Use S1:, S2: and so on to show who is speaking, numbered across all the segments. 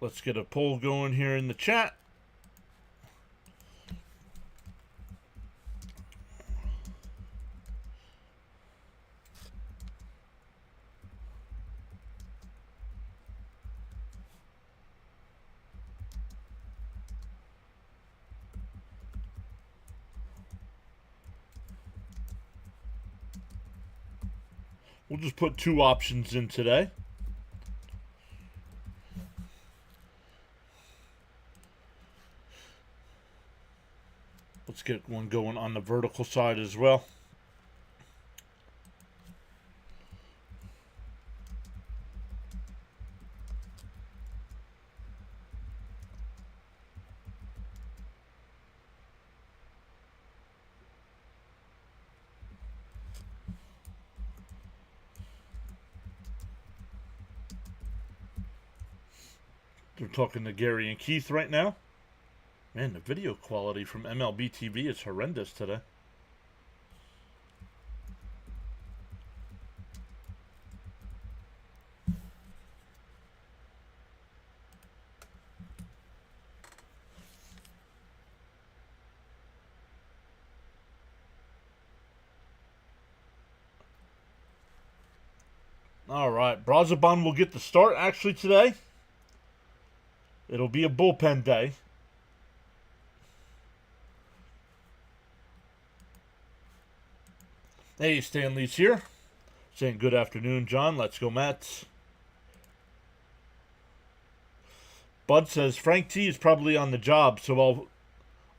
S1: Let's get a poll going here in the chat. We'll just put 2 options in today. Let's get one going on the vertical side as well. They're talking to Gary and Keith right now. Man, the video quality from MLB TV is horrendous today. All right, Brazoban will get the start actually today. It'll be a bullpen day. Hey, Stanley's here. Saying good afternoon, John. Let's go, Mets. Bud says Frank T is probably on the job, so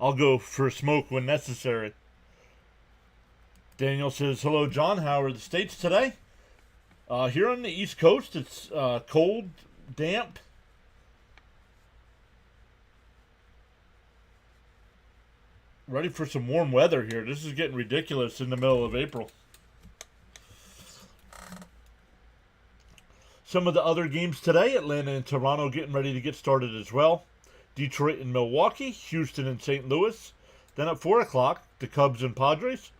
S1: I'll go for a smoke when necessary. Daniel says, hello, John. How are the states today? Here on the East Coast, it's cold, damp. Ready for some warm weather here. This is getting ridiculous in the middle of April. Some of the other games today, Atlanta and Toronto getting ready to get started as well. Detroit and Milwaukee, Houston and St. Louis. Then at 4 o'clock, the Cubs and Padres.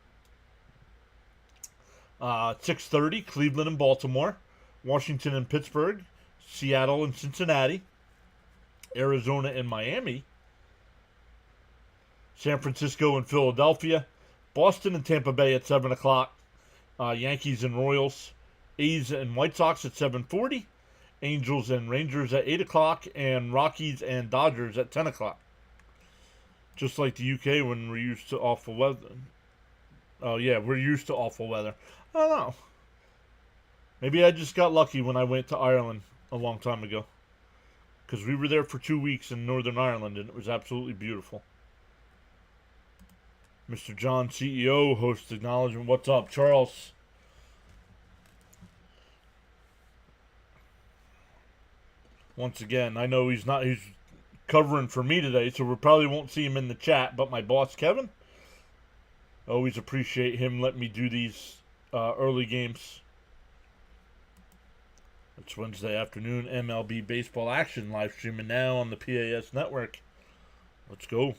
S1: 6:30, Cleveland and Baltimore. Washington and Pittsburgh. Seattle and Cincinnati. Arizona and Miami. San Francisco and Philadelphia. Boston and Tampa Bay at 7 o'clock. Yankees and Royals. A's and White Sox at 7:40. Angels and Rangers at 8 o'clock. And Rockies and Dodgers at 10 o'clock. Just like the UK when we're used to awful weather. Oh, yeah, we're used to awful weather. I don't know. Maybe I just got lucky when I went to Ireland a long time ago. Because we were there for 2 weeks in Northern Ireland, and it was absolutely beautiful. Mr. John, CEO, host acknowledgement. What's up, Charles? Once again, I know he's covering for me today, so we probably won't see him in the chat, but my boss, Kevin, always appreciate him letting me do these early games. It's Wednesday afternoon, MLB baseball action, live streaming now on the PAS network. Let's go.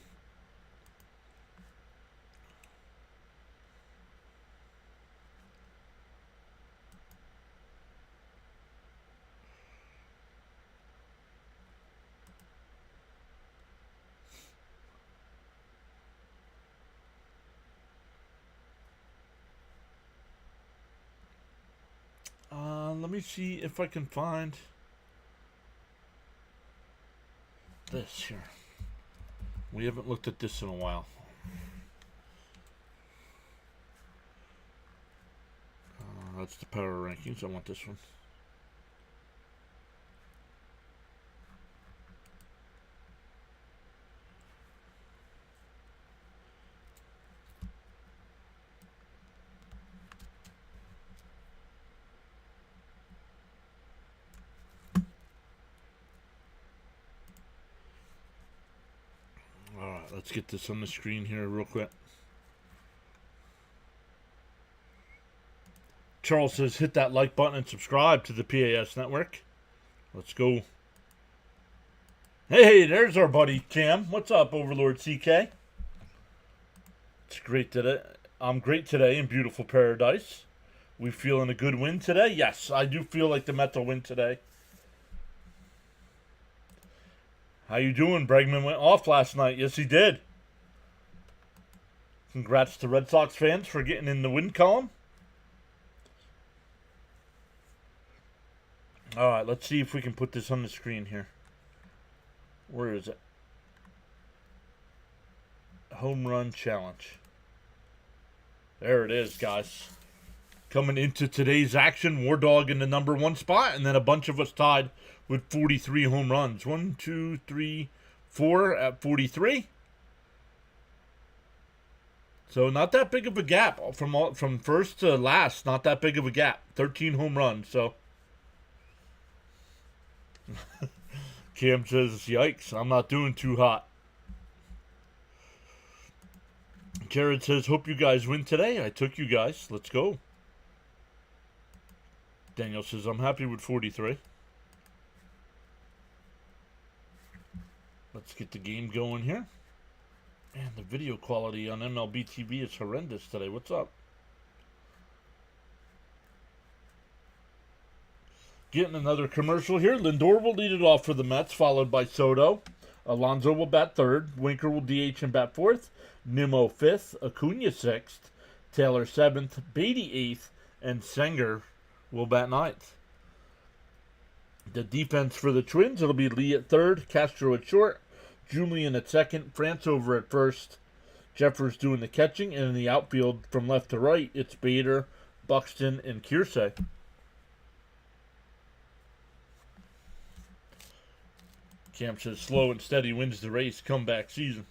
S1: Let me see if I can find this here. We haven't looked at this in a while. That's the power rankings. I want this one. Let's get this on the screen here real quick. Charles says, hit that like button and subscribe to the PAS network. Let's go. Hey, there's our buddy Cam. What's up, Overlord CK? It's great today. I'm great today in beautiful paradise. We feeling a good win today? Yes, I do feel like the Mets will win today. How you doing? Bregman went off last night. Yes, he did. Congrats to Red Sox fans for getting in the win column. All right, let's see if we can put this on the screen here. Where is it? Home run challenge. There it is, guys. Coming into today's action, War Dog in the number 1 spot, and then a bunch of us tied with 43 home runs. 1, 2, 3, 4 at 43. So not that big of a gap from first to last. Not that big of a gap. 13 home runs. So Cam says, "Yikes! I'm not doing too hot." Jared says, "Hope you guys win today. I took you guys. Let's go." Daniel says, "I'm happy with 43." Let's get the game going here. Man, the video quality on MLB TV is horrendous today. What's up? Getting another commercial here. Lindor will lead it off for the Mets, followed by Soto. Alonso will bat third. Winker will DH and bat fourth. Nimmo fifth. Acuna sixth. Taylor seventh. Beatty eighth. And Senger will bat ninth. The defense for the Twins, it'll be Lee at third. Castro at short. Julian at second, France over at first, Jeffers doing the catching, and in the outfield from left to right, it's Bader, Buxton, and Kiersey. Camp says slow and steady wins the race, comeback season.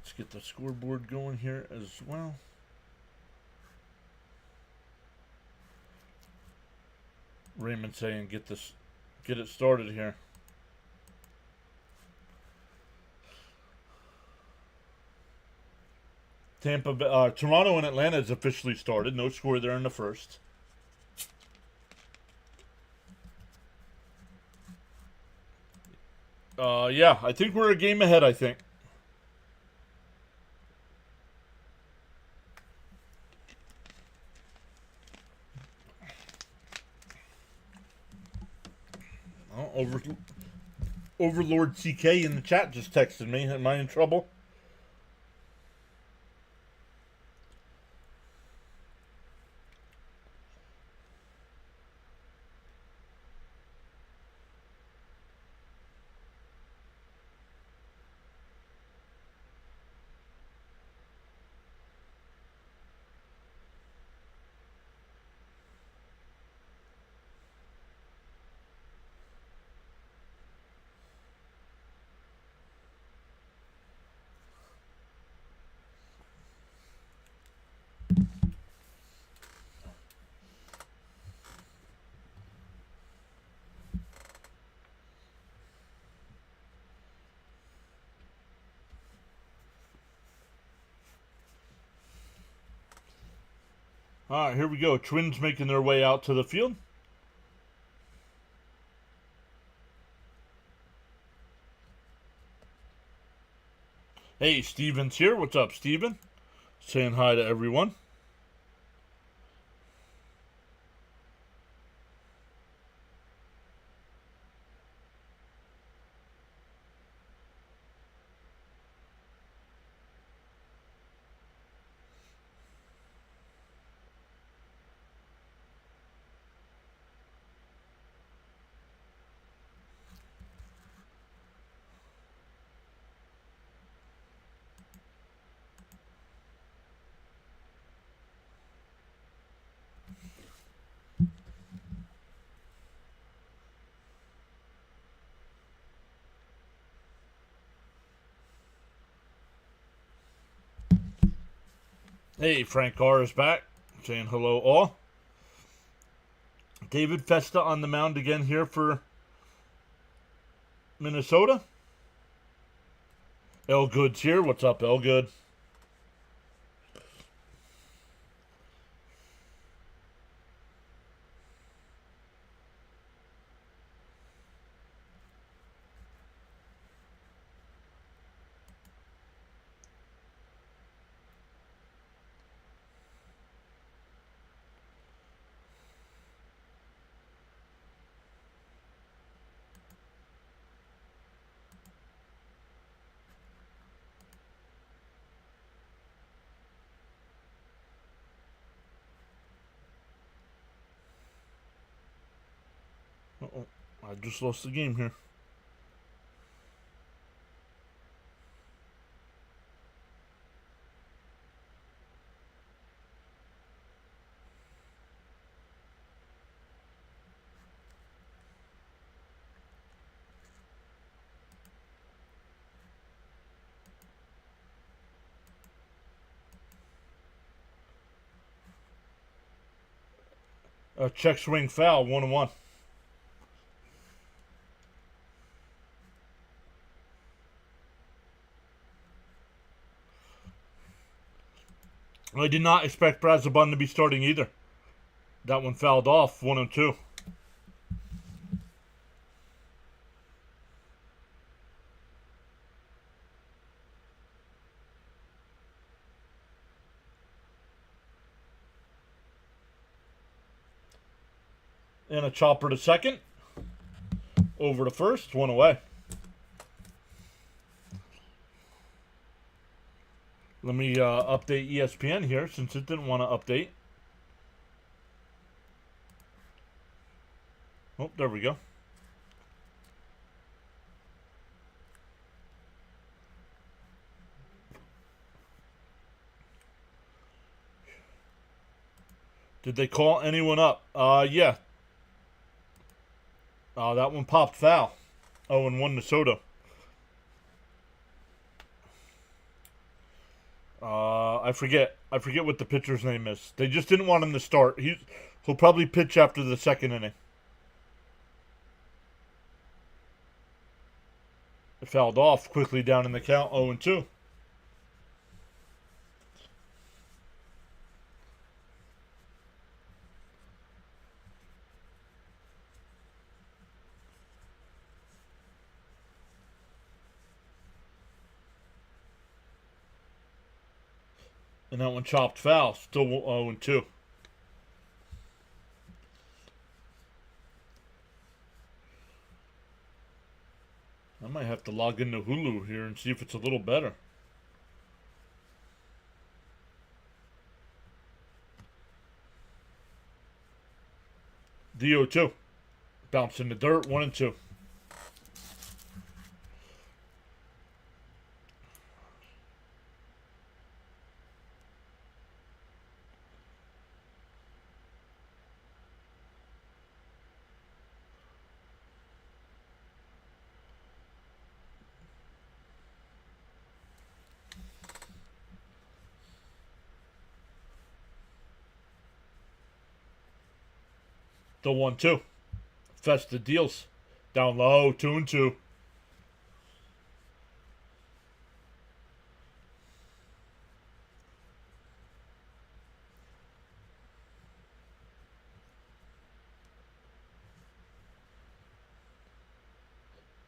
S1: Let's get the scoreboard going here as well. Raymond saying get it started here. Toronto and Atlanta has officially started. No score there in the first. Yeah, I think we're a game ahead, I think. Overlord CK in the chat just texted me. Am I in trouble? All right, here we go. Twins making their way out to the field. Hey, Steven's here. What's up, Steven? Saying hi to everyone. Hey, Frank R is back, saying hello all. David Festa on the mound again here for Minnesota. El Good's here. What's up, El Good? I just lost the game here. Check swing foul, 1-1. I did not expect Brazabun to be starting either. That one fouled off, 1-2. And a chopper to second. Over to first, one away. Let me update ESPN here since it didn't want to update. Oh, there we go. Did they call anyone up? Yeah. That one popped foul. 0-1 to Soto. I forget what the pitcher's name is. They just didn't want him to start. He'll probably pitch after the second inning. It fouled off quickly down in the count, 0-2. And that one chopped foul, still 0-2. I might have to log into Hulu here and see if it's a little better. DO2. Bounce in the dirt, 1-2. The 1-2. Festa deals. Down low, 2-2.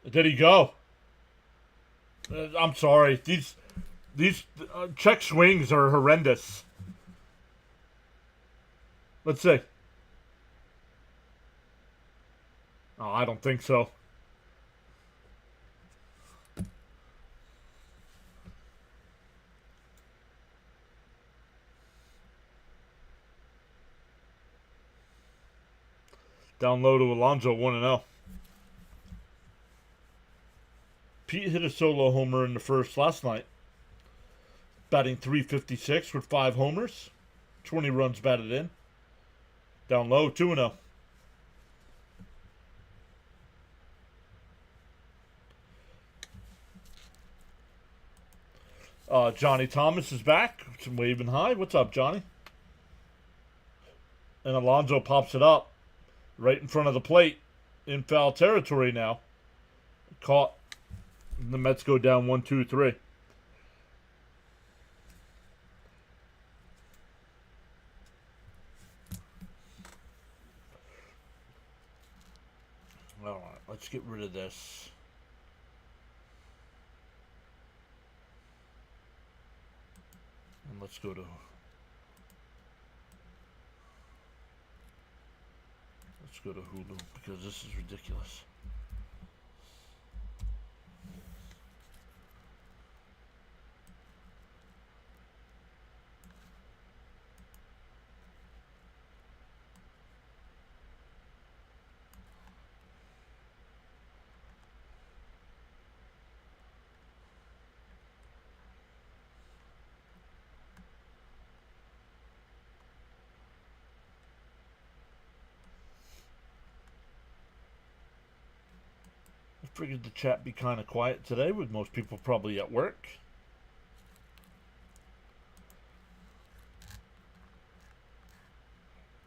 S1: Did he go? I'm sorry. These check swings are horrendous. Let's see. Oh, I don't think so. Down low to Alonso, 1-0. Pete hit a solo homer in the first last night. Batting .356 with 5 homers. 20 runs batted in. Down low, 2-0. Johnny Thomas is back. Waving high. What's up, Johnny? And Alonso pops it up right in front of the plate in foul territory now. Caught. And the Mets go down 1-2-3. All right, let's get rid of this. And let's go to Hulu because this is ridiculous. Figured the chat be kind of quiet today, with most people probably at work.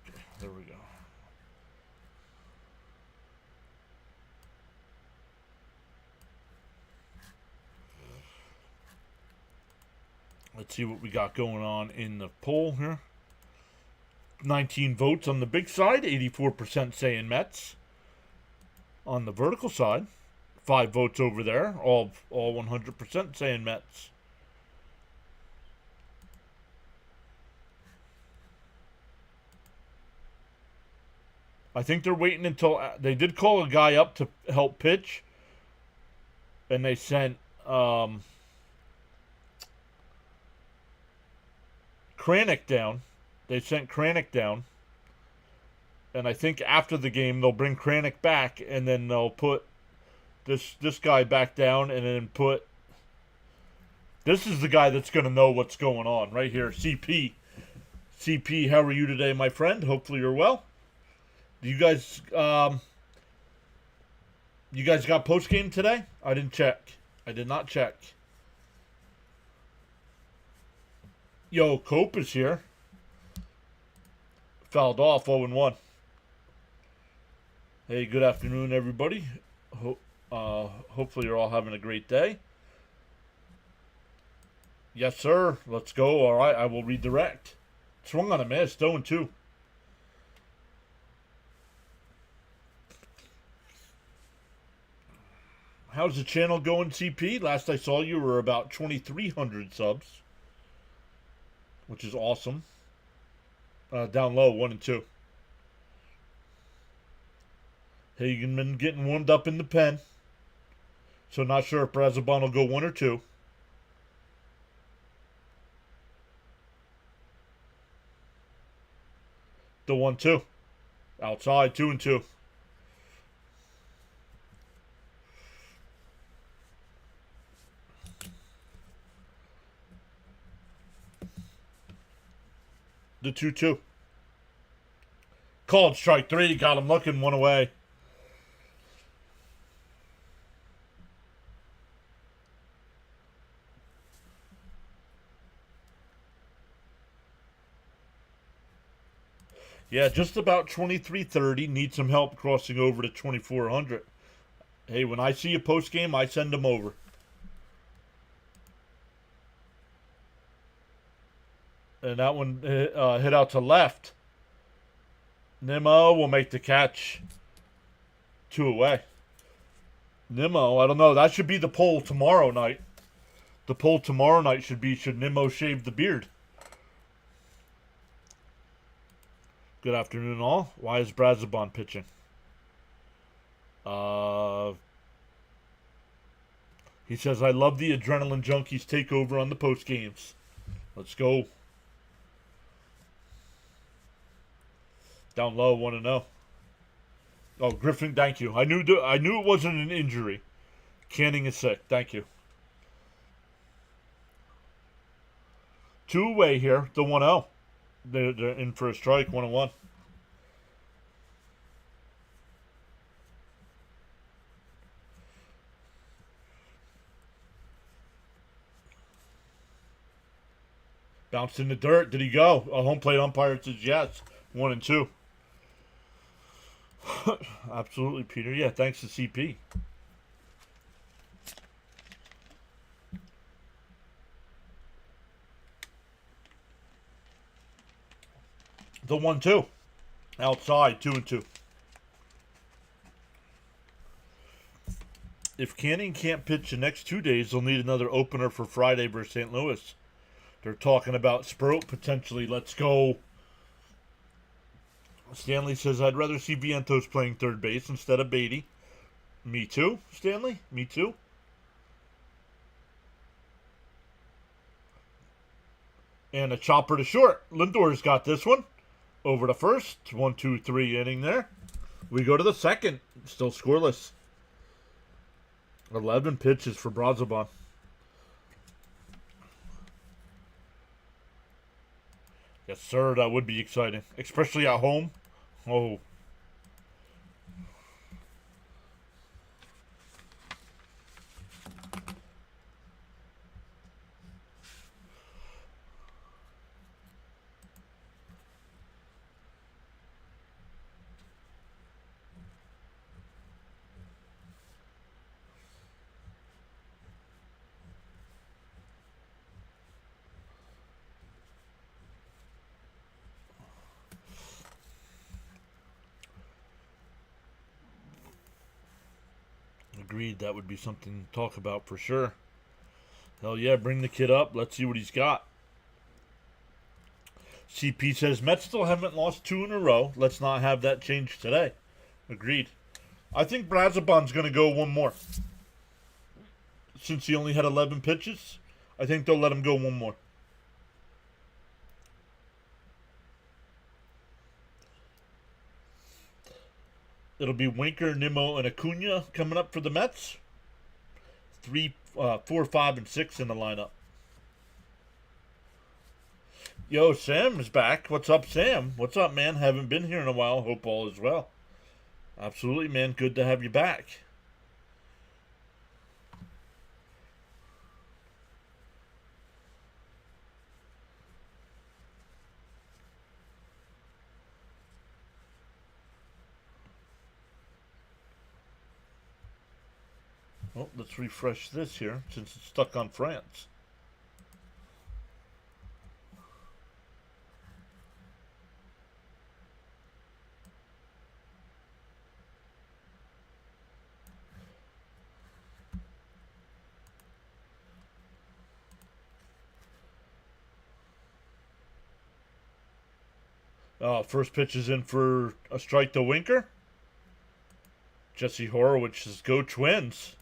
S1: Okay, there we go. Let's see what we got going on in the poll here. 19 votes on the big side, 84% saying Mets. On the vertical side, 5 votes over there, all 100% saying Mets. I think they're waiting until they did call a guy up to help pitch, and they sent Kranick down. They sent Kranick down. And I think after the game, they'll bring Kranick back, and then they'll put this guy back down, and then put... This is the guy that's going to know what's going on right here, CP. CP, how are you today, my friend? Hopefully you're well. Do you guys got post-game today? I didn't check. I did not check. Yo, Cope is here. Fouled off, 0-1. Hey, good afternoon, everybody. Hopefully you're all having a great day. Yes, sir. Let's go. All right, I will redirect. Swung on a miss, 0-2. How's the channel going, CP? Last I saw you were about 2,300 subs, which is awesome. Down low, 1 and 2. Hagenman getting warmed up in the pen. So not sure if Brazoban will go 1 or 2. The 1-2. Outside, 2 and 2. The 2-2. Called strike 3. Got him looking, 1 away. Yeah, just about 2330. Need some help crossing over to 2400. Hey, when I see a post game, I send them over. And that one hit out to left. Nimmo will make the catch. 2 away. Nimmo, I don't know. That should be the poll tomorrow night. The poll tomorrow night should be, should Nimmo shave the beard? Good afternoon, all. Why is Brazoban pitching? He says, I love the Adrenaline Junkies takeover on the post games. Let's go. Down low, 1-0. Oh, Griffin, thank you. I knew it wasn't an injury. Canning is sick. Thank you. 2 away here. The 1-0. They're in for a strike. 1-1. Bounced in the dirt. Did he go? A home plate umpire says yes. 1 and 2. Absolutely, Peter. Yeah, thanks to CP. The 1-2. Outside, 2 and 2. If Canning can't pitch the next 2 days, they'll need another opener for Friday versus St. Louis. They're talking about Sproat potentially. Let's go. Stanley says, I'd rather see Vientos playing third base instead of Beatty. Me too, Stanley. Me too. And a chopper to short. Lindor's got this one. Over to first. 1, 2, 3 inning there. We go to the second. Still scoreless. 11 pitches for Brazoban. Yes, sir. That would be exciting. Especially at home. Oh. Agreed, that would be something to talk about for sure. Hell yeah, bring the kid up. Let's see what he's got. CP says Mets still haven't lost 2 in a row. Let's not have that change today. Agreed. I think Brazoban's going to go one more. Since he only had 11 pitches, I think they'll let him go one more. It'll be Winker, Nimmo, and Acuna coming up for the Mets. 3, 4, 5, and 6 in the lineup. Yo, Sam is back. What's up, Sam? What's up, man? Haven't been here in a while. Hope all is well. Absolutely, man. Good to have you back. Oh, let's refresh this here since it's stuck on France. First pitch is in for a strike to Winker. Jesse Horowitz says, go Twins.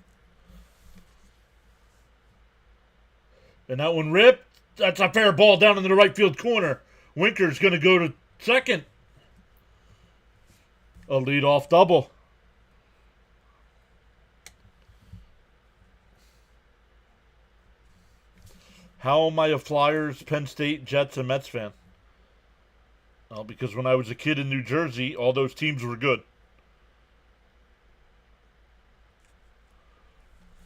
S1: And that one ripped. That's a fair ball down in the right field corner. Winker's going to go to second. A leadoff double. How am I a Flyers, Penn State, Jets, and Mets fan? Well, because when I was a kid in New Jersey, all those teams were good.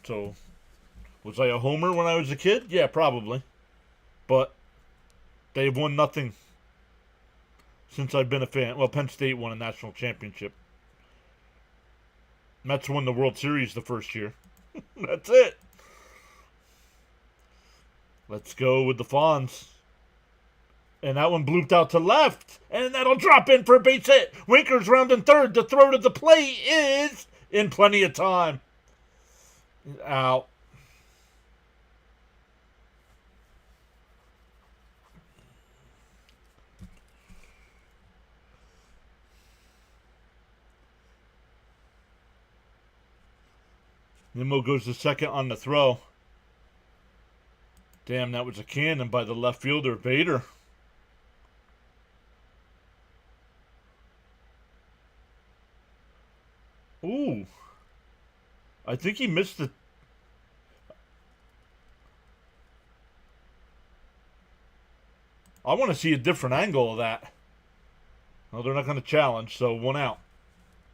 S1: So, was I a homer when I was a kid? Yeah, probably. But they've won nothing since I've been a fan. Well, Penn State won a national championship. Mets won the World Series the first year. That's it. Let's go with the Fonz. And that one blooped out to left. And that'll drop in for a base hit. Winker's rounding third. The throw to the plate is in plenty of time. Out. Nimmo goes to second on the throw. Damn, that was a cannon by the left fielder, Bader. Ooh. I think he missed the... I want to see a different angle of that. No, they're not going to challenge, so 1 out.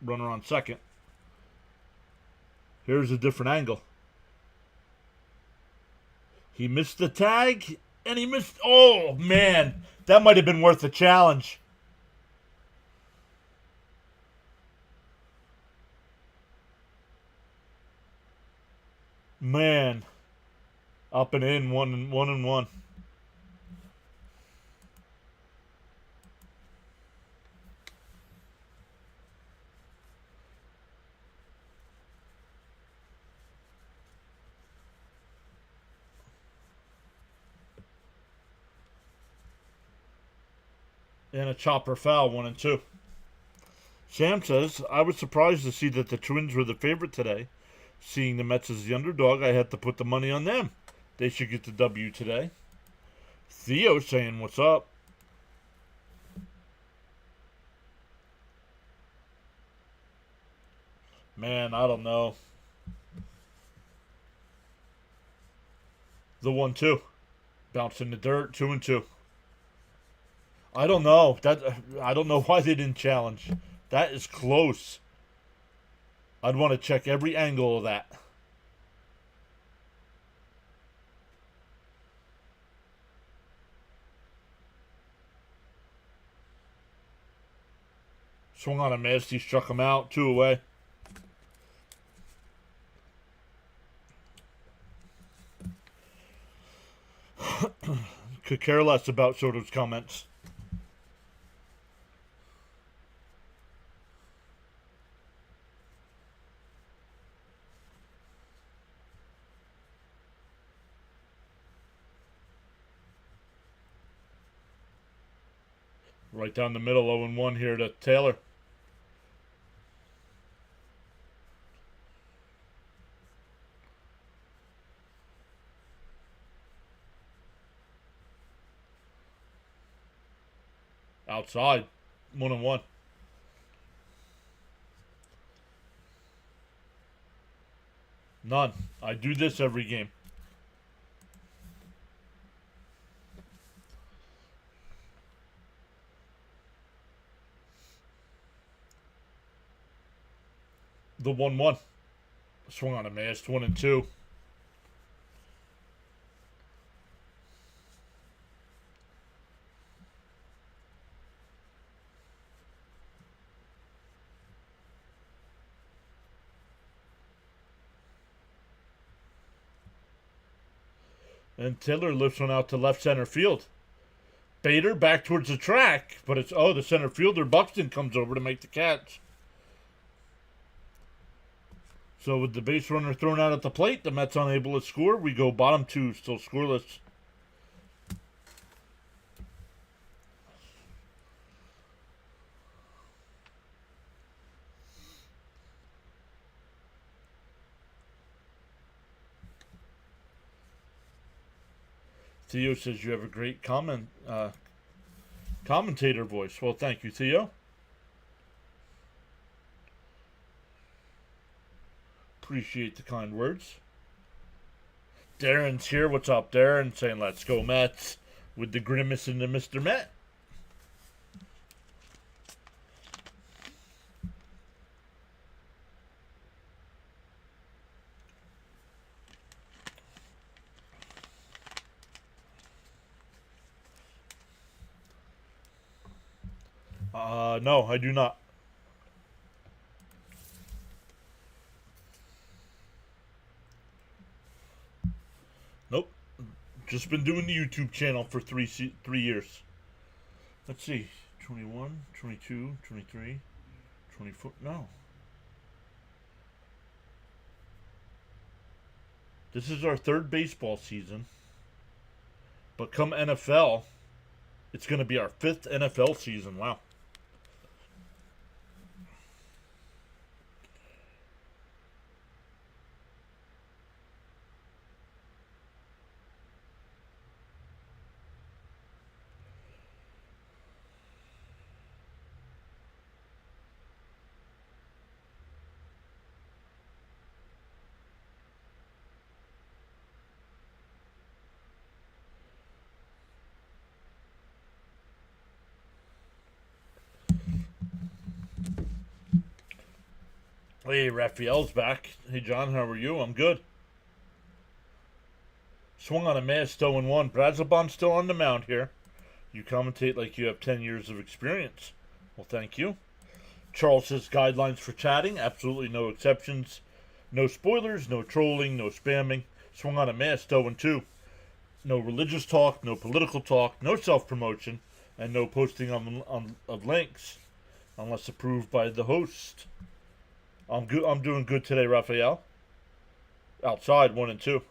S1: Runner on second. Here's a different angle. He missed the tag, and he missed... Oh, man. That might have been worth a challenge. Man. Up and in, 1-1. And a chopper foul, 1-2. Sam says, I was surprised to see that the Twins were the favorite today. Seeing the Mets as the underdog, I had to put the money on them. They should get the W today. Theo saying, what's up? Man, I don't know. The 1-2. Bounce in the dirt, 2-2. I don't know. I don't know why they didn't challenge. That is close. I'd want to check every angle of that. Swung on a miss. He struck him out. 2 away. Could care less about Soto's comments. Right down the middle, 0-1 here to Taylor. Outside, 1-1. None. I do this every game. The 1-1. Swung on a miss. 1-2. And Taylor lifts one out to left center field. Bader back towards the track, but it's the center fielder Buxton comes over to make the catch. So with the base runner thrown out at the plate, the Mets unable to score. We go bottom two, still scoreless. Theo says you have a great commentator voice. Well, thank you, Theo. Appreciate the kind words. Darren's here. What's up, Darren? Saying let's go Mets with the grimace into Mr. Met. No, I do not. Nope. Just been doing the YouTube channel for 3 years. Let's see. 21, 22, 23, 24. No. This is our third baseball season. But come NFL, it's going to be our 5th NFL season. Wow. Hey, Raphael's back. Hey, John, how are you? I'm good. Swung on a miss, 0-1. Brazelbaum's still on the mound here. You commentate like you have 10 years of experience. Well, thank you. Charles says guidelines for chatting. Absolutely no exceptions. No spoilers, no trolling, no spamming. Swung on a miss, 0-2. No religious talk, no political talk, no self-promotion, and no posting of links unless approved by the host. I'm good. I'm doing good today, Raphael. Outside, 1-2.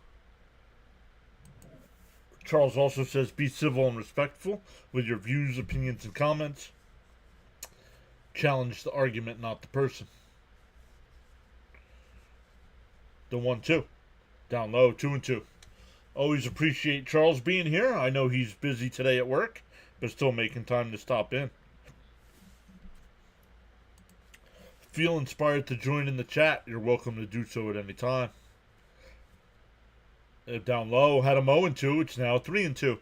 S1: Charles also says, be civil and respectful with your views, opinions, and comments. Challenge the argument, not the person. The 1-2. Down low, 2-2. Always appreciate Charles being here. I know he's busy today at work, but still making time to stop in. Feel inspired to join in the chat, you're welcome to do so at any time. Down low, had a 0-2. It's now 3-2.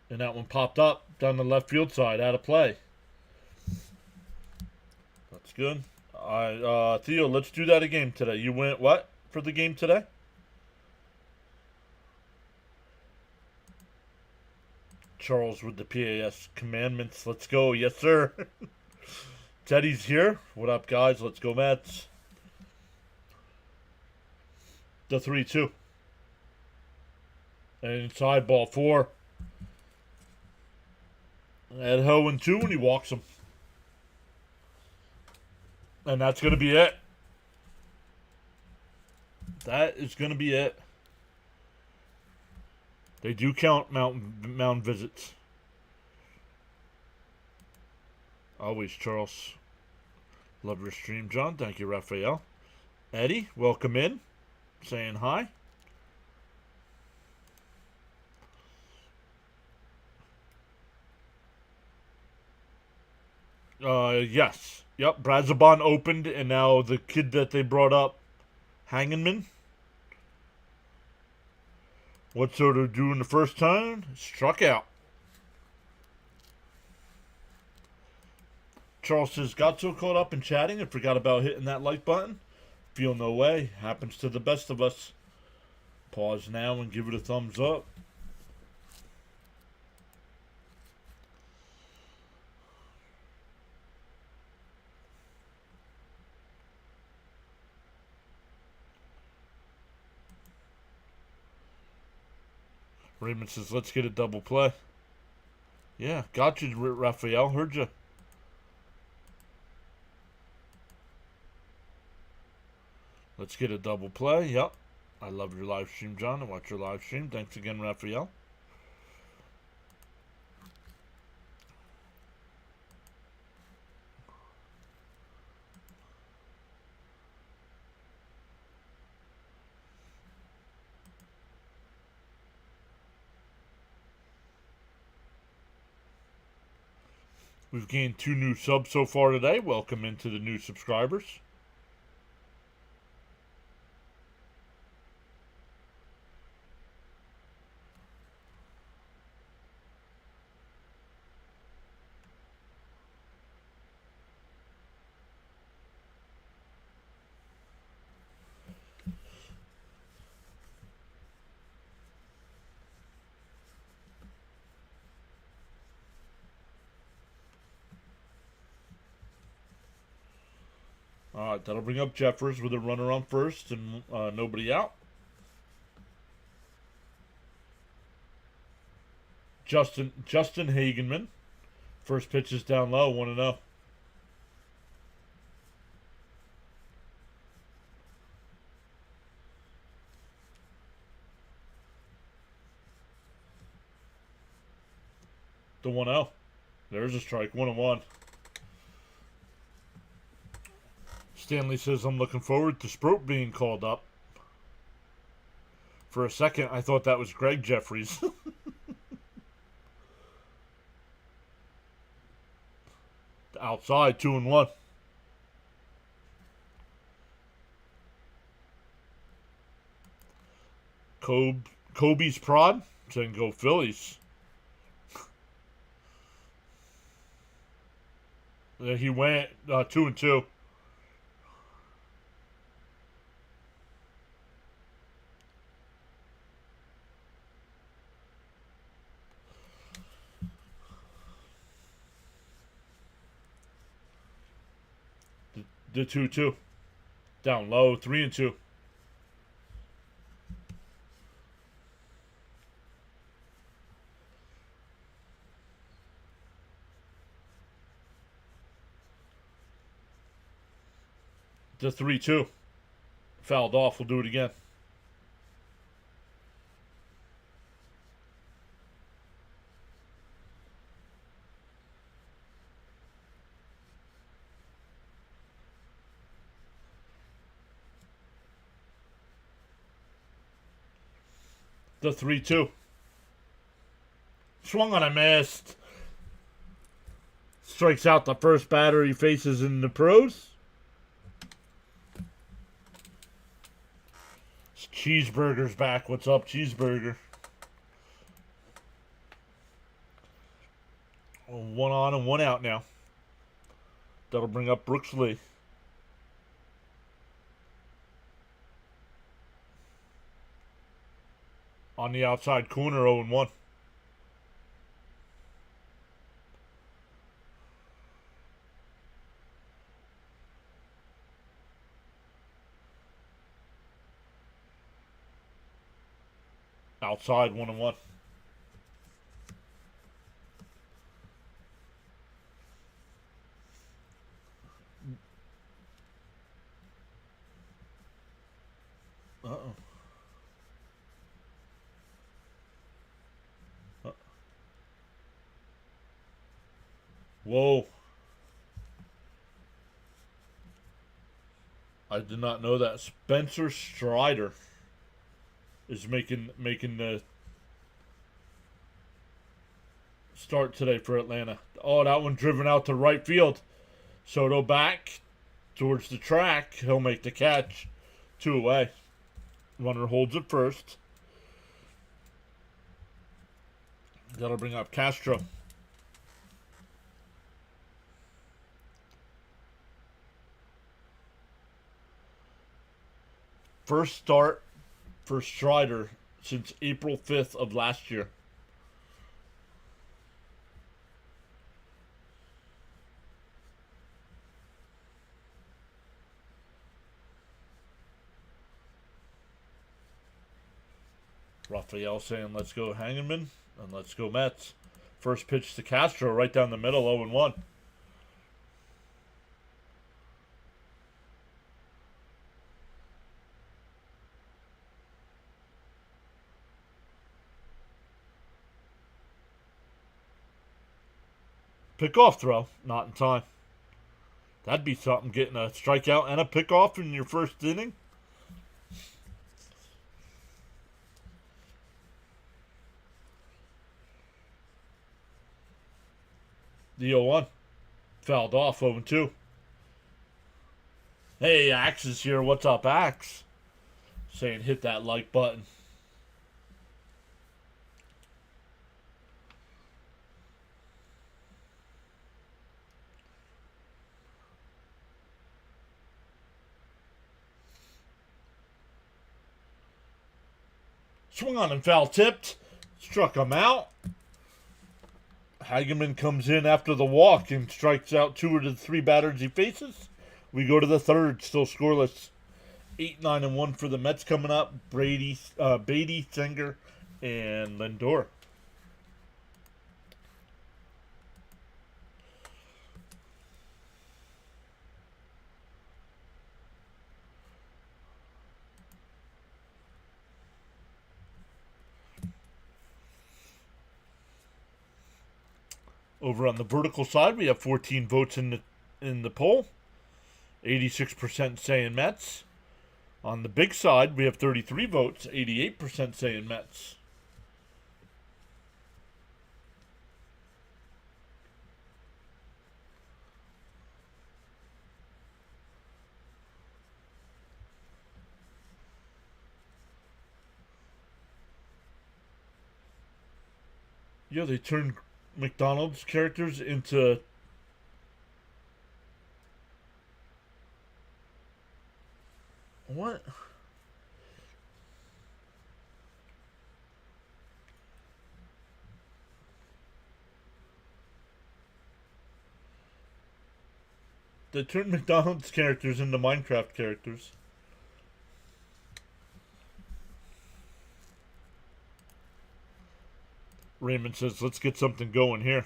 S1: And that one popped up down the left field side, out of play. That's good. Theo, let's do that again today. You went what for the game today? Charles with the PAS commandments. Let's go. Yes, sir. Teddy's here. What up, guys? Let's go, Mets. The 3-2. And inside ball 4. At 0-2 and he walks him. And that's going to be it. That is going to be it. They do count mountain visits. Always, Charles. Love your stream, John. Thank you, Raphael. Eddie, welcome in. Saying hi. Yes. Yep, Brazabon opened, and now the kid that they brought up, Hangenman. What sort of doing the first time? Struck out. Charles says, got so caught up in chatting and forgot about hitting that like button. Feel no way. Happens to the best of us. Pause now and give it a thumbs up. Raymond says, let's get a double play. Yeah, got you, Raphael. Heard you. Let's get a double play. Yep. I love your live stream, John. I watch your live stream. Thanks again, Raphael. We've gained 2 new subs so far today. Welcome into the new subscribers. Alright, that'll bring up Jeffers with a runner on first and nobody out. Justin Hagenman. First pitch is down low, 1-0. The 1-0. There's a strike, 1-1. Stanley says, I'm looking forward to Sproat being called up. For a second, I thought that was Greg Jeffries. Outside, 2-1. Kobe's prod saying go Phillies. He went 2-2. The 2-2. Down low, 3-2. The 3-2. Fouled off. We'll do it again. The 3-2. Swung on a missed. Strikes out the first batter he faces in the pros. Cheeseburger's back. What's up, Cheeseburger? 1 on and 1 out now. That'll bring up Brooks Lee. On the outside corner, 0-1. Outside, 1-1. Whoa. I did not know that. Spencer Strider is making the start today for Atlanta. Oh, that one driven out to right field. Soto back towards the track. He'll make the catch. 2 away. Runner holds it first. Gotta bring up Castro. First start for Strider since April 5th of last year. Raphael saying, let's go Hangeman and let's go Mets. First pitch to Castro right down the middle, 0-1. Pickoff throw, not in time. That'd be something, getting a strikeout and a pickoff in your first inning. The 0-1. Fouled off, 0-2. Hey, Axe is here. What's up, Axe? Saying hit that like button. Swung on and foul tipped. Struck him out. Hageman comes in after the walk and strikes out 2 of the 3 batters he faces. We go to the third, still scoreless. 8-9-1 for the Mets coming up. Beatty, Singer, and Lindor. Over on the vertical side, we have 14 votes in the poll. 86% saying Mets. On the big side, we have 33 votes. 88% saying Mets. Yeah, they turned McDonald's characters into what? They turned McDonald's characters into Minecraft characters. Raymond says, let's get something going here.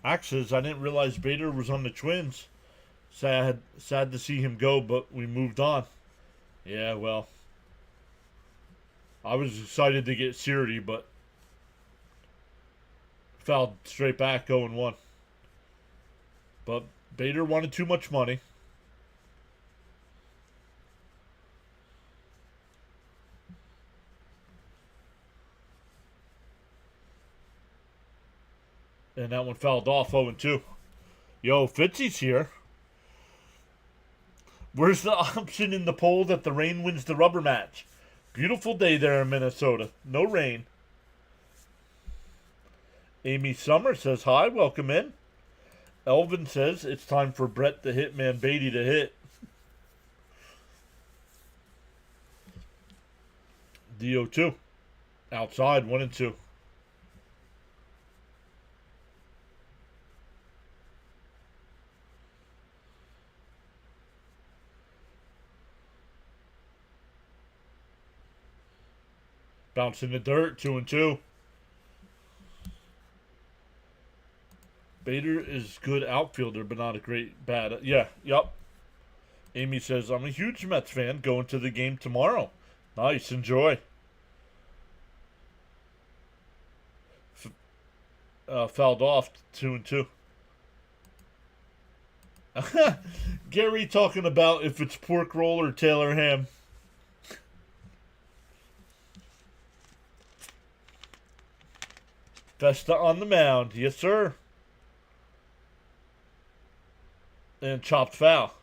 S1: Axe says, I didn't realize Bader was on the Twins. Sad to see him go, but we moved on. Yeah, well, I was excited to get Siri, but fouled straight back 0-1. But Bader wanted too much money. And that one fouled off 0-2. Yo, Fitzy's here. Where's the option in the poll that the rain wins the rubber match? Beautiful day there in Minnesota. No rain. Amy Summer says hi. Welcome in. Elvin says it's time for Brett the Hitman Beatty to hit. DO2. Outside, 1-2. Bouncing the dirt, 2-2. Bader is good outfielder, but not a great bat. Yeah, yep. Amy says, I'm a huge Mets fan. Going to the game tomorrow. Nice, enjoy. Fouled off, 2-2. Gary talking about if it's pork roll or Taylor ham. Festa on the mound. Yes, sir. And chopped foul.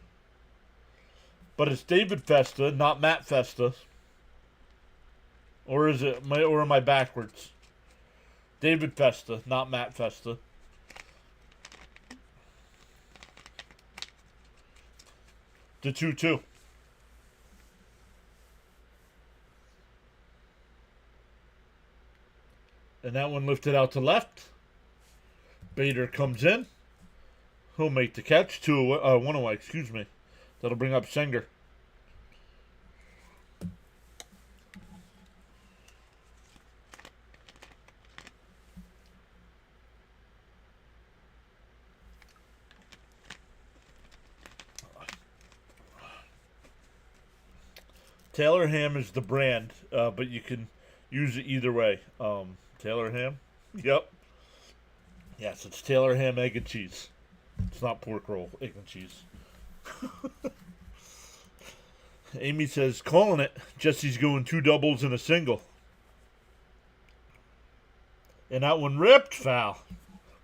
S1: But it's David Festa, not Matt Festa. Or is it? Or am I backwards? David Festa, not Matt Festa. The 2-2. And that one lifted out to left. Bader comes in. He'll make the catch. 1 away, excuse me. That'll bring up Senger. Taylor ham is the brand, but you can use it either way. Taylor ham? Yep. Yes, it's Taylor ham, egg and cheese. It's not pork roll, egg and cheese. Amy says, calling it. Jesse's going 2 doubles and a single. And that one ripped foul.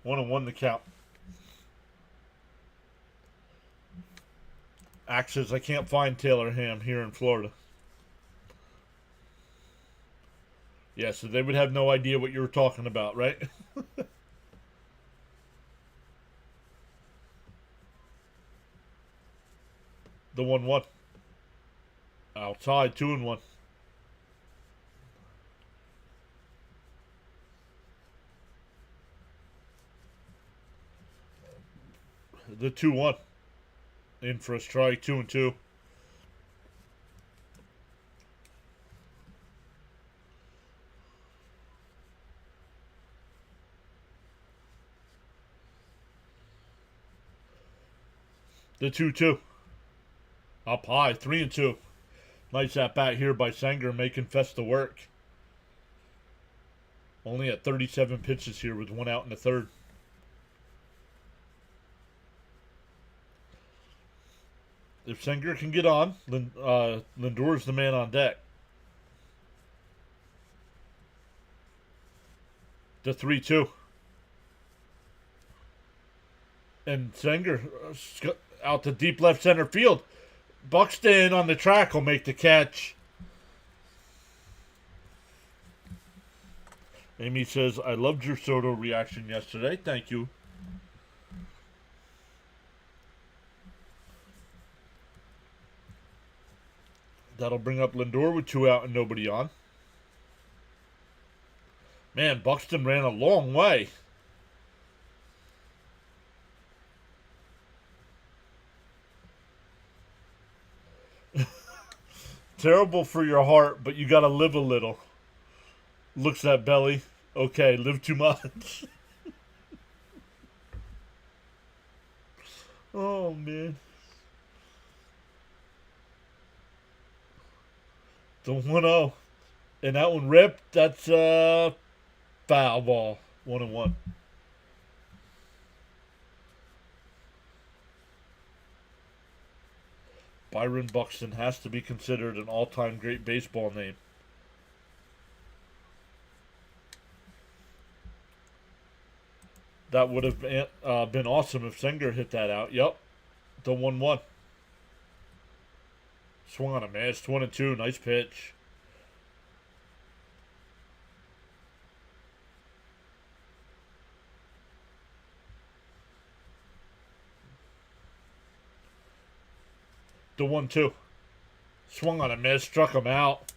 S1: 1-1 the count. Axe says, I can't find Taylor ham here in Florida. Yeah, so they would have no idea what you were talking about, right? The 1-1. Outside, 2-1. The 2-1. In for a strike, 2-2. The 2-2. Up high, 3-2. Nice at bat here by Sanger, making Festa work. Only at 37 pitches here with 1 out in the 3rd. If Sanger can get on, Lindor's the man on deck. The 3-2. And Sanger out to deep left center field. Buxton on the track will make the catch. Amy says, I loved your Soto reaction yesterday. Thank you. That'll bring up Lindor with 2 out and nobody on. Man, Buxton ran a long way. Terrible for your heart, but you gotta live a little. Looks at belly. Okay, live too much. Oh, man. The 1-0. And that one ripped. That's foul ball. 1-1. Byron Buxton has to be considered an all-time great baseball name. That would have been awesome if Senger hit that out. Yep. The 1-1. Swung on a miss. 1-2. Nice pitch. The 1-2. Swung on a miss. Struck him out.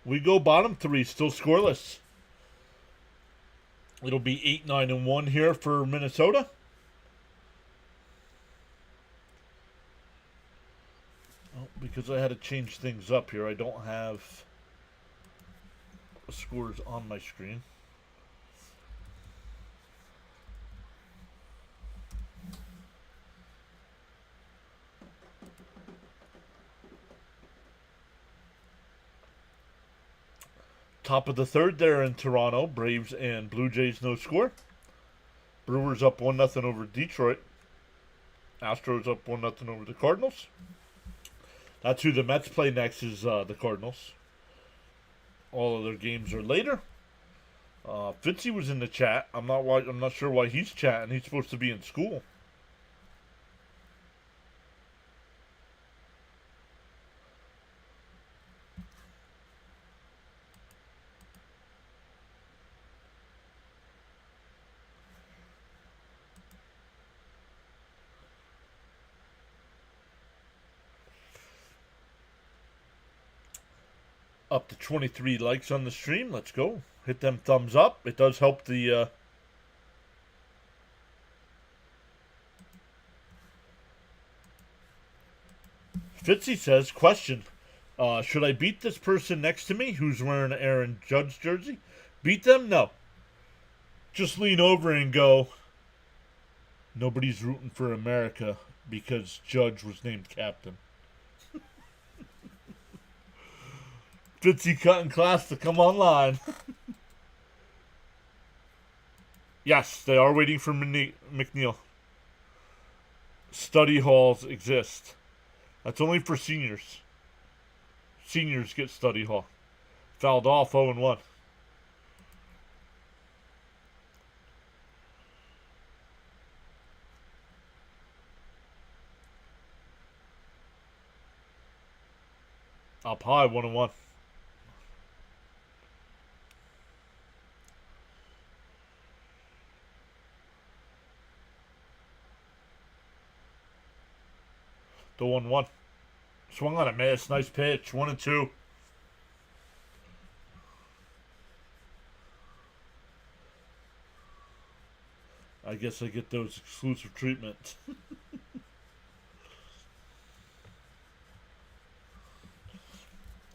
S1: We go bottom 3. Still scoreless. It'll be 8-9-1 here for Minnesota. because I had to change things up here, I don't have scores on my screen. Top of the third there in Toronto. Braves and Blue Jays no score. Brewers up 1-0 over Detroit. Astros up 1-0 over the Cardinals. That's who the Mets play next is the Cardinals. All of their games are later. Fitzy was in the chat. I'm not sure why he's chatting. He's supposed to be in school. Up to 23 likes on the stream. Let's go. Hit them thumbs up. It does help the Fitzy says, question. Should I beat this person next to me who's wearing an Aaron Judge jersey? Beat them? No. Just lean over and go, nobody's rooting for America because Judge was named captain. Fitzy cutting class to come online. Yes, they are waiting for McNeil. Study halls exist. That's only for seniors. Seniors get study hall. Fouled off 0-1. Up high 1-1. The 1-1. Swung on a miss. Nice pitch. 1-2. I guess I get those exclusive treatments.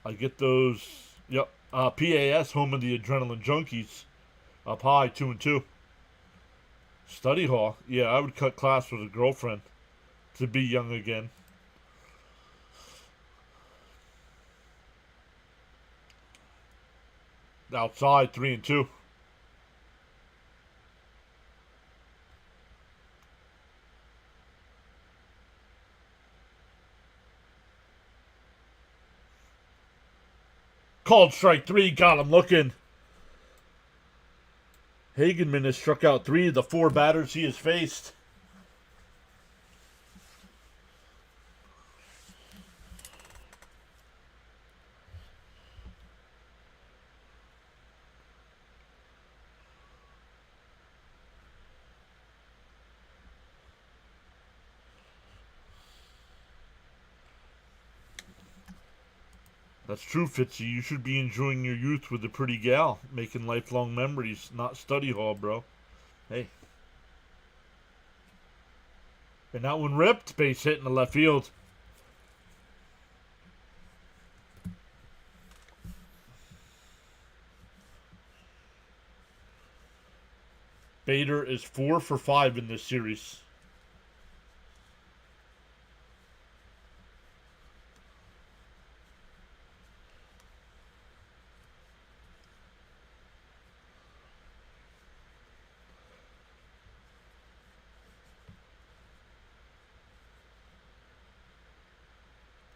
S1: I get those. Yep. PAS, home of the Adrenaline Junkies. Up high, 2-2. Study hall. Yeah, I would cut class with a girlfriend to be young again. Outside, 3-2. Called strike 3, got him looking. Hagenman has struck out 3 of the 4 batters he has faced. That's true, Fitzy. You should be enjoying your youth with a pretty gal, making lifelong memories, not study hall, bro. Hey. And that one ripped. Base hit in the left field. Bader is 4 for 5 in this series.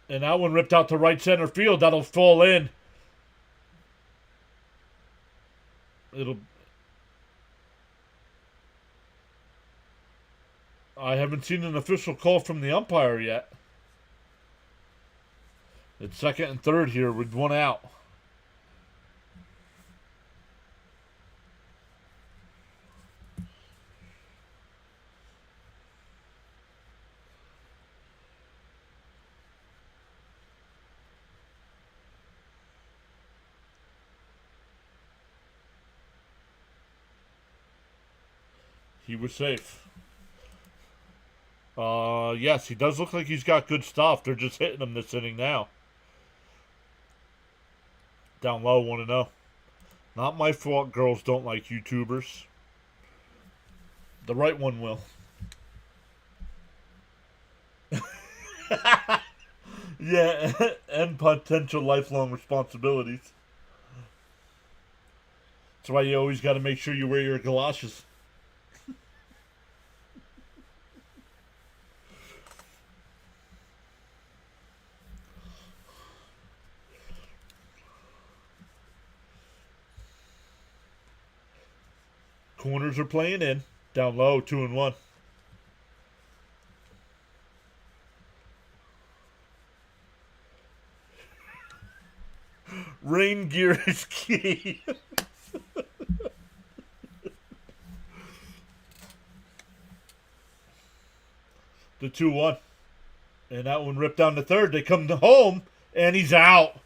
S1: And that one ripped out to right center field. That'll fall in. I haven't seen an official call from the umpire yet. It's second and third here with 1 out. He was safe. Yes, he does look like he's got good stuff. They're just hitting him this inning now. Down low, 1-0. Not my fault girls don't like YouTubers. The right one will. Yeah, and potential lifelong responsibilities. That's why you always got to make sure you wear your galoshes. Corners are playing in. Down low, 2-1. Rain gear is key. The 2-1. And that one ripped down the third. They come to home, and he's out.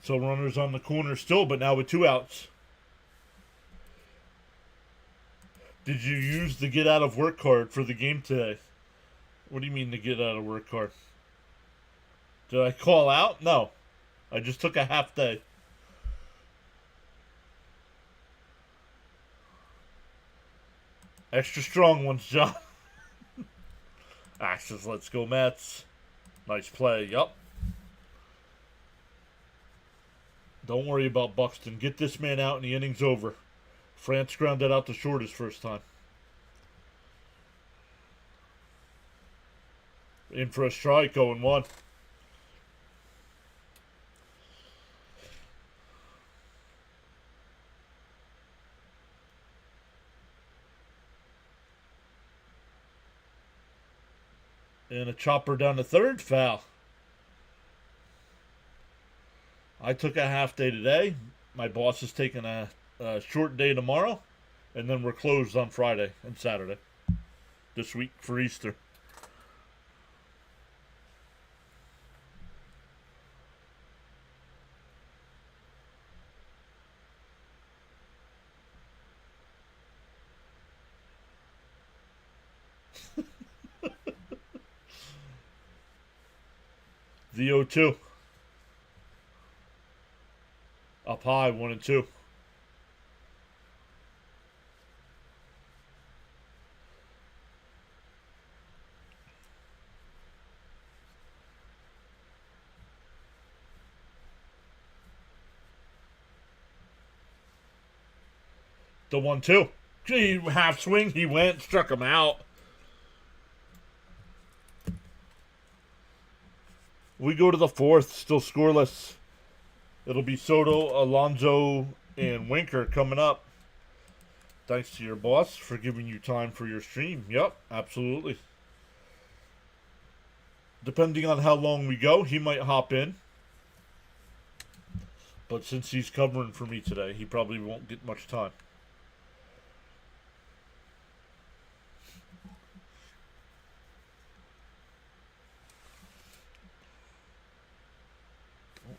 S1: So runners on the corner still, but now with 2 outs. Did you use the get out of work card for the game today? What do you mean the get out of work card? Did I call out? No. I just took a half day. Extra strong ones, John. Axis, let's go, Mets. Nice play. Yup. Don't worry about Buxton. Get this man out and the inning's over. France grounded out to short his first time. In for a strike, 0-1. And a chopper down the third, foul. I took a half day today. My boss is taking a short day tomorrow. And then we're closed on Friday and Saturday this week for Easter. The 0-2. Up high, 1-2. The 1-2. Gee, half swing, he went, struck him out. We go to the fourth, still scoreless. It'll be Soto, Alonso, and Winker coming up. Thanks to your boss for giving you time for your stream. Yep, absolutely. Depending on how long we go, he might hop in. But since he's covering for me today, he probably won't get much time.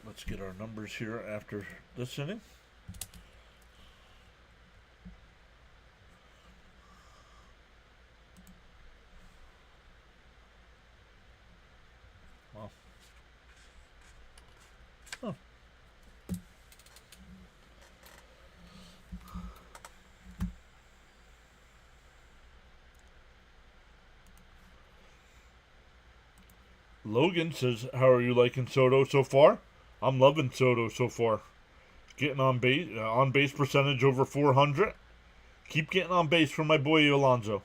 S1: Let's get our numbers here after this inning. Wow. Huh. Logan says, how are you liking Soto so far? I'm loving Soto so far. Getting on base percentage over 400. Keep getting on base for my boy Alonso.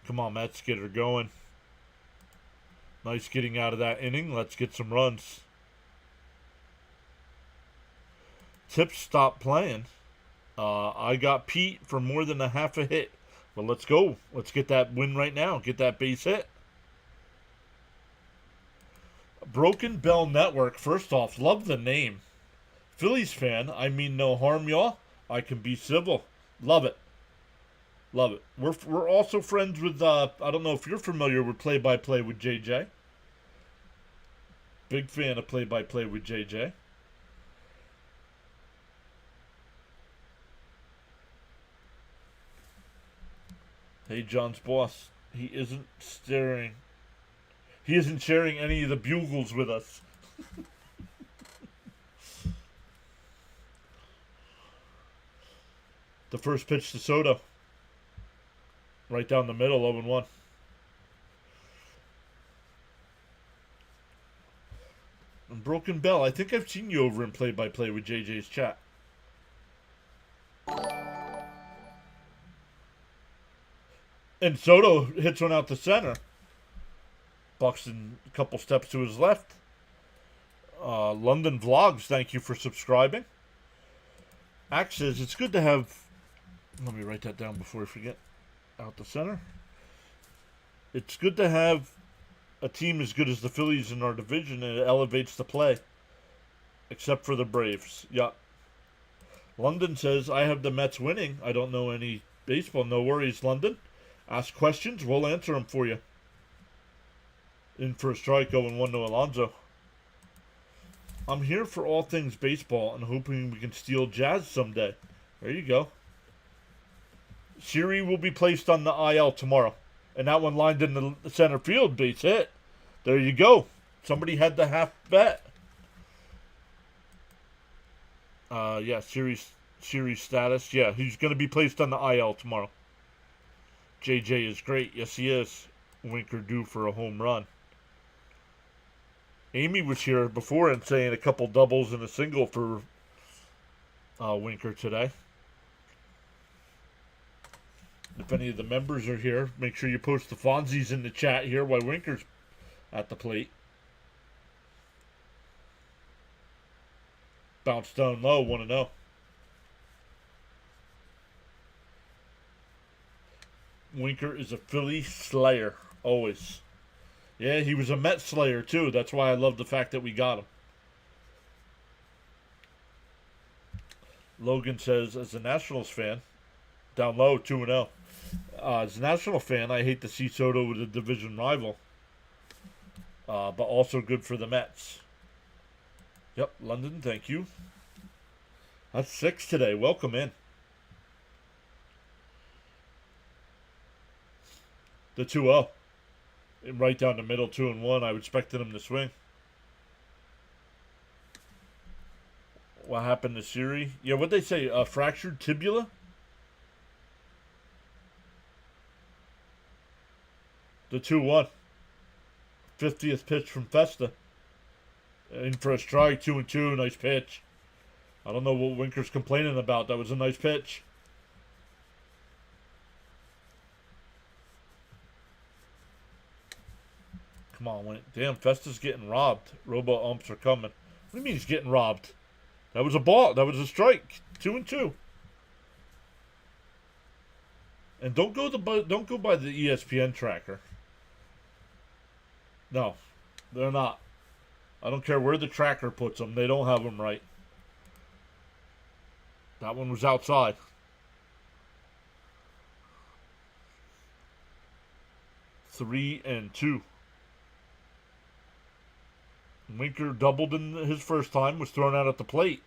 S1: Come on, Mets, get her going. Nice getting out of that inning. Let's get some runs. Tips stopped playing. I got Pete for more than a half a hit. But let's go. Let's get that win right now. Get that base hit. Broken Bell Network. First off, love the name. Phillies fan. I mean no harm, y'all. I can be civil. Love it. Love it. We're also friends with, I don't know if you're familiar with Play by Play with JJ. Big fan of play-by-play with JJ. Hey, John's boss. He isn't sharing any of the bugles with us. The first pitch to Soto. Right down the middle, 0-1. And Broken Bell, I think I've seen you over in play-by-play with JJ's chat. And Soto hits one out to center. Buxton a couple steps to his left. London Vlogs, thank you for subscribing. Axe says, it's good to have... Let me write that down before I forget. Out the center. It's good to have a team as good as the Phillies in our division, and it elevates the play. Except for the Braves. Yeah. London says, I have the Mets winning. I don't know any baseball. No worries, London. Ask questions. We'll answer them for you. In for a strike, 0-1 to Alonso. I'm here for all things baseball and hoping we can steal Jazz someday. There you go. Siri will be placed on the IL tomorrow. And that one lined in the center field base hit. There you go. Somebody had the half bet. Yeah, Siri's status. Yeah, he's going to be placed on the IL tomorrow. JJ is great. Yes, he is. Winker due for a home run. Amy was here before and saying a couple doubles and a single for Winker today. If any of the members are here, make sure you post the Fonzies in the chat here while Winker's at the plate. Bounce down low, 1-0. Winker is a Philly slayer, always. Yeah, he was a Met slayer too. That's why I love the fact that we got him. Logan says, as a Nationals fan, down low, 2-0. As a National fan, I hate to see Soto with a division rival. But also good for the Mets. Yep, London, thank you. That's 6 today. Welcome in. The 2-0. Right down the middle, 2-1. I expected him to swing. What happened to Siri? Yeah, what'd they say? Fractured tibula? The 2-1. 50th pitch from Festa. In for a strike, 2-2. Nice pitch. I don't know what Winker's complaining about. That was a nice pitch. Come on, damn, Festa's getting robbed. Robo umps are coming. What do you mean he's getting robbed? That was a ball. That was a strike. 2-2. And don't go by the ESPN tracker. No, they're not. I don't care where the tracker puts them. They don't have them right. That one was outside. Three and 2. Winker doubled in his first time, was thrown out at the plate.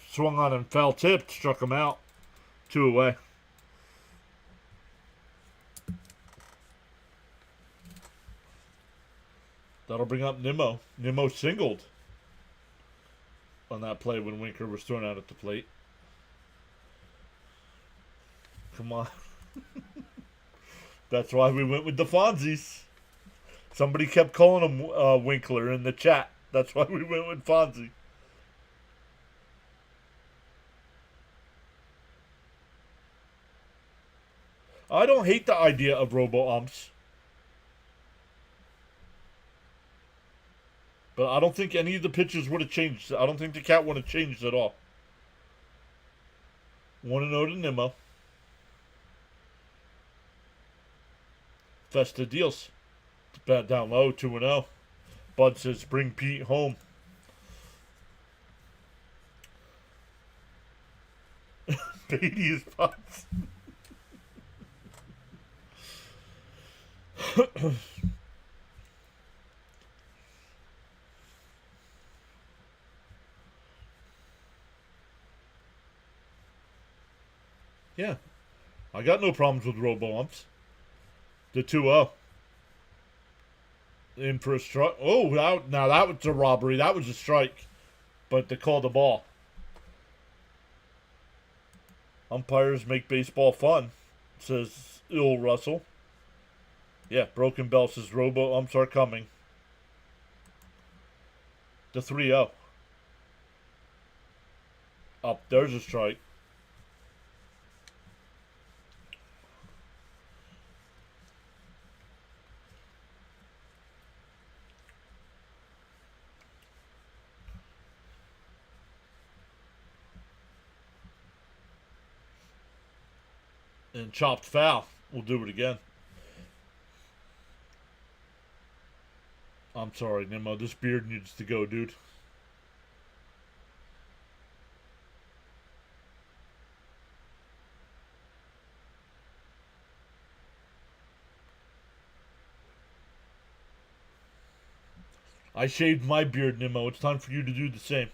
S1: Swung on and foul tipped, struck him out. 2 away. That'll bring up Nimmo. Nimmo singled on that play when Winker was thrown out at the plate. Come on. That's why we went with the Fonzies. Somebody kept calling him Winkler in the chat. That's why we went with Fonzie. I don't hate the idea of robo-umps. But I don't think any of the pitches would have changed. I don't think the cat would have changed at all. 1-0 to Nimmo. Festa deals. Bat down low, 2-0. Bud says, bring Pete home. Beatty is butts. Yeah, I got no problems with robo-umps. The 2-0. In for a strike. Oh, now that was a robbery. That was a strike. But they called the ball. Umpires make baseball fun, says Ill Russell. Yeah, Broken Bell says robo-umps are coming. The 3-0. Up, there's a strike. And chopped foul. We'll do it again. I'm sorry, Nimmo. This beard needs to go, dude. I shaved my beard, Nimmo. It's time for you to do the same.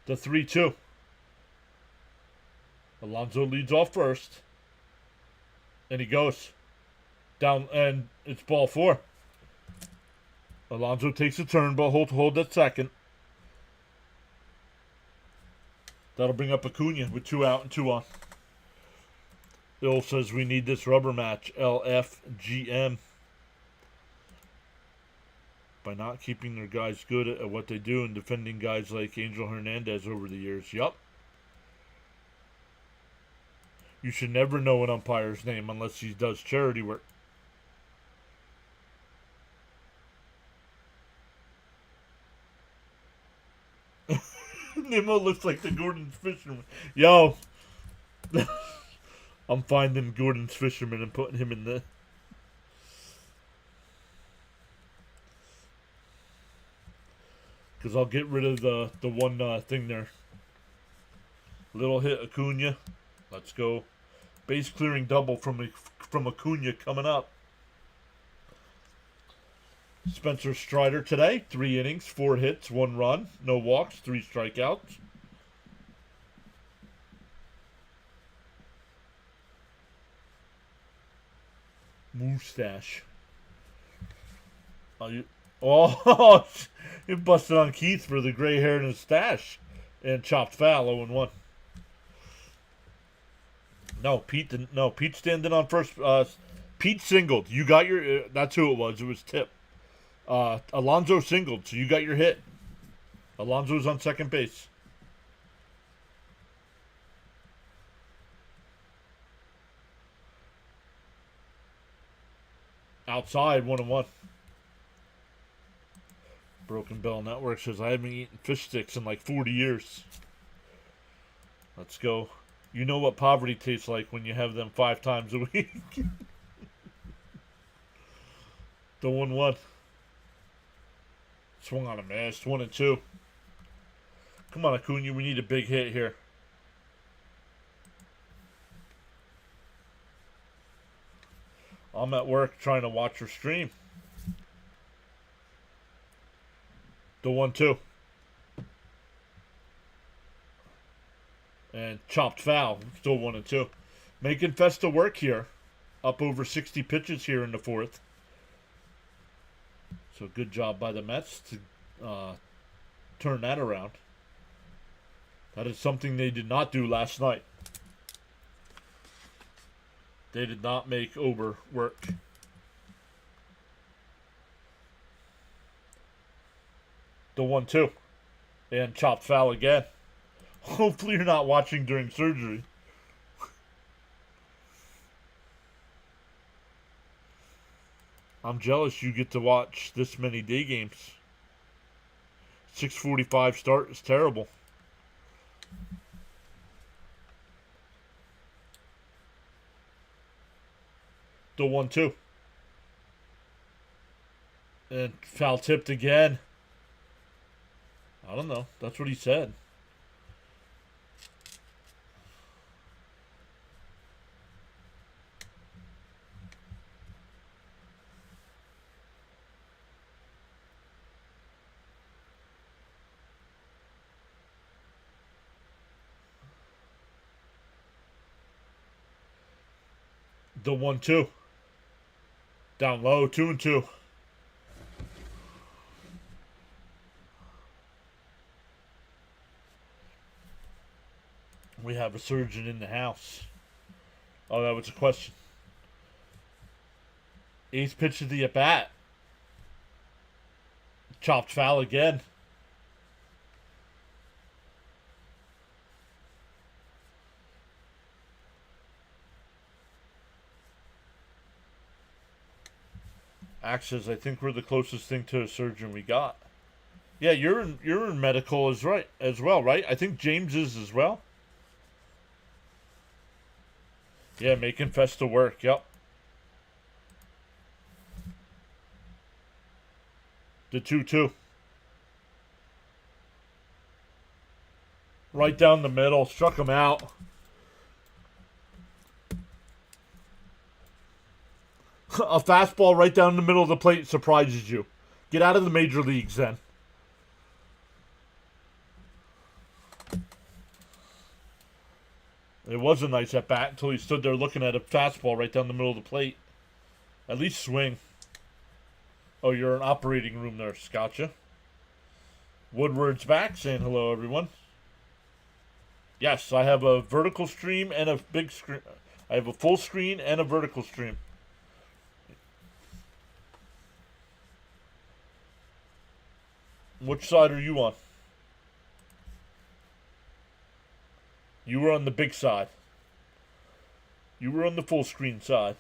S1: The 3-2. Alonso leads off first. And he goes down, and it's ball 4. Alonso takes a turn, but hold that second. That'll bring up Acuna with 2 out and 2 on. Bill says we need this rubber match. LFGM. By not keeping their guys good at what they do and defending guys like Angel Hernandez over the years. Yup. You should never know an umpire's name unless he does charity work. Nemo looks like the Gordon's fisherman. Yo. I'm finding Gordon's fisherman and putting him in the... Because I'll get rid of the one thing there. Little hit Acuna. Let's go. Base clearing double from Acuna coming up. Spencer Strider today. 3 innings, 4 hits, 1 run. No walks, 3 strikeouts. Mustache. Oh, you busted on Keith for the gray hair in his stash. And chopped foul, 0-1. No, Pete didn't. No, Pete standing on first. Pete singled. You got your. That's who it was. It was Tip. Alonso singled, so you got your hit. Alonso's on second base. Outside, 1-1. Broken Bell Network says I haven't eaten fish sticks in like 40 years. Let's go. You know what poverty tastes like when you have them 5 times a week. The 1-1. Swung on a miss. 1-2. Come on, Acuna. We need a big hit here. I'm at work trying to watch your stream. The 1-2. And chopped foul. Still 1-2. Making Festa work here. Up over 60 pitches here in the 4th. So good job by the Mets to turn that around. That is something they did not do last night. They did not make Ober work. The 1-2. And chopped foul again. Hopefully you're not watching during surgery. I'm jealous you get to watch this many day games. 6:45 start is terrible. The 1-2. And foul tipped again. I don't know. That's what he said. The 1-2. Down low, 2-2. We have a surgeon in the house. Oh, that was a question. Eighth pitch of the at bat. Chopped foul again. Axes, I think we're the closest thing to a surgeon we got. Yeah, you're in medical as well, right? I think James is as well. Yeah, making Festa work. Yep. The 2-2. Right down the middle. Struck him out. A fastball right down the middle of the plate surprises you. Get out of the major leagues then. It was a nice at bat until he stood there looking at a fastball right down the middle of the plate. At least swing. Oh, you're in operating room there, Gotcha. Woodward's back, saying hello, everyone. Yes, I have a vertical stream and a big screen. I have a full screen and a vertical stream. Which side are you on? You were on the big side. You were on the full screen side.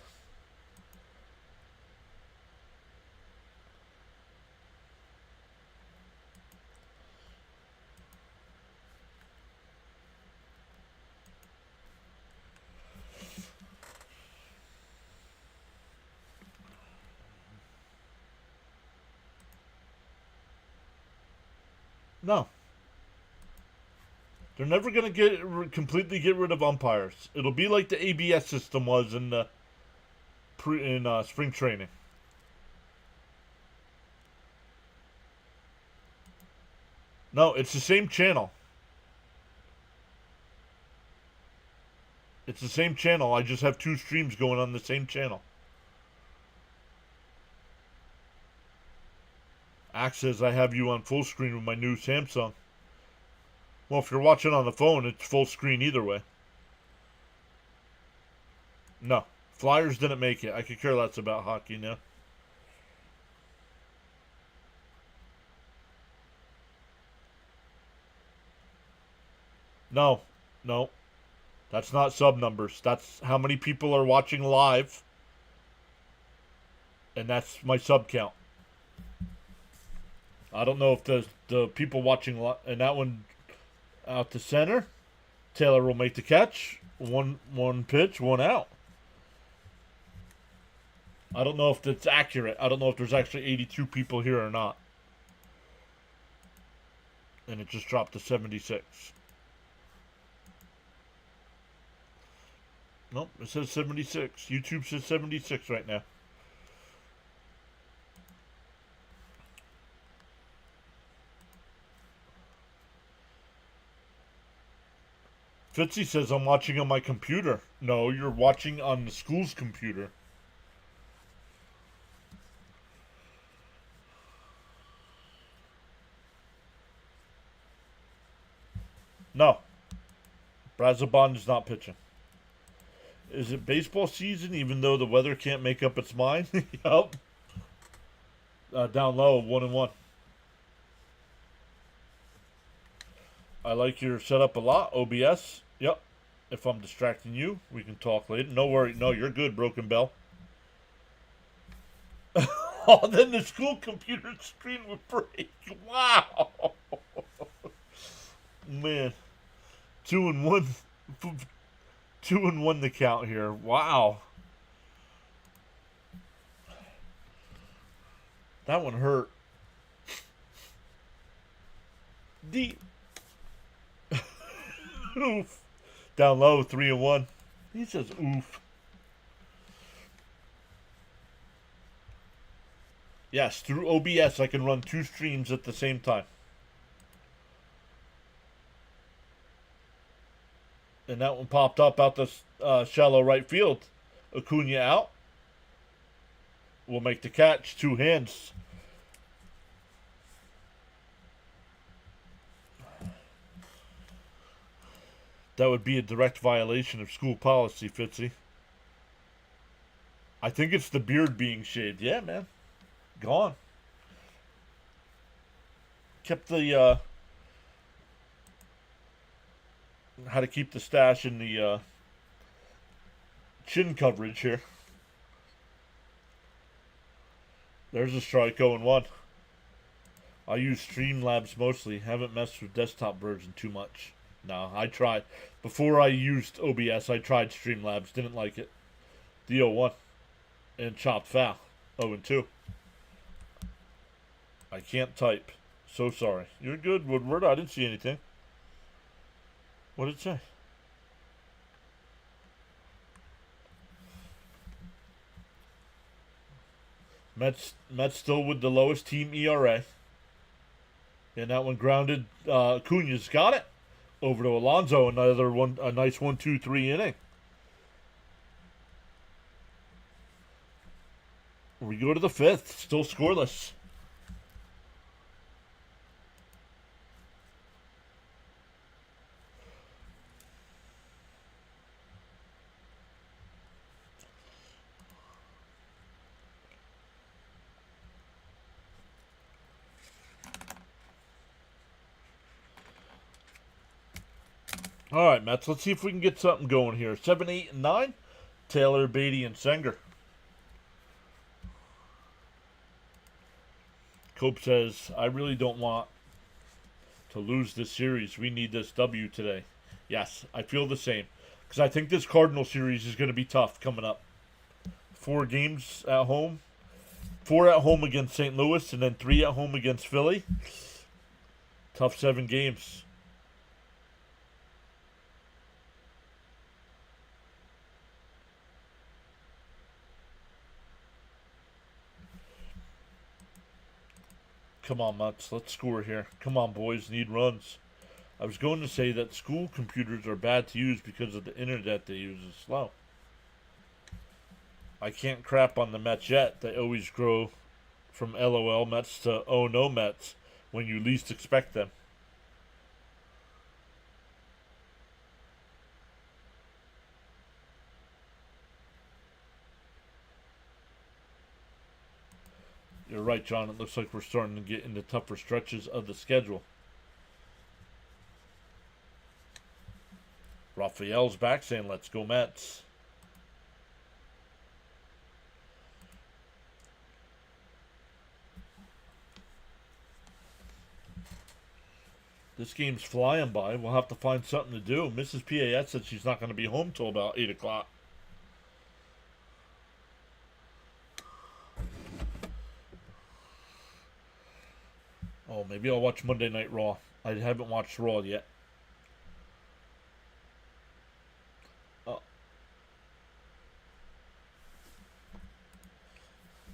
S1: No. They're never going to completely get rid of umpires. It'll be like the ABS system was in the spring training. No, it's the same channel. It's the same channel. I just have two streams going on the same channel. Axe says I have you on full screen with my new Samsung. Well, if you're watching on the phone, it's full screen either way. No. Flyers didn't make it. I could care less about hockey now. No. No. That's not sub numbers. That's how many people are watching live. And that's my sub count. I don't know if the people watching and that one out to center. Taylor will make the catch. One pitch, one out. I don't know if that's accurate. I don't know if there's actually 82 people here or not. And it just dropped to 76. Nope, it says 76. YouTube says 76 right now. Fitzy says I'm watching on my computer. No, you're watching on the school's computer. No. Brazabon is not pitching. Is it baseball season even though the weather can't make up its mind? Yup. Down low, 1-1. I like your setup a lot, OBS. Yep. If I'm distracting you, we can talk later. No worry. No, you're good, Broken Bell. Oh, then the school computer screen would break. Wow. Man. 2-1. 2-1 the count here. Wow. That one hurt. Deep. Oof. Down low, 3-1. He says oof. Yes, through OBS I can run two streams at the same time. And that one popped up out the shallow right field. Acuna out. Will make the catch. 2 hands. That would be a direct violation of school policy, Fitzy. I think it's the beard being shaved. Yeah, man. Gone. Kept the, how to keep the stash in the, chin coverage here. There's a strike 0-1. I use Streamlabs mostly. Haven't messed with desktop version too much. No, I tried. Before I used OBS, I tried Streamlabs. Didn't like it. The 0-1. And chopped foul. 0-2. I can't type. So sorry. You're good, Woodward. I didn't see anything. What did it say? Mets still with the lowest team ERA. And that one grounded. Acuna's got it. Over to Alonso. Another one. A nice 1-2-3 inning. We go to the 5th. Still scoreless. All right, Mets. Let's see if we can get something going here. 7, 8, and 9. Taylor, Beatty, and Senger. Cope says, I really don't want to lose this series. We need this W today. Yes, I feel the same. Because I think this Cardinal series is going to be tough coming up. 4 games at home. 4 at home against St. Louis, and then 3 at home against Philly. Tough 7 games. Come on, Mets. Let's score here. Come on, boys. Need runs. I was going to say that school computers are bad to use because of the internet they use is slow. I can't crap on the Mets yet. They always grow from LOL Mets to oh no Mets when you least expect them. You're right, John. It looks like we're starting to get into tougher stretches of the schedule. Raphael's back saying, let's go Mets. This game's flying by. We'll have to find something to do. Mrs. PAS said she's not going to be home till about 8 o'clock. Oh, maybe I'll watch Monday Night Raw. I haven't watched Raw yet.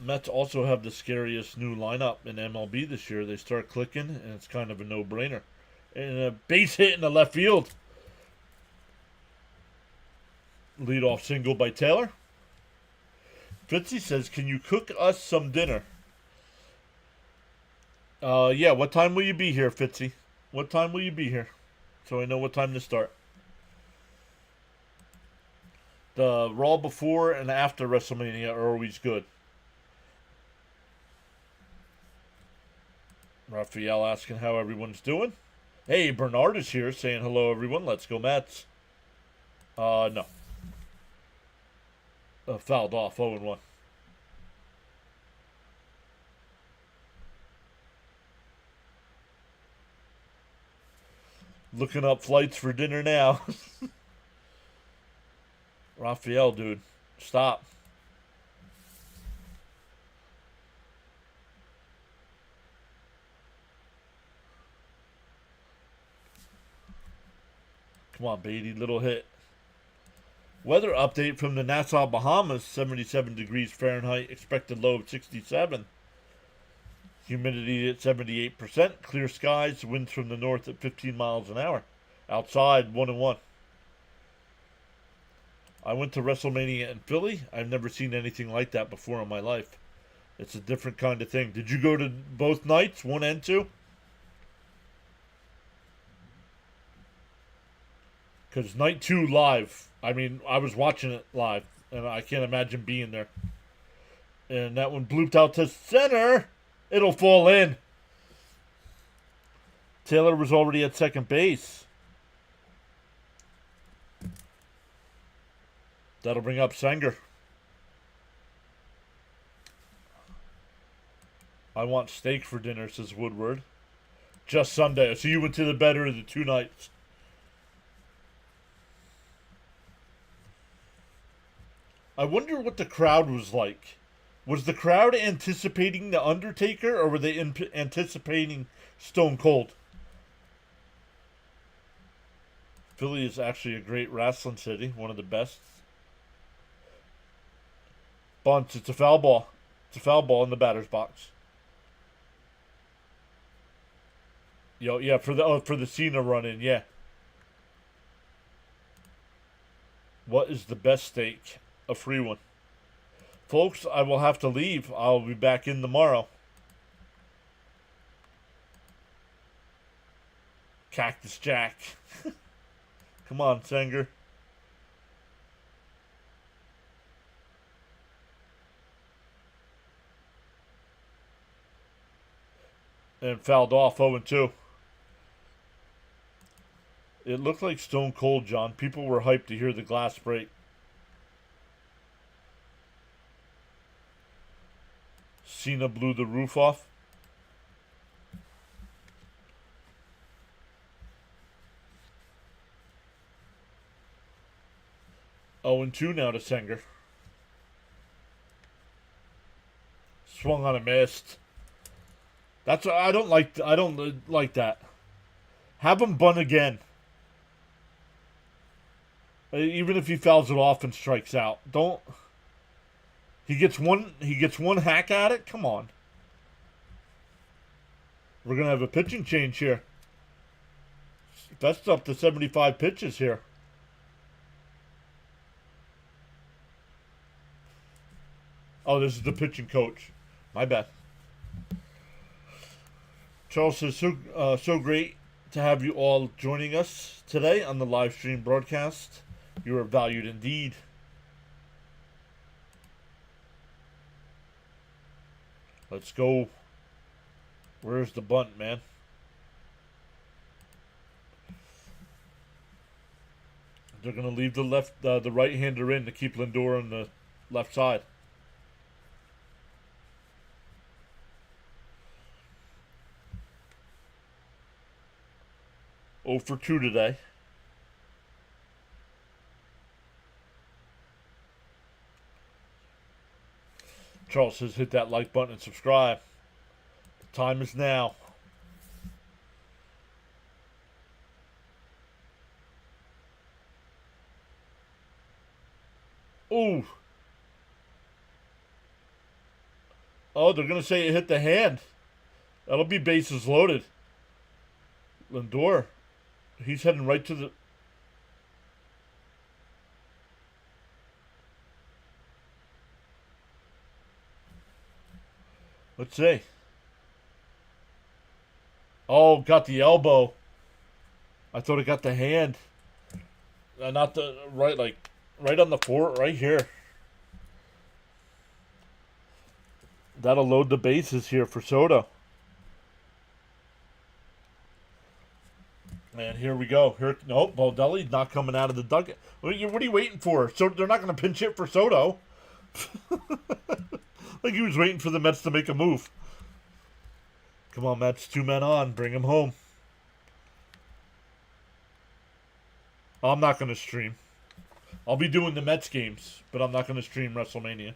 S1: Mets also have the scariest new lineup in MLB this year. They start clicking, and it's kind of a no-brainer. And a base hit in the left field. Leadoff single by Taylor. Fitzy says, can you cook us some dinner? Yeah, what time will you be here, Fitzy? What time will you be here? So I know what time to start. The Raw before and after WrestleMania are always good. Raphael asking how everyone's doing. Hey, Bernard is here saying hello, everyone. Let's go, Mets. No. Fouled off, 0-1. Looking up flights for dinner now. Raphael, dude. Stop. Come on, Beatty. Little hit. Weather update from the Nassau, Bahamas. 77 degrees Fahrenheit. Expected low of 67. Humidity at 78%. Clear skies. Winds from the north at 15 miles an hour. Outside, 1-1. I went to WrestleMania in Philly. I've never seen anything like that before in my life. It's a different kind of thing. Did you go to both nights, 1 and 2? Because night 2 live, I mean, I was watching it live, and I can't imagine being there. And that one blooped out to center. It'll fall in. Taylor was already at second base. That'll bring up Sanger. I want steak for dinner, says Woodward. Just Sunday. So you went to the better of the 2 nights. I wonder what the crowd was like. Was the crowd anticipating The Undertaker, or were they anticipating Stone Cold? Philly is actually a great wrestling city, one of the best. Bunts, it's a foul ball. It's a foul ball in the batter's box. Yo, yeah, for the Cena run in, yeah. What is the best steak? A free one. Folks, I will have to leave. I'll be back in tomorrow. Cactus Jack. Come on, Sanger. And fouled off 0-2. It looked like Stone Cold, John. People were hyped to hear the glass break. Cena blew the roof off. Oh, and 2 now to Sanger. Swung on a mist. That's I don't like that. Have him bunt again. Even if he fouls it off and strikes out, don't. He gets one hack at it. Come on. We're gonna have a pitching change here. That's up to 75 pitches here. Oh, this is the pitching coach. My bad. Charles says, so great to have you all joining us today on the live stream broadcast. You are valued indeed. Let's go. Where's the bunt, man? They're going to leave the right-hander in to keep Lindor on the left side. Oh for 2 today. Charles says hit that like button and subscribe. The time is now. Ooh. Oh, they're going to say it hit the hand. That'll be bases loaded. Lindor. He's heading right to the... Let's see. Oh, got the elbow. I thought it got the hand. Not the... Right, like... Right on the floor, right here. That'll load the bases here for Soto. And here we go. Here, nope, Baldelli's not coming out of the dugout. What are you waiting for? So they're not going to pinch hit for Soto. Like he was waiting for the Mets to make a move. Come on, Mets. 2 men on. Bring him home. I'm not going to stream. I'll be doing the Mets games, but I'm not going to stream WrestleMania.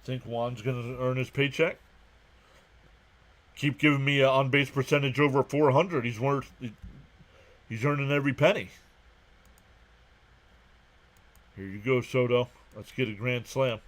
S1: Think Juan's going to earn his paycheck? Keep giving me an on-base percentage over 400. He's earning every penny. Here you go, Soto. Let's get a grand slam.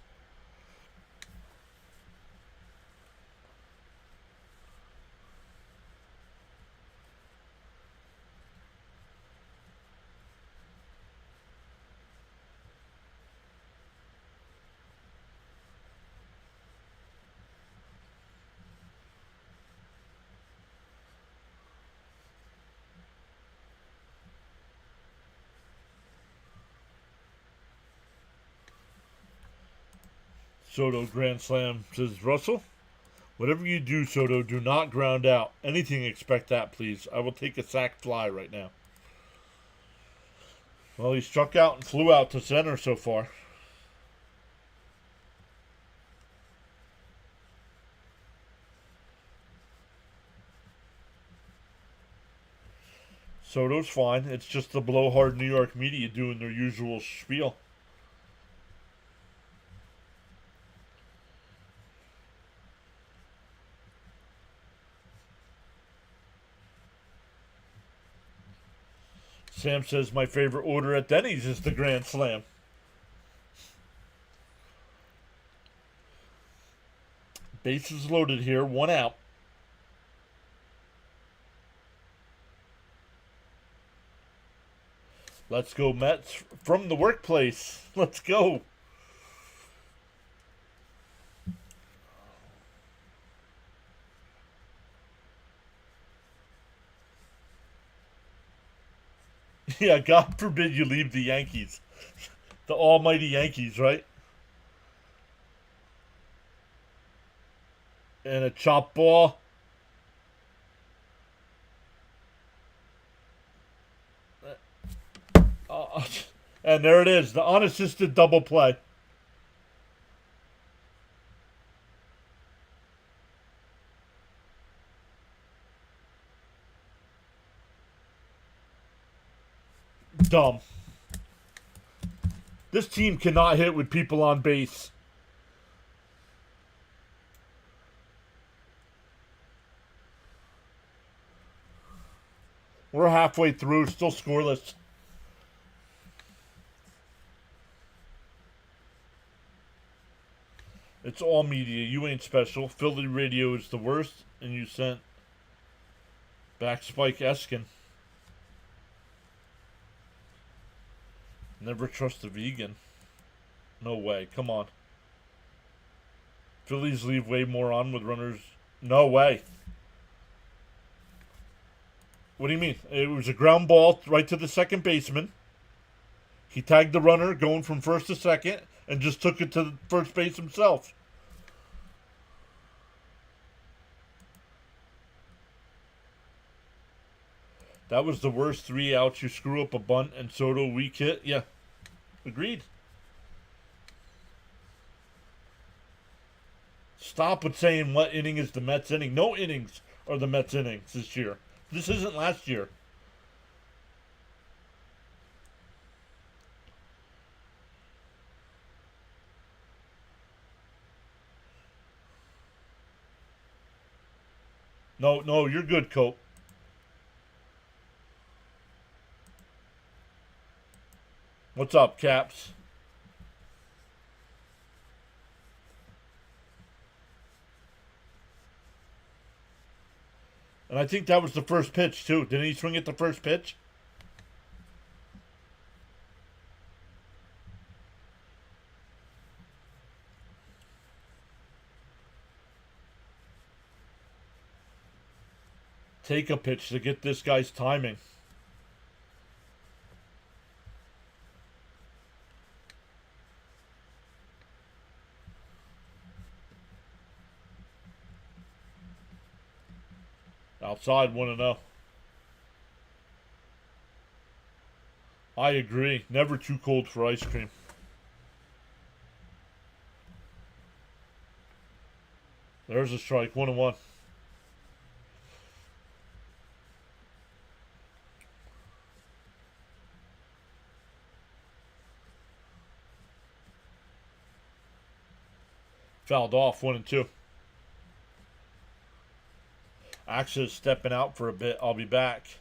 S1: Soto grand slam, says Russell. Whatever you do, Soto, do not ground out. Anything expect that, please. I will take a sack fly right now. Well, he struck out and flew out to center so far. Soto's fine. It's just the blowhard New York media doing their usual spiel. Sam says my favorite order at Denny's is the Grand Slam. Bases loaded here, one out. Let's go, Mets, from the workplace. Let's go. Yeah, God forbid you leave the Yankees. The almighty Yankees, right? And a chop ball. And there it is, the unassisted double play. Dumb. This team cannot hit with people on base. We're halfway through, still scoreless. It's all media. You ain't special. Philly radio is the worst, and you sent back Spike Eskin. Never trust a vegan. No way. Come on. Phillies leave way more on with runners. No way. What do you mean? It was a ground ball right to the second baseman. He tagged the runner going from first to second and just took it to first base himself. That was the worst 3 outs. You screw up a bunt and Soto weak hit. Yeah, agreed. Stop with saying what inning is the Mets inning. No innings are the Mets innings this year. This isn't last year. No, you're good, Cope. What's up, Caps? And I think that was the first pitch, too. Didn't he swing at the first pitch? Take a pitch to get this guy's timing. Outside 1-0. I agree. Never too cold for ice cream. There's a strike. 1-1. Fouled off. 1-2. Axa's stepping out for a bit. I'll be back.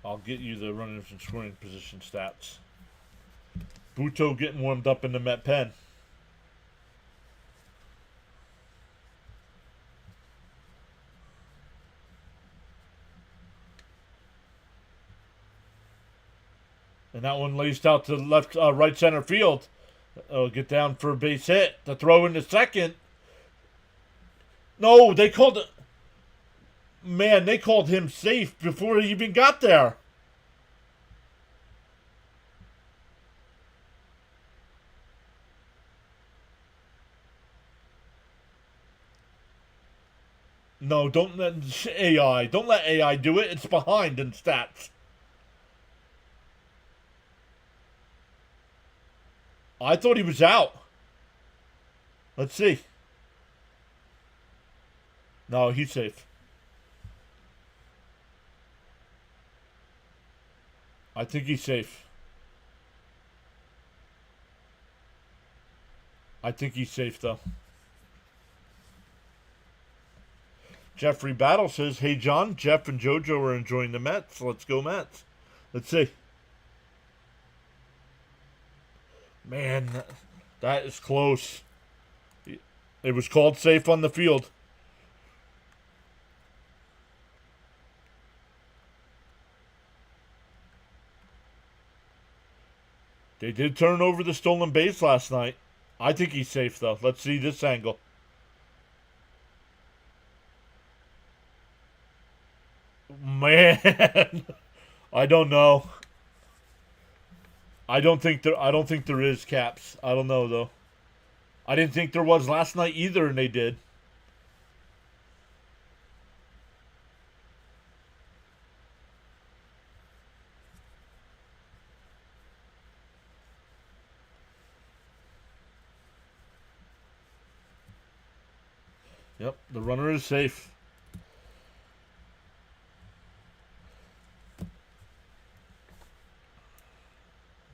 S1: I'll get you the runners and scoring position stats. Buto getting warmed up in the Met pen. And that one laced out to left, right center field. Get down for a base hit. The throw into second. No, they called it. Man, they called him safe before he even got there. No, don't let AI. Don't let AI do it. It's behind in stats. I thought he was out. Let's see. No, he's safe. I think he's safe. I think he's safe, though. Jeffrey Battle says, "Hey, John, Jeff and JoJo are enjoying the Mets. Let's go, Mets." Let's see. Man, that is close. It was called safe on the field. They did turn over the stolen base last night. I think he's safe, though. Let's see this angle. Man, I don't know. I don't think there is caps. I don't know though. I didn't think there was last night either, and they did. Yep, the runner is safe.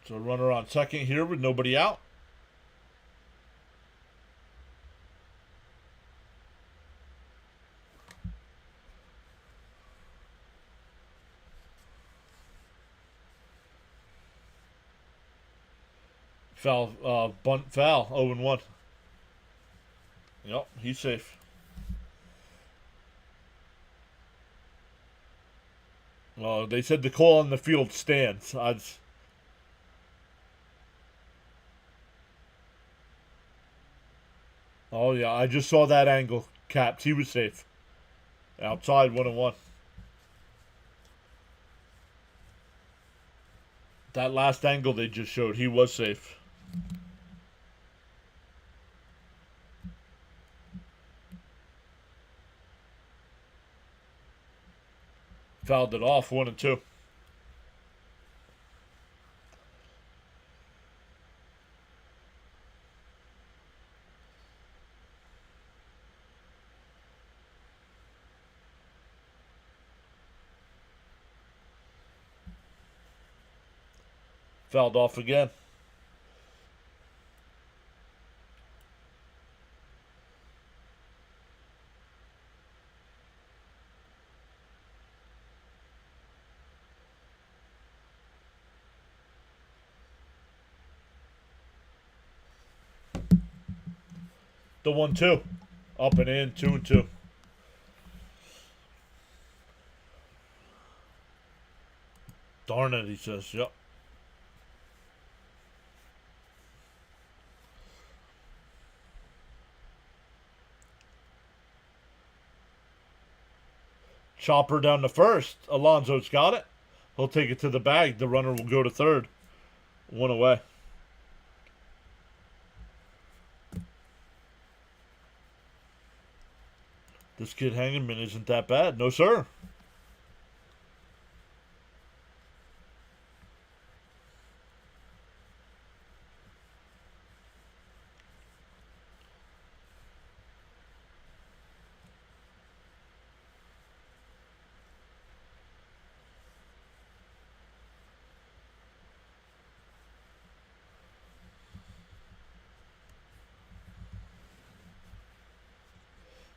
S1: So runner on second here with nobody out. Foul, bunt foul, 0-1. Yep, he's safe. They said the call on the field stands. Oh yeah, I just saw that angle. Caps, he was safe. Outside 1-1. That last angle they just showed, he was safe. Fouled it off, 1-2. Fouled off again. The 1-2. Up and in, 2-2. Darn it, he says. Yep. Chopper down to first. Alonso's got it. He'll take it to the bag. The runner will go to third. 1 away. This kid Hangman isn't that bad. No, sir.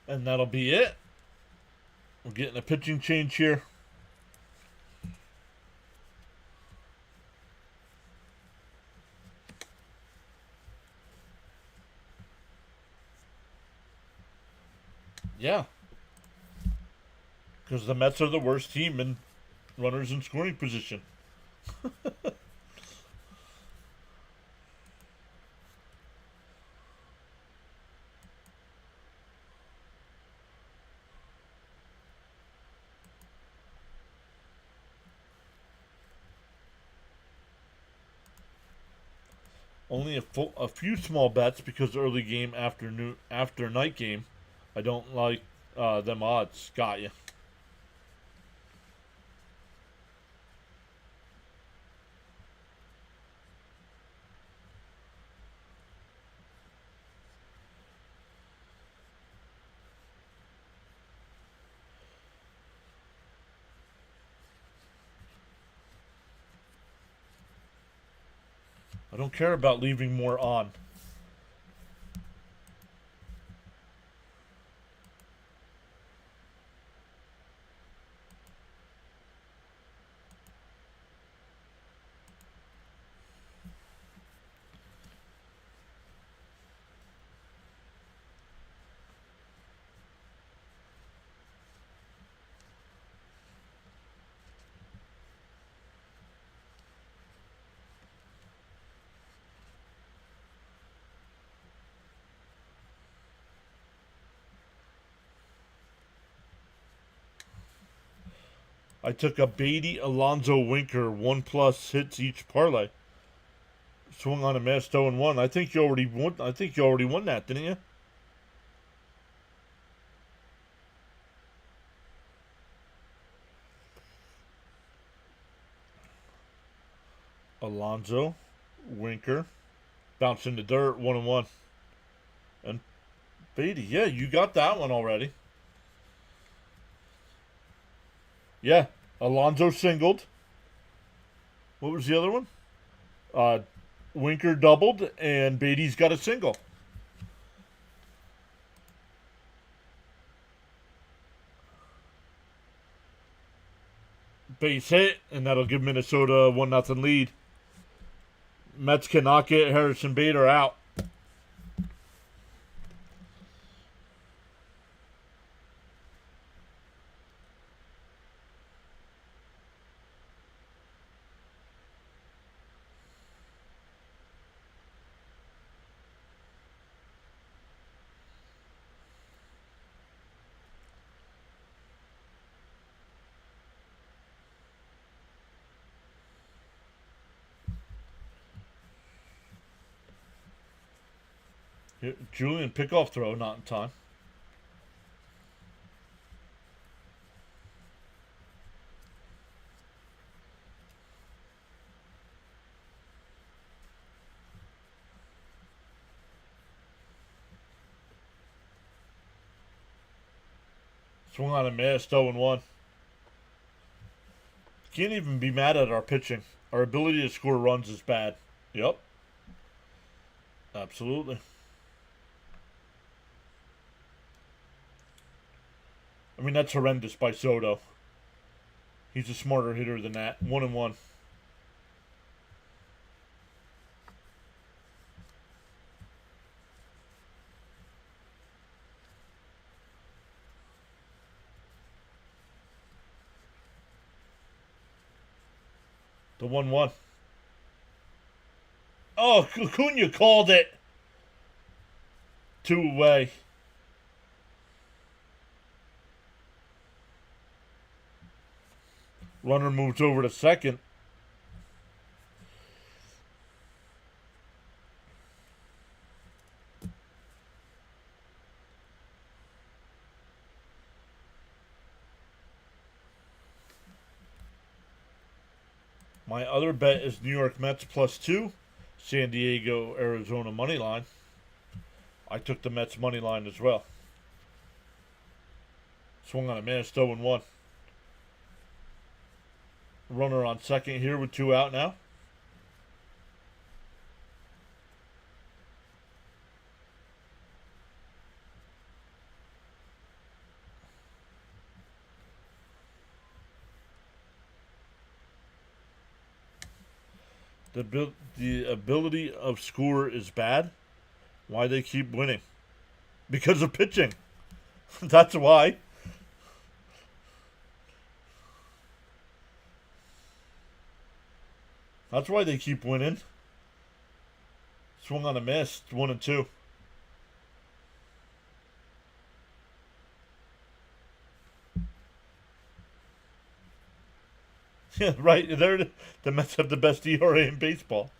S1: And that'll be it. We're getting a pitching change here. Yeah, because the Mets are the worst team in runners in scoring position. Only a few small bets because early game after night game. I don't like them odds. Got you. I don't care about leaving more on. I took a Beatty Alonso Winker 1+ hits each parlay. Swung on a match 0-1. I think you already won. I think you already won that, didn't you? Alonso Winker bounced in the dirt 1-1. And Beatty, yeah, you got that one already. Yeah, Alonso singled. What was the other one? Winker doubled, and Beatty's got a single. Base hit, and that'll give Minnesota a 1-0 lead. Mets cannot get Harrison Bader out. Julian pickoff throw, not in time. Swung on a miss, 0-1. Can't even be mad at our pitching. Our ability to score runs is bad. Yep. Absolutely. I mean, that's horrendous by Soto. He's a smarter hitter than that. 1-1. The 1-1. Oh, Acuna called it. 2 away. Runner moves over to second. My other bet is New York Mets +2, San Diego, Arizona money line. I took the Mets money line as well. Swung on a man, 0-1. Runner on second here with 2 out now. The ability of score is bad. Why they keep winning? Because of pitching. That's why. That's why they keep winning. Swung on a miss, 1-2. Yeah, right. The Mets have the best ERA in baseball.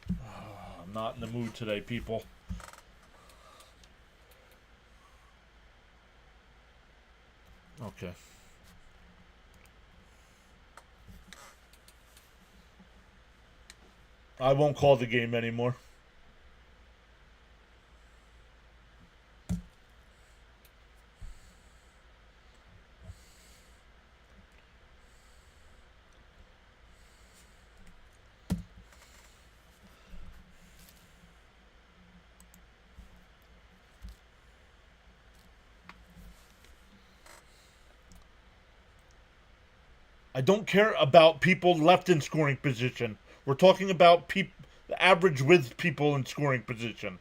S1: I'm not in the mood today, people. Okay. I won't call the game anymore. I don't care about people left in scoring position. We're talking about the average with people in scoring position.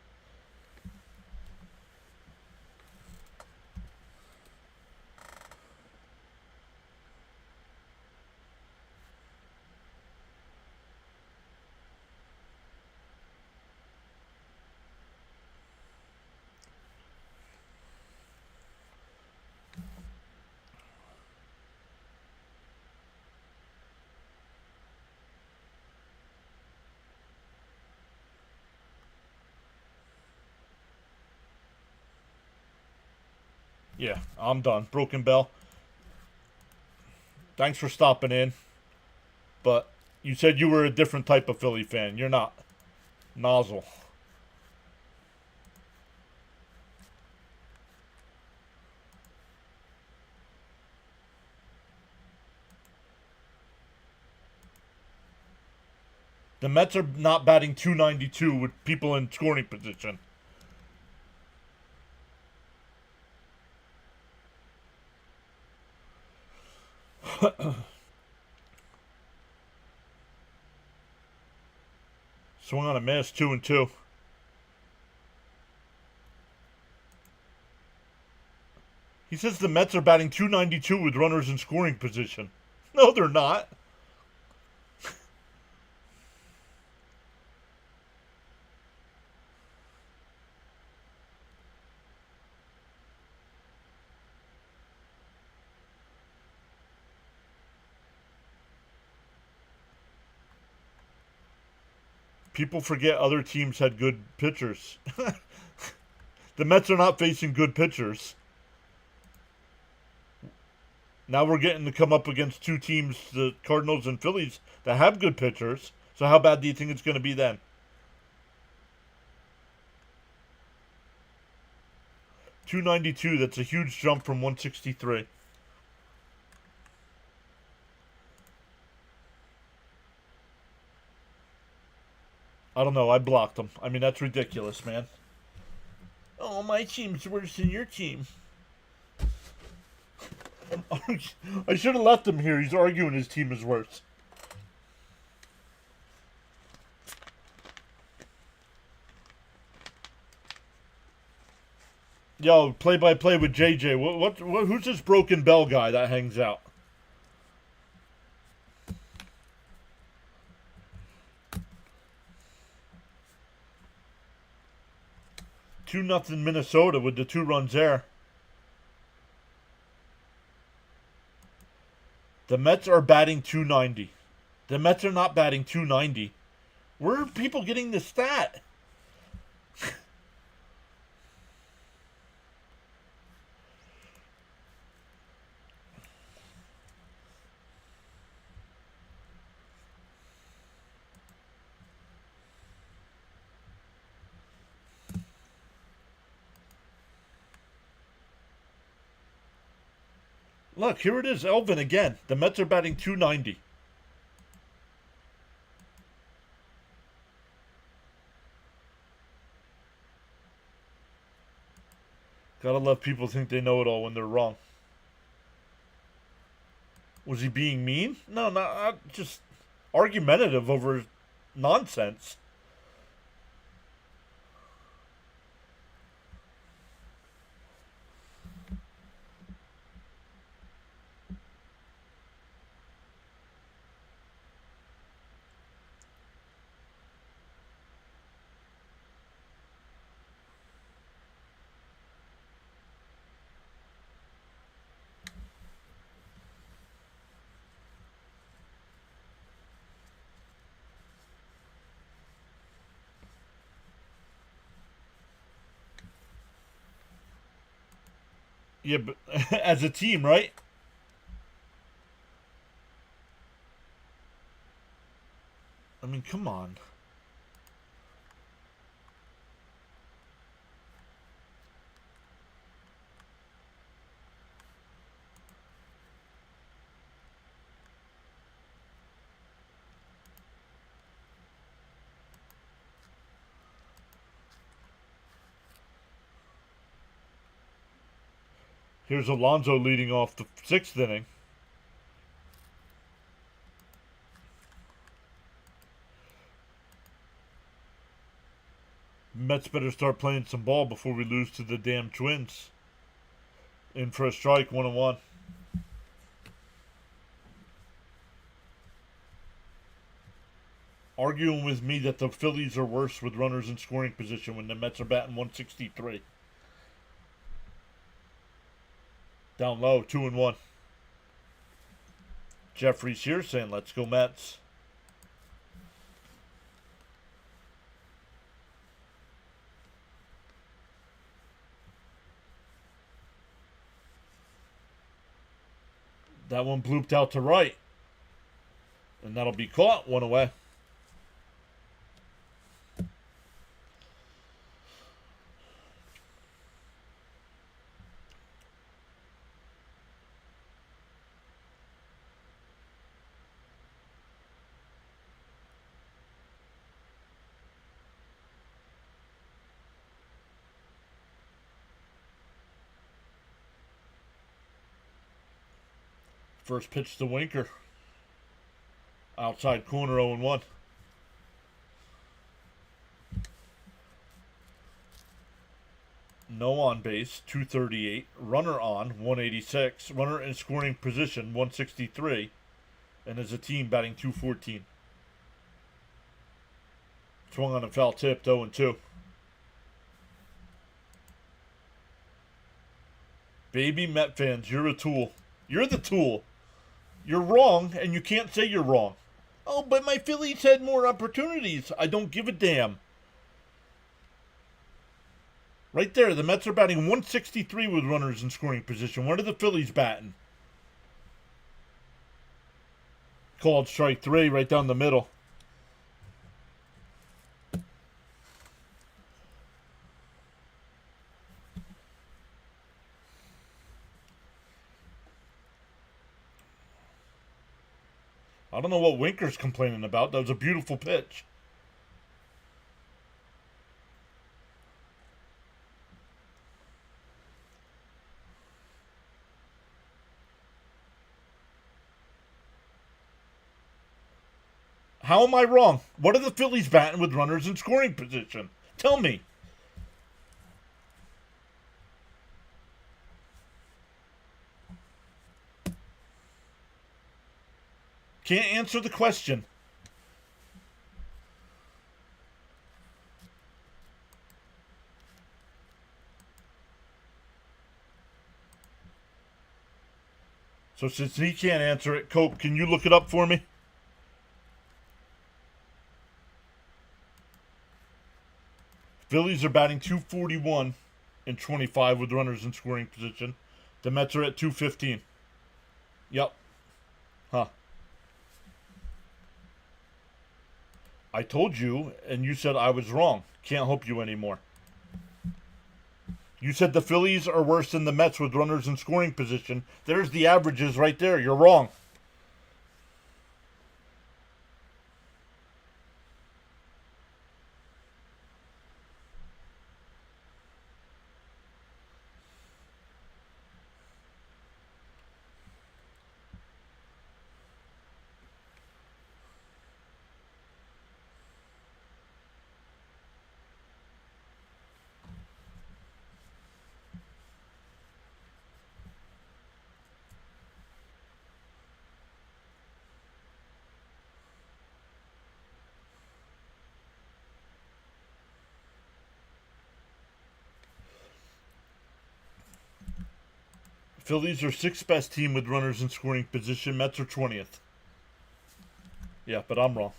S1: Yeah, I'm done. Broken Bell. Thanks for stopping in. But you said you were a different type of Philly fan. You're not. Nozzle. The Mets are not batting 292 with people in scoring position. Swung on a miss, 2-2. He says the Mets are batting 292 with runners in scoring position. No, they're not. People forget other teams had good pitchers. The Mets are not facing good pitchers. Now we're getting to come up against two teams, the Cardinals and Phillies, that have good pitchers. So how bad do you think it's going to be then? 292, that's a huge jump from 163. I don't know, I blocked them. I mean, that's ridiculous, man. Oh, my team's worse than your team. I should have left him here. He's arguing his team is worse. Yo, play-by-play with JJ. Who's this Broken Bell guy that hangs out? 2-0 Minnesota with the 2 runs there. The Mets are batting 290. The Mets are not batting 290. Where are people getting this stat? Look, here it is, Elvin again. The Mets are batting 290. Gotta love people think they know it all when they're wrong. Was he being mean? No, not just argumentative over nonsense. Yeah, but as a team, right? I mean, come on. Here's Alonso leading off the 6th inning. Mets better start playing some ball before we lose to the damn Twins. In for a strike, 1-1. Arguing with me that the Phillies are worse with runners in scoring position when the Mets are batting 163. Down low, 2-1. Jeffrey's here saying, let's go Mets. That one blooped out to right. And that'll be caught. 1 away. First pitch to Winker. Outside corner, 0-1. No on base, 238. Runner on, 186. Runner in scoring position, 163. And as a team, batting 214. Swung on a foul tip, 0-2. Baby Met fans, you're a tool. You're the tool. You're wrong, and you can't say you're wrong. Oh, but my Phillies had more opportunities. I don't give a damn. Right there, the Mets are batting 163 with runners in scoring position. What are the Phillies batting? Called strike 3 right down the middle. I don't know what Winker's complaining about. That was a beautiful pitch. How am I wrong? What are the Phillies batting with runners in scoring position? Tell me. Can't answer the question. So since he can't answer it, Cope, can you look it up for me? Phillies are batting 241 and 25 with runners in scoring position. The Mets are at 215. Yep. Huh. I told you, and you said I was wrong. Can't help you anymore. You said the Phillies are worse than the Mets with runners in scoring position. There's the averages right there. You're wrong. Phillies are 6th best team with runners in scoring position. Mets are 20th. Yeah, but I'm wrong.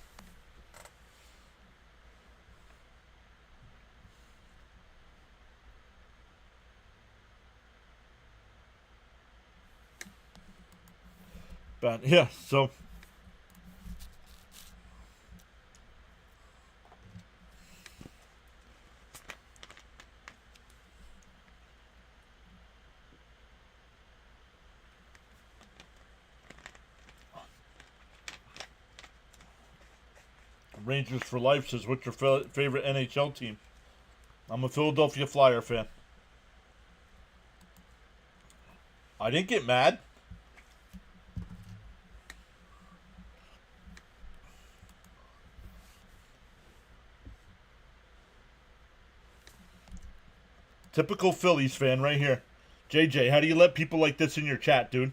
S1: But yeah, so Rangers for Life says, what's your favorite NHL team? I'm a Philadelphia Flyer fan. I didn't get mad. Typical Phillies fan right here. JJ, how do you let people like this in your chat, dude?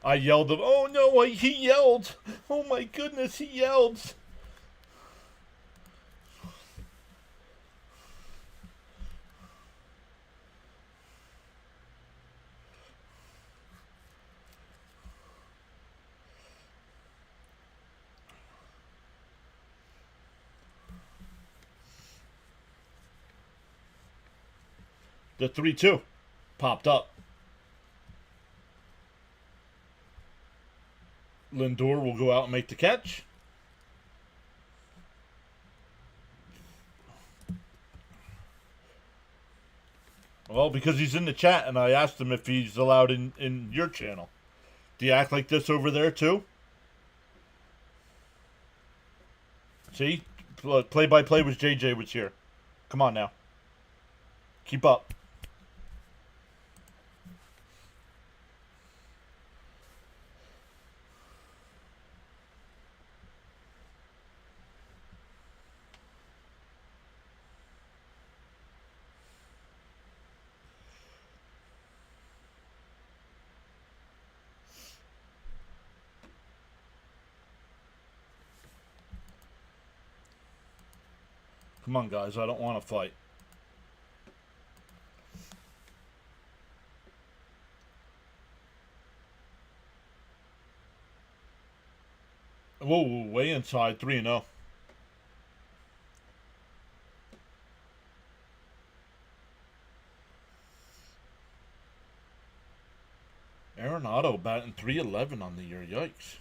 S1: I yelled, oh no, he yelled. Oh my goodness, he yelled. The 3-2 popped up. Lindor will go out and make the catch. Well, because he's in the chat and I asked him if he's allowed in your channel. Do you act like this over there too? See? Play-by-play was JJ was here. Come on now. Keep up. Come on, guys. I don't want to fight. Whoa, way inside. 3-0. Arenado batting .311 on the year. Yikes.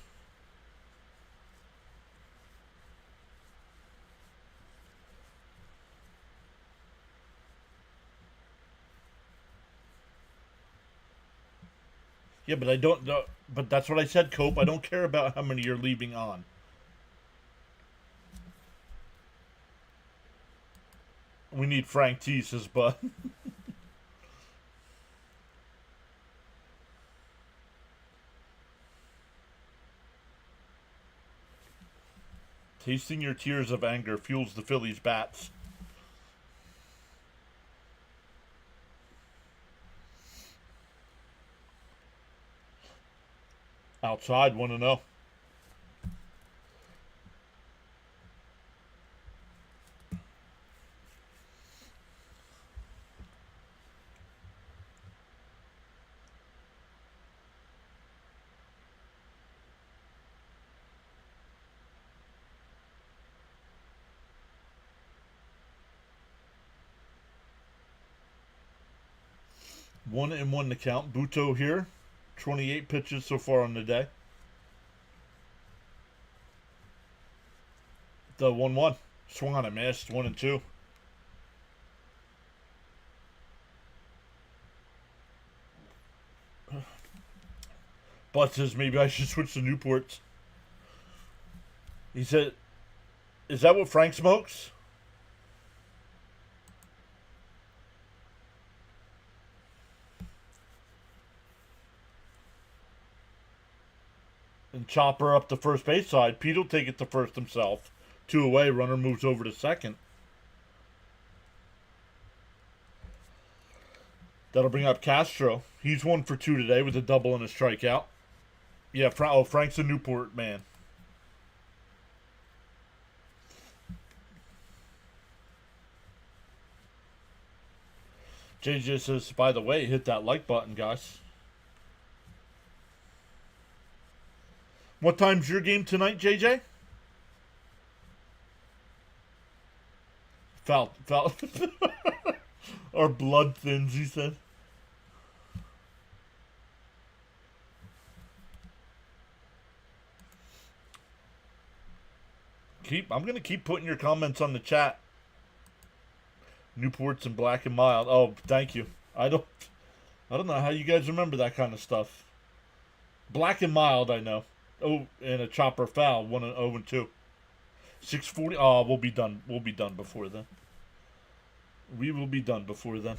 S1: Yeah, but I don't. But that's what I said, Cope. I don't care about how many you're leaving on. We need Frank T, says Bud. Tasting your tears of anger fuels the Phillies' bats. Outside, 1-0. One and one to count. Buto here. 28 pitches so far on the day. The 1-1. Swung on a miss. 1-2. Bud says maybe I should switch to Newports. He said, is that what Frank smokes? And Chopper up the first base side. Pete will take it to first himself. 2 away. Runner moves over to second. That'll bring up Castro. He's 1 for 2 today with a double and a strikeout. Yeah, Frank's a Newport man. JJ says, by the way, hit that like button, guys. What time's your game tonight, JJ? Foul. Our blood thins, he said. I'm gonna keep putting your comments on the chat. Newports and Black and Mild. Oh, thank you. I don't know how you guys remember that kind of stuff. Black and Mild, I know. Oh, and a chopper foul, 1-0 and 2. 6:40. Oh, we'll be done. We'll be done before then. We will be done before then.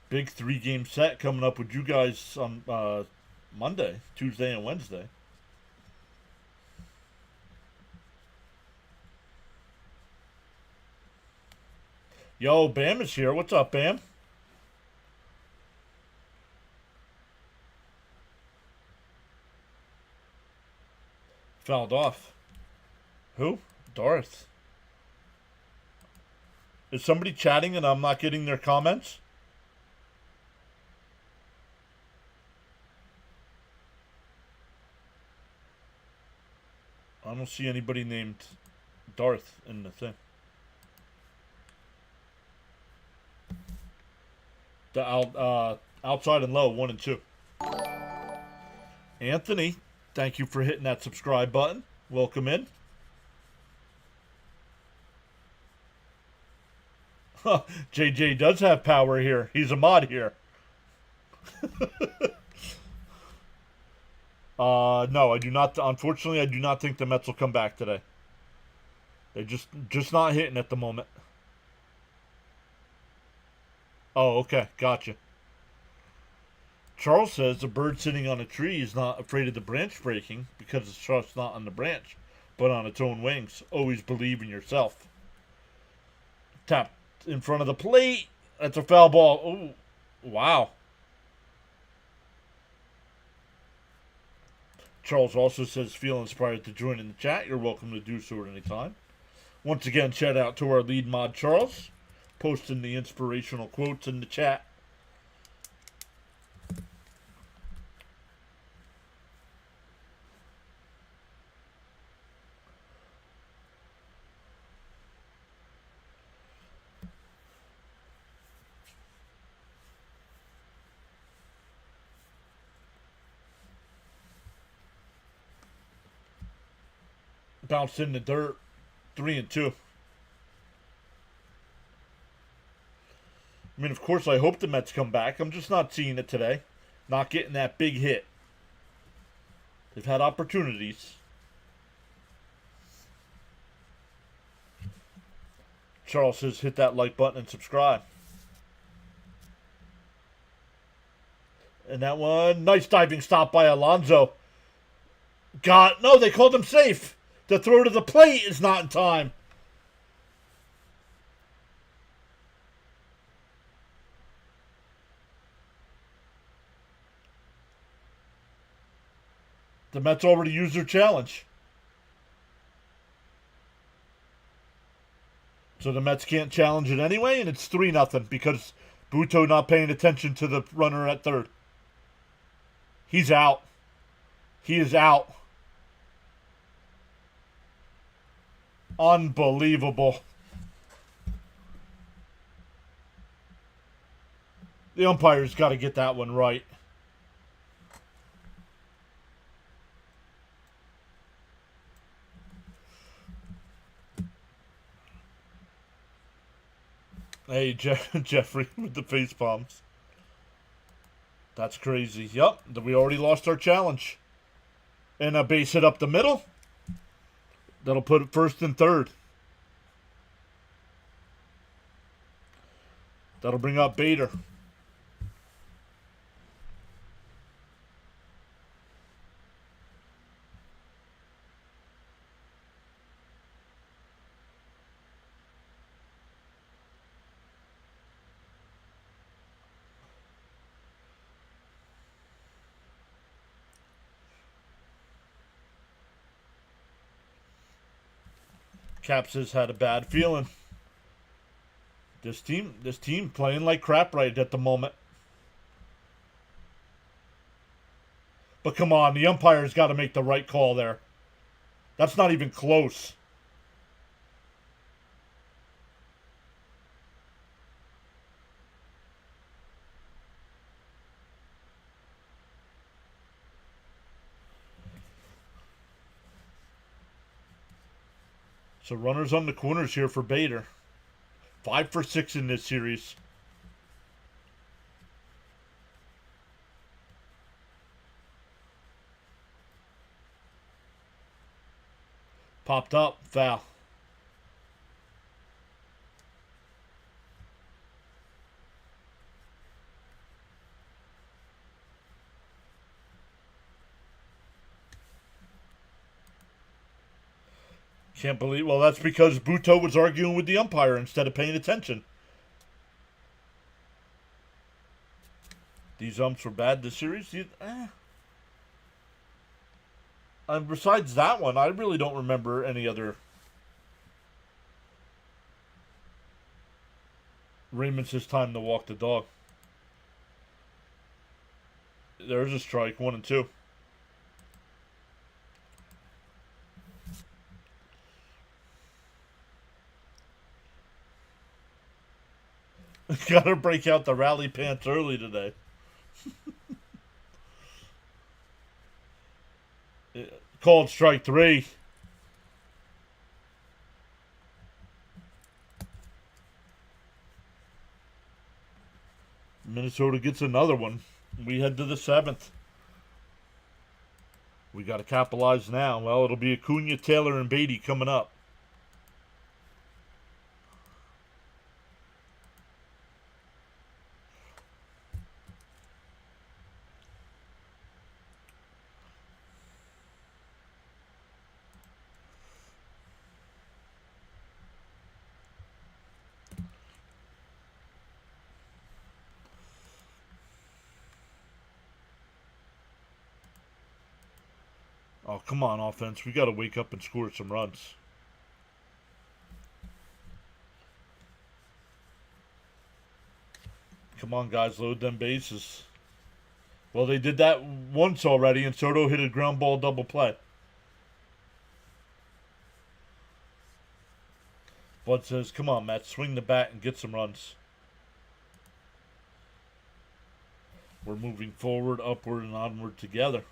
S1: Big 3-game set coming up with you guys on Monday, Tuesday, and Wednesday. Yo, Bam is here. What's up, Bam? Fouled off. Who? Darth. Is somebody chatting and I'm not getting their comments? I don't see anybody named Darth in the thing. The outside and low, 1 and 2. Anthony, thank you for hitting that subscribe button. Welcome in. JJ does have power here. He's a mod here. No, I do not. Unfortunately, I do not think the Mets will come back today. They're just not hitting at the moment. Oh, okay. Gotcha. Charles says a bird sitting on a tree is not afraid of the branch breaking because it's just not on the branch, but on its own wings. Always believe in yourself. Tap in front of the plate. That's a foul ball. Oh, wow. Charles also says, feel inspired to join in the chat. You're welcome to do so at any time. Once again, shout out to our lead mod, Charles, posting the inspirational quotes in the chat. Bounced in the dirt, 3 and 2. I mean, of course, I hope the Mets come back. I'm just not seeing it today. Not getting that big hit. They've had opportunities. Charles says, hit that like button and subscribe. And that one, nice diving stop by Alonso. God, no, they called him safe. The throw to the plate is not in time. The Mets already used their challenge. So the Mets can't challenge it anyway, and it's 3-0 because Buto not paying attention to the runner at third. He's out. He is out. Unbelievable. The umpire's got to get that one right. Hey, Jeffrey with the face palms. That's crazy. Yep, we already lost our challenge. And a base hit up the middle. That'll put it first and third. That'll bring up Bader. Caps has had a bad feeling. This team playing like crap right at the moment. But come on, the umpire's got to make the right call there. That's not even close. So runners on the corners here for Bader. 5 for 6 in this series. Popped up, foul. Can't believe. Well, that's because Buto was arguing with the umpire instead of paying attention. These umps were bad this series. And besides that one, I really don't remember any other. Raymond's his time to walk the dog. There's a strike, 1 and 2. Gotta break out the rally pants early today. Called strike 3. Minnesota gets another one. We head to the 7th. We got to capitalize now. Well, it'll be Acuna, Taylor, and Beatty coming up. Oh, come on, offense. We got to wake up and score some runs. Come on, guys. Load them bases. Well, they did that once already, and Soto hit a ground ball double play. Bud says, come on, Matt. Swing the bat and get some runs. We're moving forward, upward, and onward together.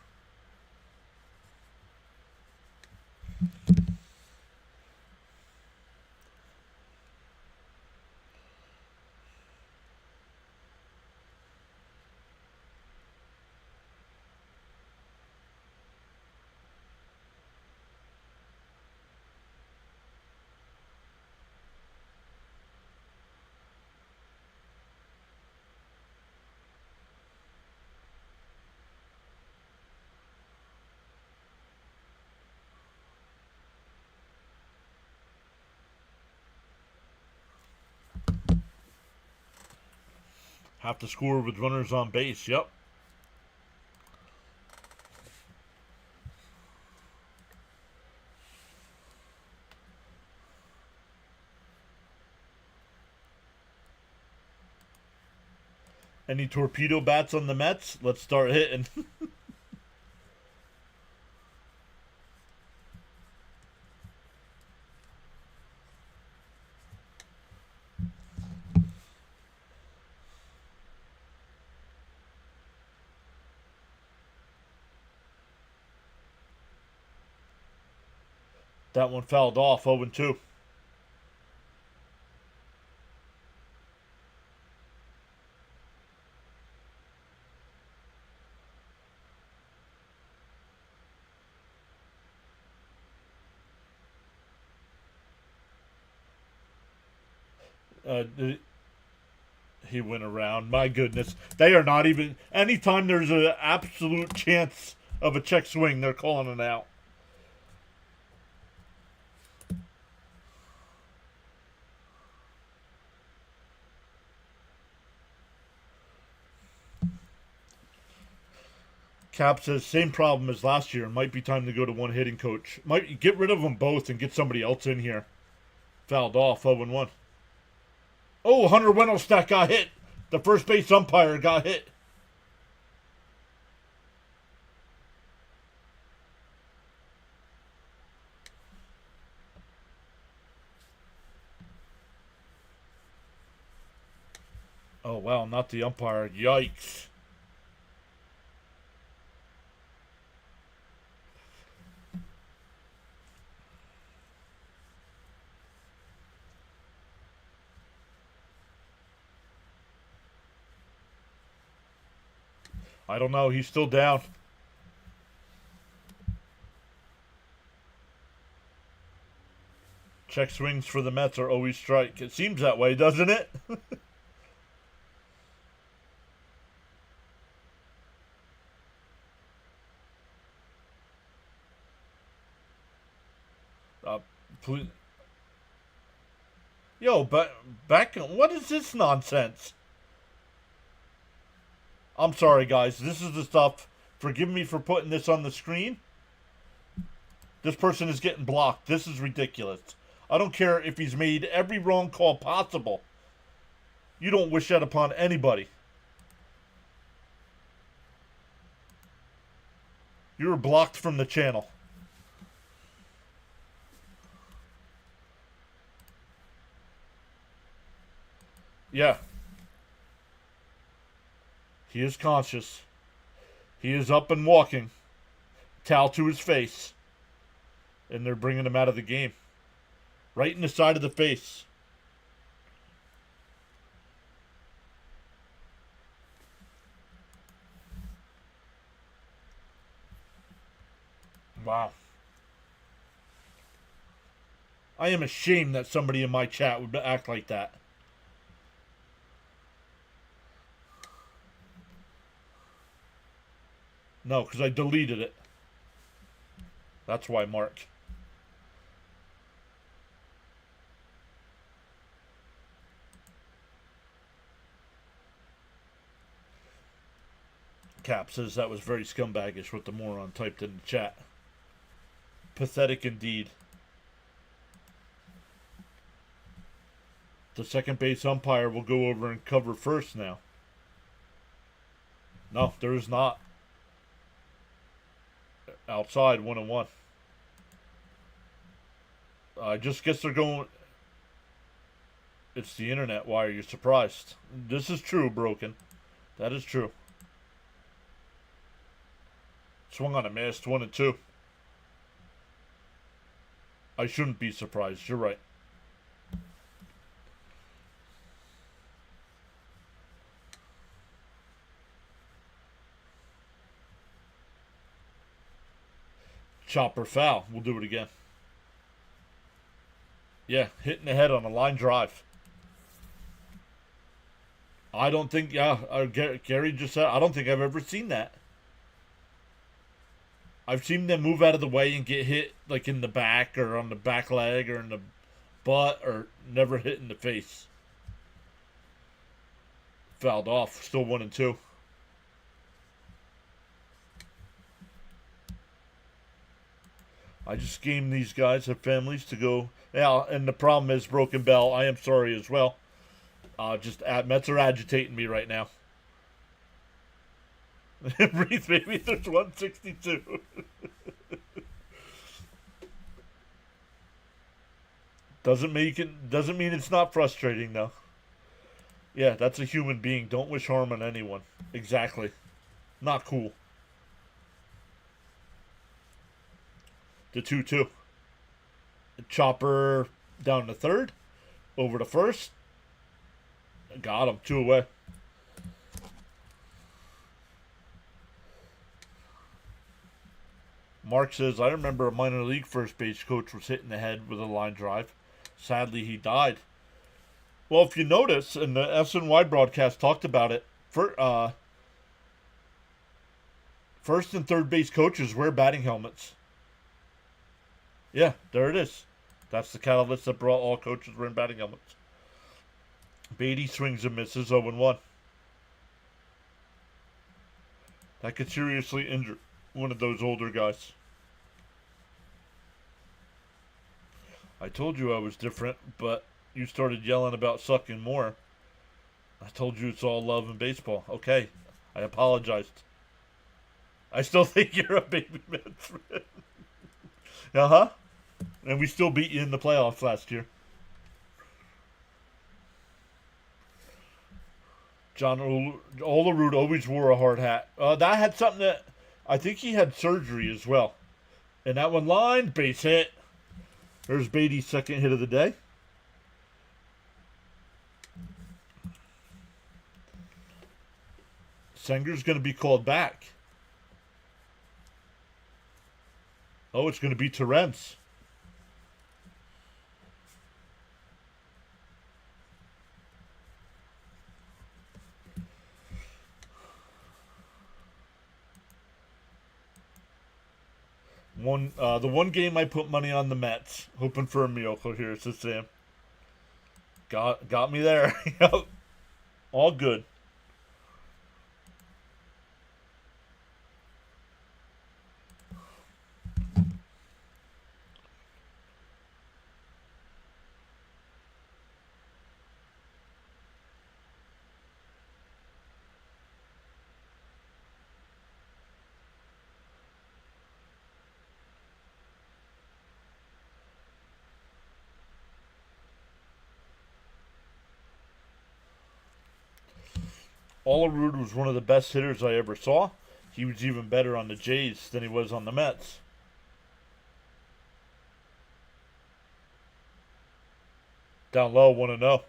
S1: Have to score with runners on base. Yep. Any torpedo bats on the Mets? Let's start hitting. That one fouled off, 0-2. He went around. My goodness. They are not even... Anytime there's an absolute chance of a check swing, they're calling it out. Cap says, same problem as last year. Might be time to go to one hitting coach. Might get rid of them both and get somebody else in here. Fouled off, 0-1. Oh, Hunter Wendelstedt got hit. The first base umpire got hit. Oh, wow, not the umpire. Yikes. I don't know. He's still down. Check swings for the Mets are always strike. It seems that way, doesn't it? uh, please. Yo, but back. What is this nonsense? I'm sorry, guys. This is the stuff. Forgive me for putting this on the screen. This person is getting blocked. This is ridiculous. I don't care if he's made every wrong call possible. You don't wish that upon anybody. You're blocked from the channel. Yeah. He is conscious. He is up and walking. Towel to his face. And they're bringing him out of the game. Right in the side of the face. Wow. I am ashamed that somebody in my chat would act like that. No, because I deleted it. That's why, Mark. Cap says that was very scumbagish what the moron typed in the chat. Pathetic indeed. The second base umpire will go over and cover first now. No, there is not. Outside, 1-1. I just guess they're going. It's the internet. Why are you surprised? This is true, Broken. That is true. Swung on a missed, 1-2. I shouldn't be surprised. You're right. Chopper foul. We'll do it again. Yeah, hitting the head on a line drive. I don't think, Gary just said, I don't think I've ever seen that. I've seen them move out of the way and get hit like in the back or on the back leg or in the butt, or never hit in the face. Fouled off. Still 1-2. I just game these guys have families to go. Yeah, and the problem is, Broken Bell, I am sorry as well. Mets are agitating me right now. Breathe, baby. There's 162. Doesn't mean it's not frustrating though. Yeah, that's a human being. Don't wish harm on anyone. Exactly. Not cool. The 2-2. Chopper down to third. Over to first. Got him. 2 away. Mark says, I remember a minor league first base coach was hit in the head with a line drive. Sadly, he died. Well, if you notice, and the SNY broadcast talked about it, first and third base coaches wear batting helmets. Yeah, there it is. That's the catalyst that brought all coaches wearing batting helmets. Beatty swings and misses 0-1. That could seriously injure one of those older guys. I told you I was different, but You started yelling about sucking more. I told you it's all love and baseball. Okay, I apologized. I still think you're a baby Mets fan. Uh huh. And we still beat you in the playoffs last year. John Olerud always wore a hard hat. That had something that I think he had surgery as well. And that one line, base hit. There's Beatty's second hit of the day. Senger's going to be called back. Oh, it's going to be Terrence. The one game I put money on the Mets, hoping for a miracle here, says Sam. Got me there. All good. Olerud was one of the best hitters I ever saw. He was even better on the Jays than he was on the Mets. Down low, 1-0.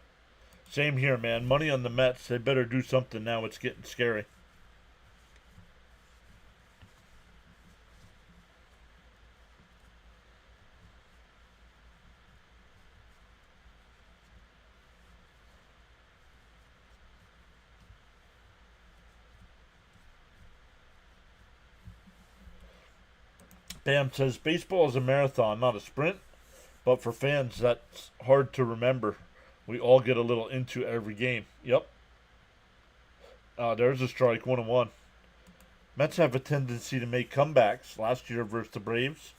S1: Same here, man. Money on the Mets. They better do something now. It's getting scary. Bam says baseball is a marathon, not a sprint. But for fans, that's hard to remember. We all get a little into every game. Yep. There's a strike, 1-1. Mets have a tendency to make comebacks. Last year versus the Braves.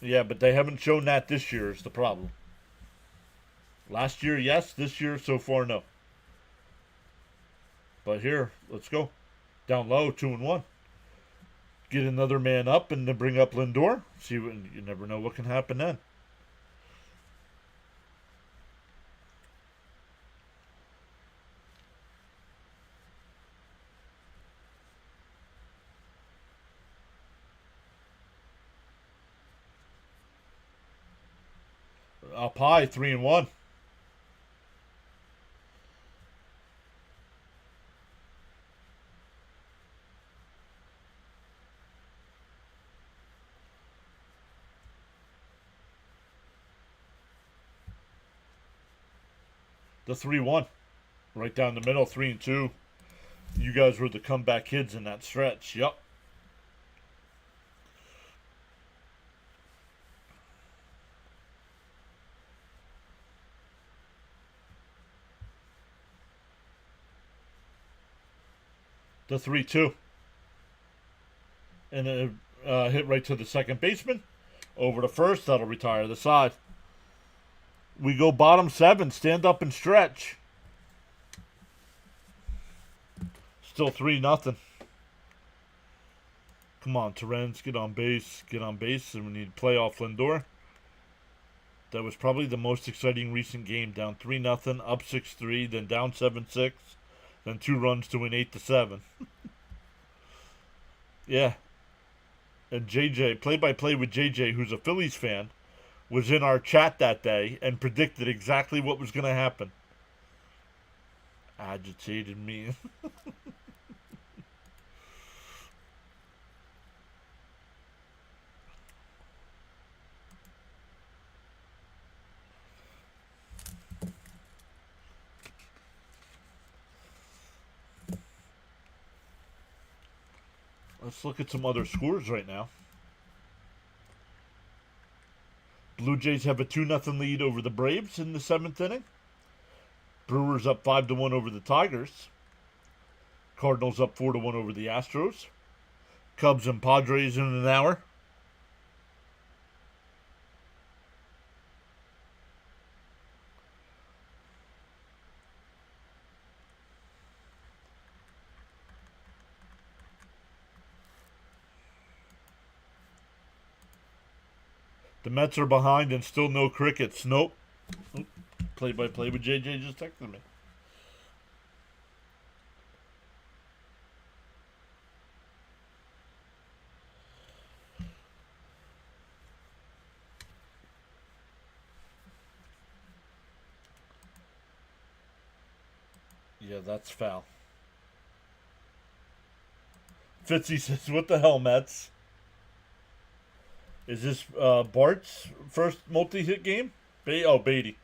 S1: Yeah, but they haven't shown that this year is the problem. Last year, yes. This year, so far, no. But here, let's go. Down low, 2-1. Get another man up and then bring up Lindor. See what you never know what can happen then. Up high, 3-1. The 3-1. Right down the middle, 3-2. You guys were the comeback kids in that stretch. Yep. The 3-2. And it hit right to the second baseman. Over to first. That'll retire the side. We go bottom 7. Stand up and stretch. Still 3-0. Come on, Terrence. Get on base. Get on base. And we need playoff Lindor. That was probably the most exciting recent game. Down 3-0. Up 6-3. Then down 7-6. Then 2 runs to win 8-7. Yeah. And JJ, play-by-play with JJ, who's a Phillies fan, was in our chat that day and predicted exactly what was going to happen. Agitated me. Let's look at some other scores right now. Blue Jays have a 2-0 lead over the Braves in the 7th inning. Brewers up 5-1 over the Tigers. Cardinals up 4-1 over the Astros. Cubs and Padres in an hour. The Mets are behind and still no crickets. Nope. Play-by-play with JJ just texted me. Yeah, that's foul. Fitzy says, what the hell, Mets? Is this Bart's first multi-hit game? Beatty.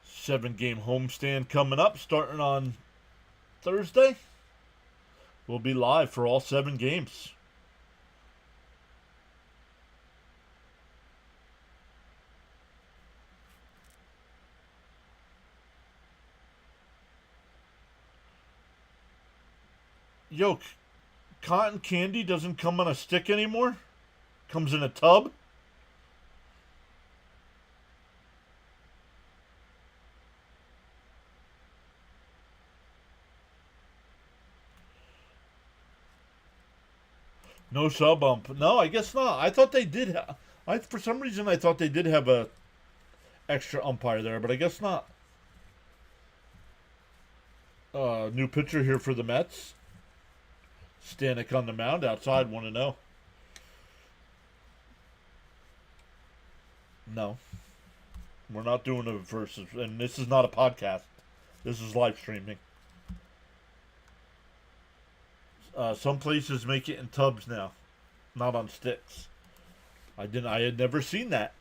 S1: Seven-game homestand coming up, starting on Thursday. We'll be live for all 7 games. Yo, cotton candy doesn't come on a stick anymore? Comes in a tub? No sub ump. No, I guess not. I thought they did. For some reason, I thought they did have a extra umpire there, but I guess not. New pitcher here for the Mets. Stanek on the mound outside, 1-0. No. We're not doing a versus. And this is not a podcast. This is live streaming. Some places make it in tubs now. Not on sticks. I had never seen that.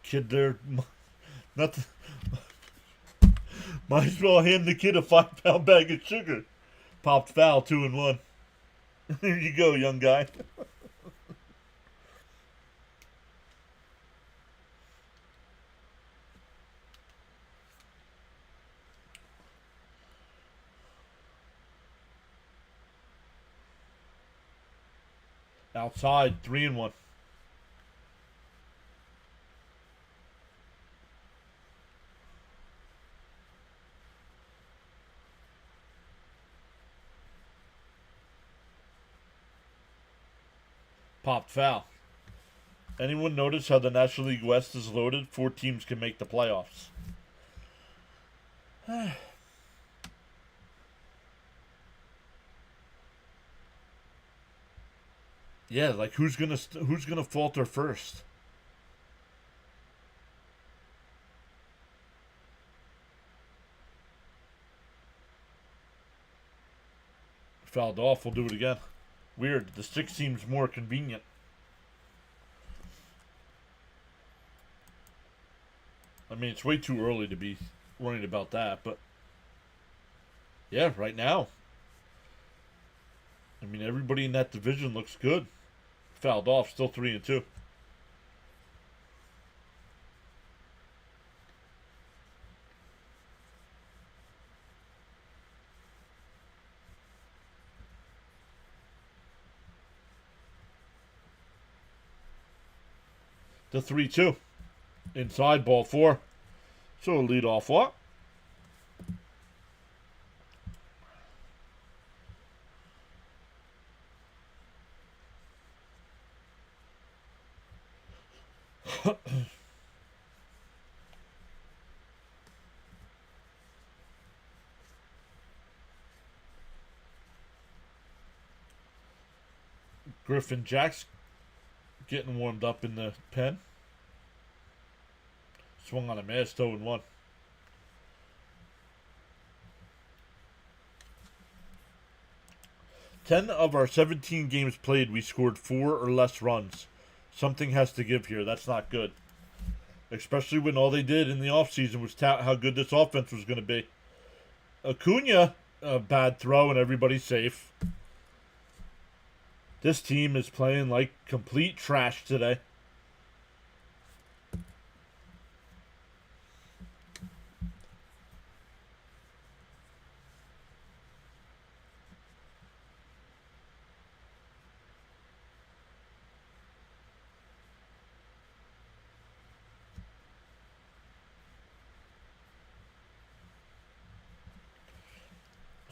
S1: Kid, they're... Nothing... Might as well hand the kid a 5-pound bag of sugar. Popped foul, 2-1. Here you go, young guy. Outside, 3-1. Popped foul. Anyone notice how the National League West is loaded? 4 teams can make the playoffs. Yeah, like who's gonna falter first? Fouled off. We'll do it again. Weird. The stick seems more convenient. I mean, it's way too early to be worried about that, but yeah, right now. I mean, everybody in that division looks good. Fouled off, still 3-2. The 3-2. Inside, ball 4. So a lead off walk. Griffin Jack's getting warmed up in the pen. Swung on a miss, 0-1. Ten of our 17 games played, we scored 4 or less runs. Something has to give here. That's not good. Especially when all they did in the offseason was tout how good this offense was going to be. Acuna, a bad throw and everybody's safe. This team is playing like complete trash today.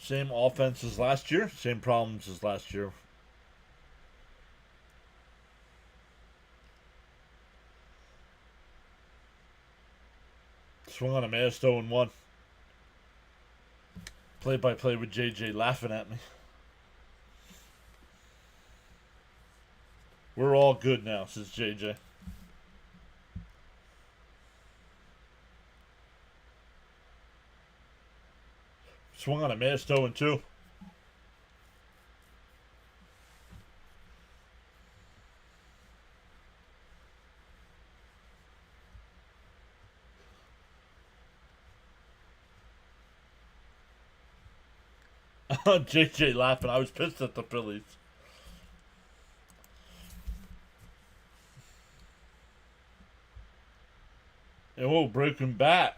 S1: Same offense as last year. Same problems as last year. Swung on a missed 0-1. Play-by-play with JJ laughing at me. We're all good now, says JJ. Swung on a missed 0-2. JJ laughing. I was pissed at the Phillies. Oh, broken bat.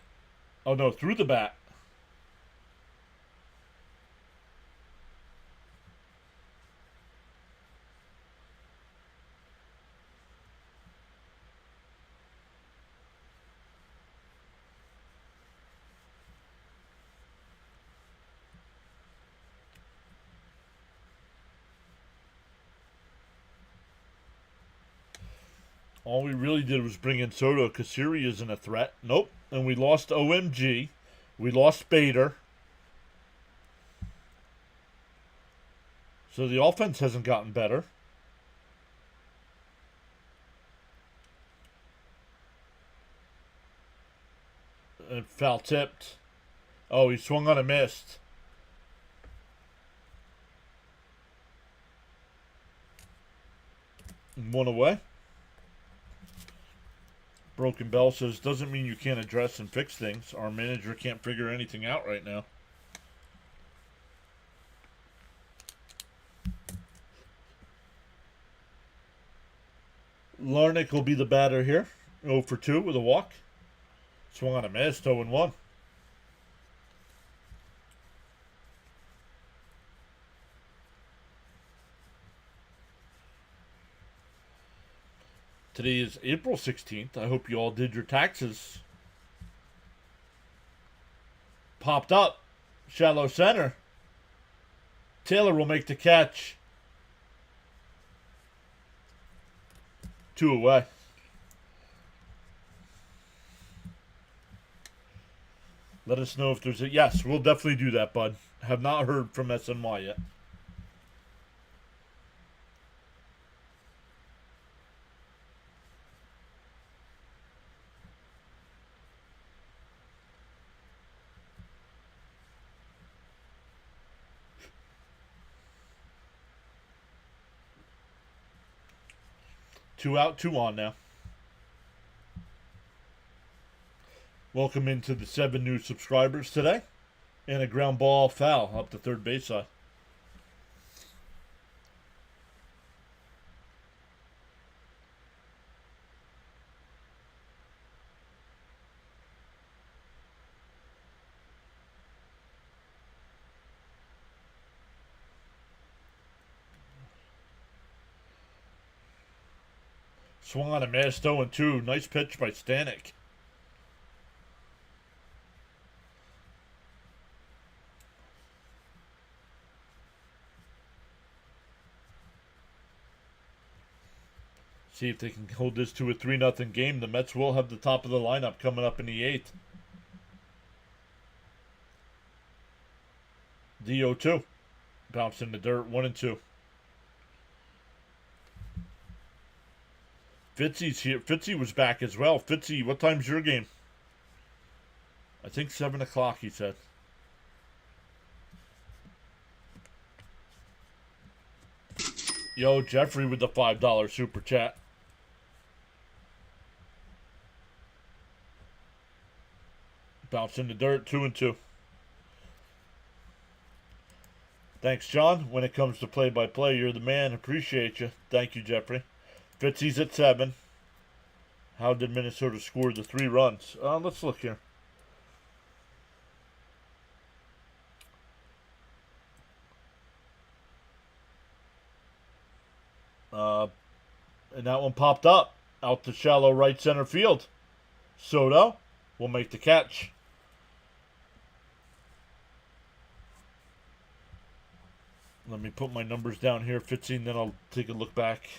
S1: Oh, no, through the bat. All we really did was bring in Soto because Siri isn't a threat. Nope. And we lost OMG. We lost Bader. So the offense hasn't gotten better. And foul tipped. Oh, he swung on a missed. One away. Broken Bell says, doesn't mean you can't address and fix things. Our manager can't figure anything out right now. Larnick will be the batter here. 0 for 2 with a walk. Swung on a miss, 0-1. Today is April 16th. I hope you all did your taxes. Popped up. Shallow center. Taylor will make the catch. 2 away. Let us know if there's a... Yes, we'll definitely do that, bud. Have not heard from SNY yet. Two out, 2 on now. Welcome into the 7 new subscribers today. And a ground ball foul up the third base side. Swung on a miss, 0-2. Nice pitch by Stanek. See if they can hold this to a 3-0 game. The Mets will have the top of the lineup coming up in the 8th. DO2. Bounce in the dirt, 1-2. Fitzy's here. Fitzy was back as well. Fitzy, what time's your game? I think 7 o'clock, he said. Yo, Jeffrey with the $5 super chat. Bounce in the dirt, 2-2. Thanks, John. When it comes to play-by-play, you're the man. Appreciate you. Thank you, Jeffrey. Fitzy's at 7. How did Minnesota score the 3 runs? Let's look here. And that one popped up out to shallow right center field. Soto will make the catch. Let me put my numbers down here, 15, then I'll take a look back.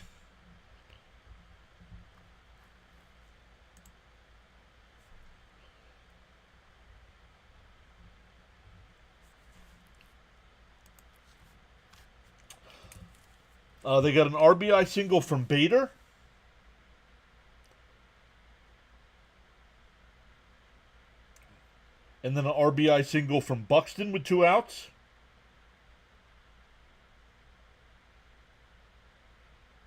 S1: They got an RBI single from Bader. And then an RBI single from Buxton with 2 outs.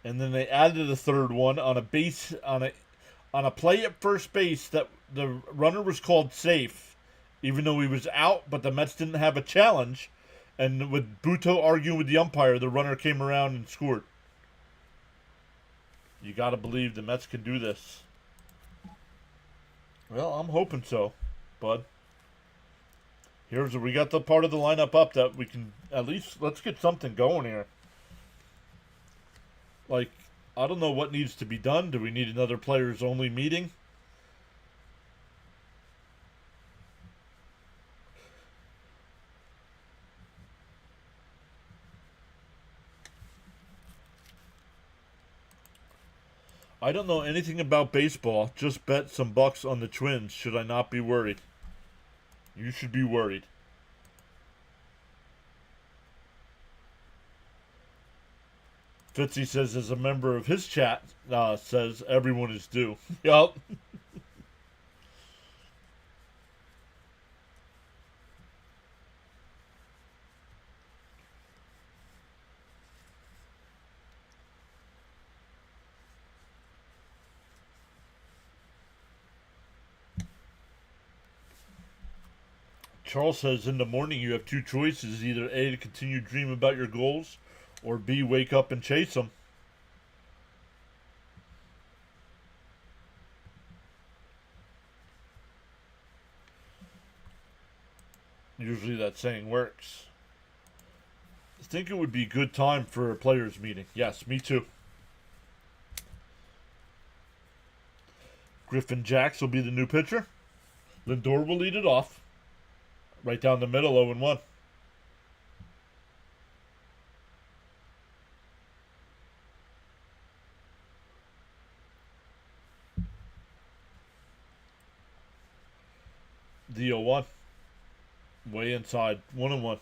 S1: And then they added a third one on a base on a play at first base that the runner was called safe, even though he was out, but the Mets didn't have a challenge. And with Buto arguing with the umpire, the runner came around and scored. You got to believe the Mets can do this. Well, I'm hoping so, bud. We got the part of the lineup up that we can at least, let's get something going here. Like, I don't know what needs to be done. Do we need another players only meeting? I don't know anything about baseball. Just bet some bucks on the Twins. Should I not be worried? You should be worried. Fitzy says, as a member of his chat, says everyone is due. Yup. Charles says, in the morning you have 2 choices. Either A, to continue to dream about your goals, or B, wake up and chase them. Usually that saying works. I think it would be a good time for a players meeting. Yes, me too. Griffin Jacks will be the new pitcher. Lindor will lead it off. Right down the middle, 0-1. The 0-1. Way inside. 1-1.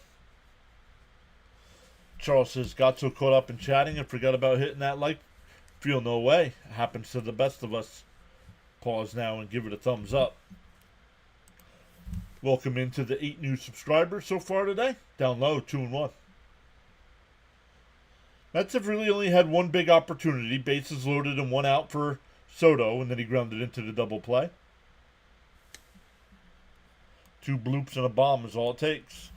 S1: Charles says, got so caught up in chatting and forgot about hitting that like. Feel no way. Happens to the best of us. Pause now and give it a thumbs up. Welcome into the 8 new subscribers so far today. Down low, 2-1. Mets have really only had one big opportunity. Bases loaded and 1 out for Soto, and then he grounded into the double play. 2 bloops and a bomb is all it takes.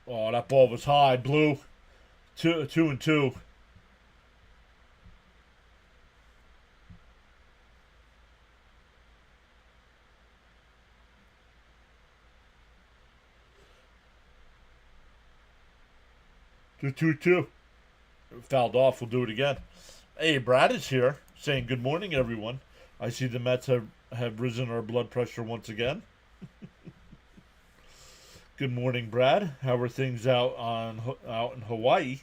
S1: Oh, that ball was high. Blue. 2-2. 2-2. Fouled off. We'll do it again. Hey, Brad is here saying good morning, everyone. I see the Mets have risen our blood pressure once again. Good morning, Brad. How are things out in Hawaii?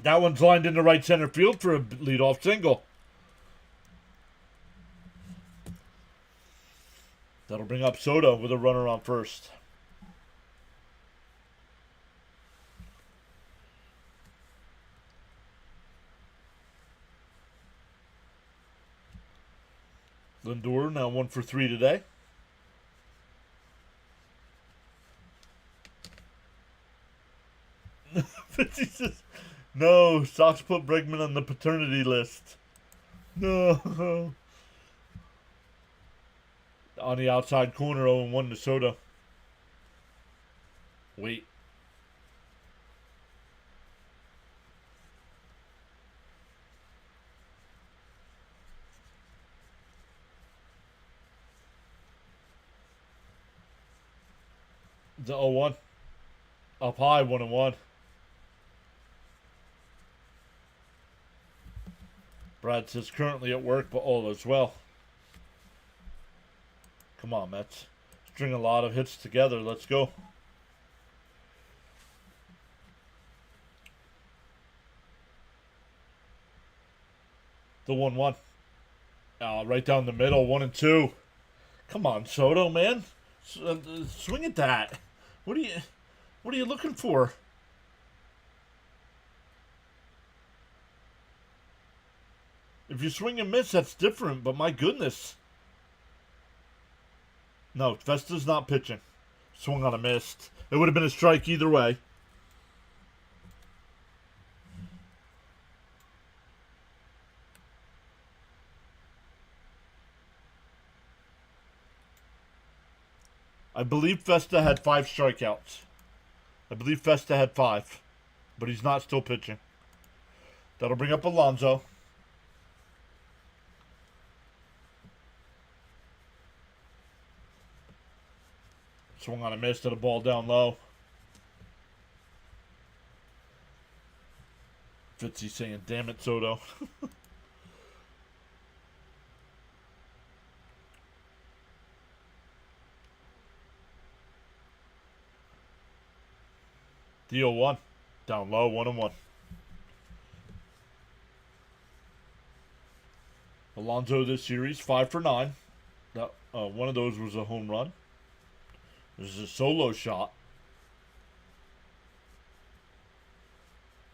S1: That one's lined into right center field for a leadoff single. That'll bring up Soto with a runner on first. Lindor now 1 for 3 today. He says, no, Sox put Bregman on the paternity list. No. On the outside corner, 0-1 to Soto. Wait. The 0-1. Up high, 1-1. Brad says currently at work, but all is well. Come on, Mets. String a lot of hits together. Let's go. The 1-1. Right down the middle, 1 and 2. Come on, Soto, man. Swing at that. What are you looking for? If you swing and miss, that's different, but my goodness. No, Vesta's not pitching. Swung on a missed. It would have been a strike either way. I believe Festa had 5 strikeouts. I believe Festa had 5. But he's not still pitching. That'll bring up Alonso. Swung on a miss to the ball down low. Fitzy saying, damn it, Soto. The 0-1. Down low, 1-1. Alonso this series, 5 for 9. One of those was a home run. This is a solo shot.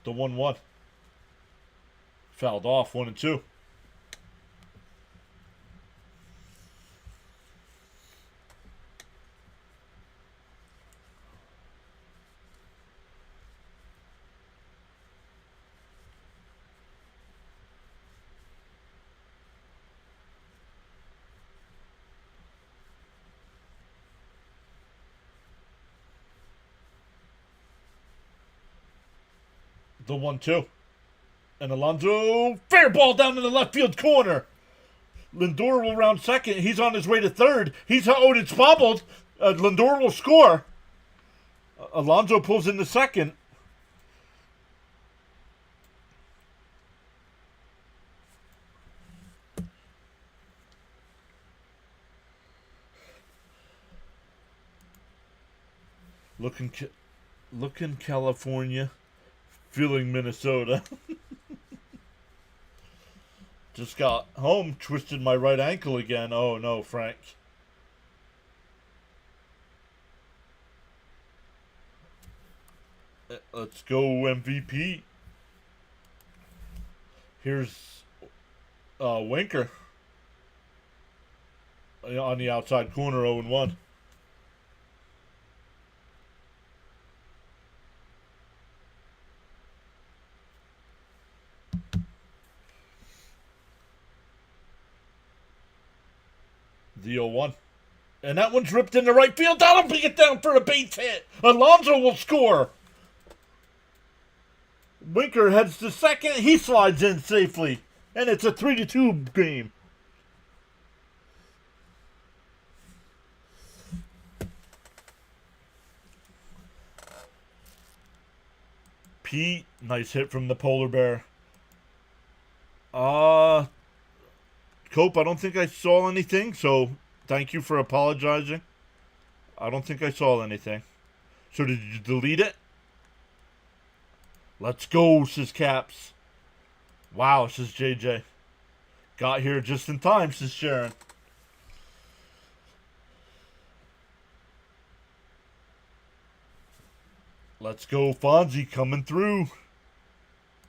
S1: The 1-1. Fouled off, 1 and 2. The 1-2. And Alonso, fair ball down in the left field corner. Lindor will round second. He's on his way to third. He's it's bobbled. Lindor will score. Alonso pulls into second. Looking California. Feeling Minnesota. Just got home, twisted my right ankle again. Oh no, Frank. Let's go MVP. Here's Winker on the outside corner, 0-1. The 0-1. And that one's ripped into right field. That'll bring it down for a base hit. Alonso will score. Winker heads to second. He slides in safely. And it's a 3-2 game. Pete, nice hit from the polar bear. Cope, I don't think I saw anything, so thank you for apologizing. I don't think I saw anything. So did you delete it? Let's go, says Caps. Wow, says JJ. Got here just in time, says Sharon. Let's go, Fonzie coming through.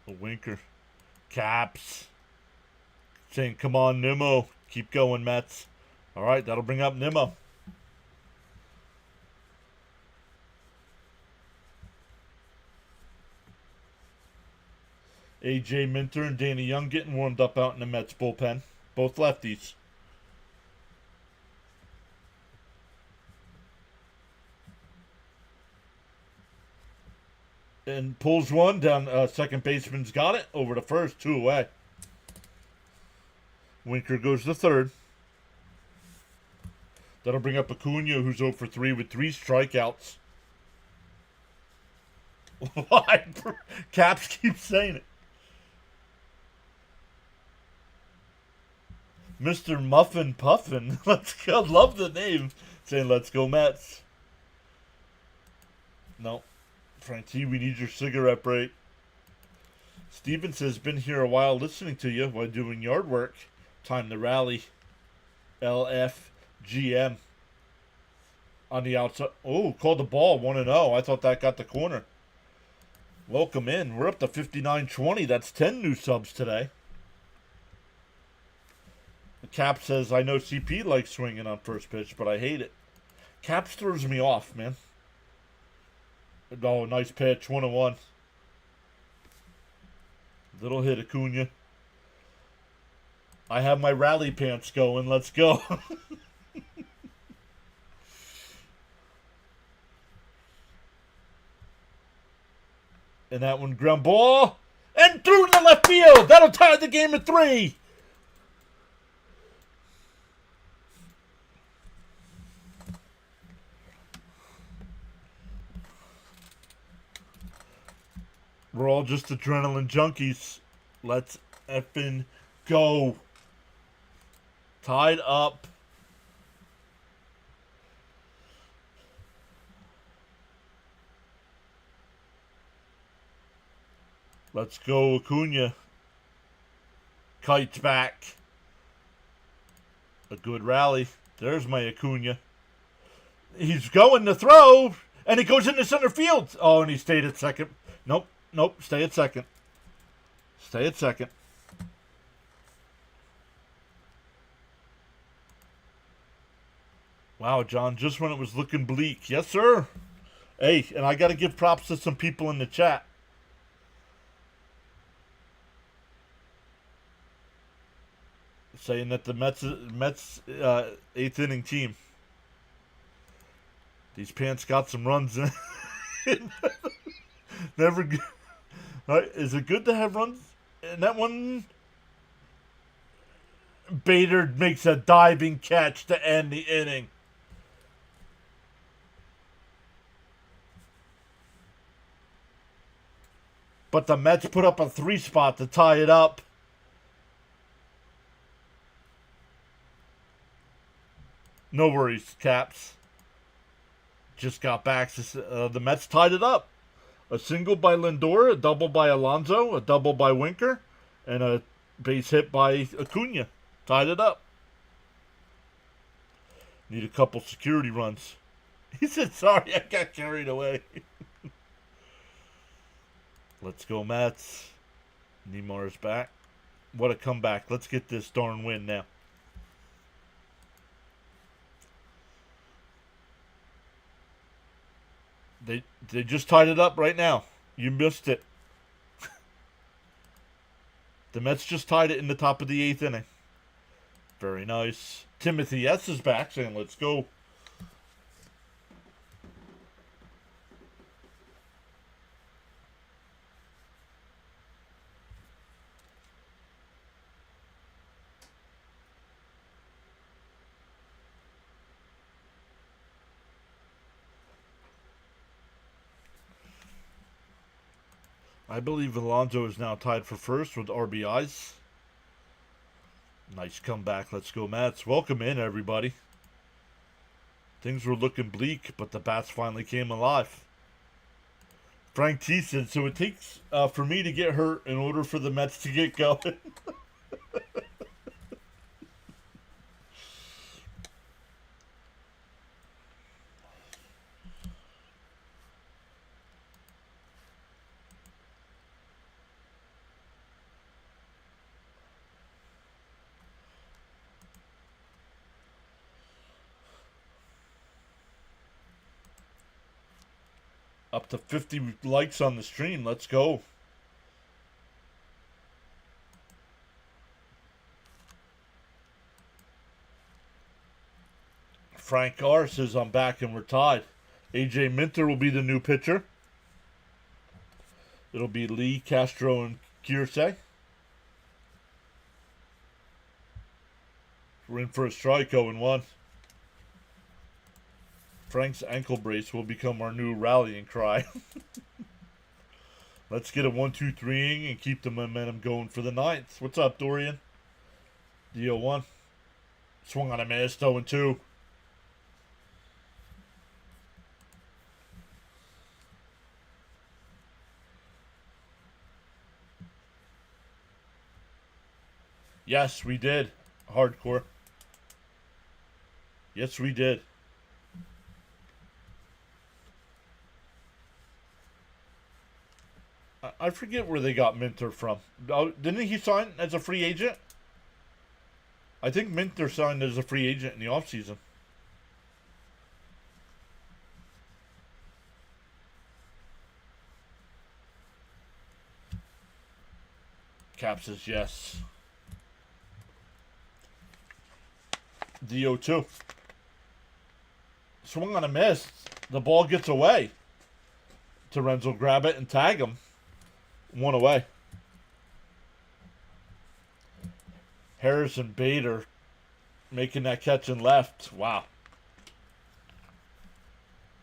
S1: A Winker. Caps. Saying, come on, Nimmo. Keep going, Mets. All right, that'll bring up Nimmo. AJ Minter and Danny Young getting warmed up out in the Mets bullpen. Both lefties. And pulls one down. Second baseman's got it. Over to first. 2 away. Winker goes to third. That'll bring up Acuna, who's 0 for 3 with 3 strikeouts. Why? Caps keeps saying it. Mr. Muffin Puffin. Let's go. Love the name. Saying let's go Mets. No. Frank T, we need your cigarette break. Steven says, been here a while listening to you while doing yard work. Time to rally. LFGM. On the outside. Oh, called the ball 1-0. I thought that got the corner. Welcome in. We're up to 5920. That's 10 new subs today. Cap says, I know CP likes swinging on first pitch, but I hate it. Caps throws me off, man. Oh, nice pitch. 1-1. Little hit, Acuna. I have my rally pants going. Let's go. And that one, ground ball. And through the left field. That'll tie the game at 3. We're all just adrenaline junkies. Let's effing go. Tied up. Let's go, Acuna. Kites back. A good rally. There's my Acuna. He's going to throw, and he goes into center field. Oh, and he stayed at second. Nope. Nope, stay at second. Stay at second. Wow, John, just when it was looking bleak. Yes, sir. Hey, and I got to give props to some people in the chat. Saying that the Mets 8th inning team. These pants got some runs in. Never good. Right, is it good to have runs? And that one, Bader makes a diving catch to end the inning. But the Mets put up a 3 spot to tie it up. No worries, Caps. Just got back. The Mets tied it up. A single by Lindor, a double by Alonso, a double by Winker, and a base hit by Acuna. Tied it up. Need a couple security runs. He said, sorry, I got carried away. Let's go, Mets. Neymar's back. What a comeback. Let's get this darn win now. They just tied it up right now. You missed it. The Mets just tied it in the top of the 8th inning. Very nice. Timothy S. is back saying, let's go. I believe Alonso is now tied for first with RBIs. Nice comeback. Let's go, Mets. Welcome in, everybody. Things were looking bleak, but the bats finally came alive. Frank T said, so it takes for me to get hurt in order for the Mets to get going. Up to 50 likes on the stream. Let's go. Frank R says I'm back and we're tied. AJ Minter will be the new pitcher. It'll be Lee, Castro, and Kiersey. We're in for a strike 0-1. Frank's ankle brace will become our new rallying cry. Let's get a 1-2-3 and keep the momentum going for the 9th. What's up, Dorian? DO1. Swung on a miss, 0-2. Yes, we did. Hardcore. Yes, we did. I forget where they got Minter from. Oh, didn't he sign as a free agent? I think Minter signed as a free agent in the offseason. Cap says yes. DO2. Swung on a miss. The ball gets away. Torrens will grab it and tag him. One away. Harrison Bader making that catch and left. Wow.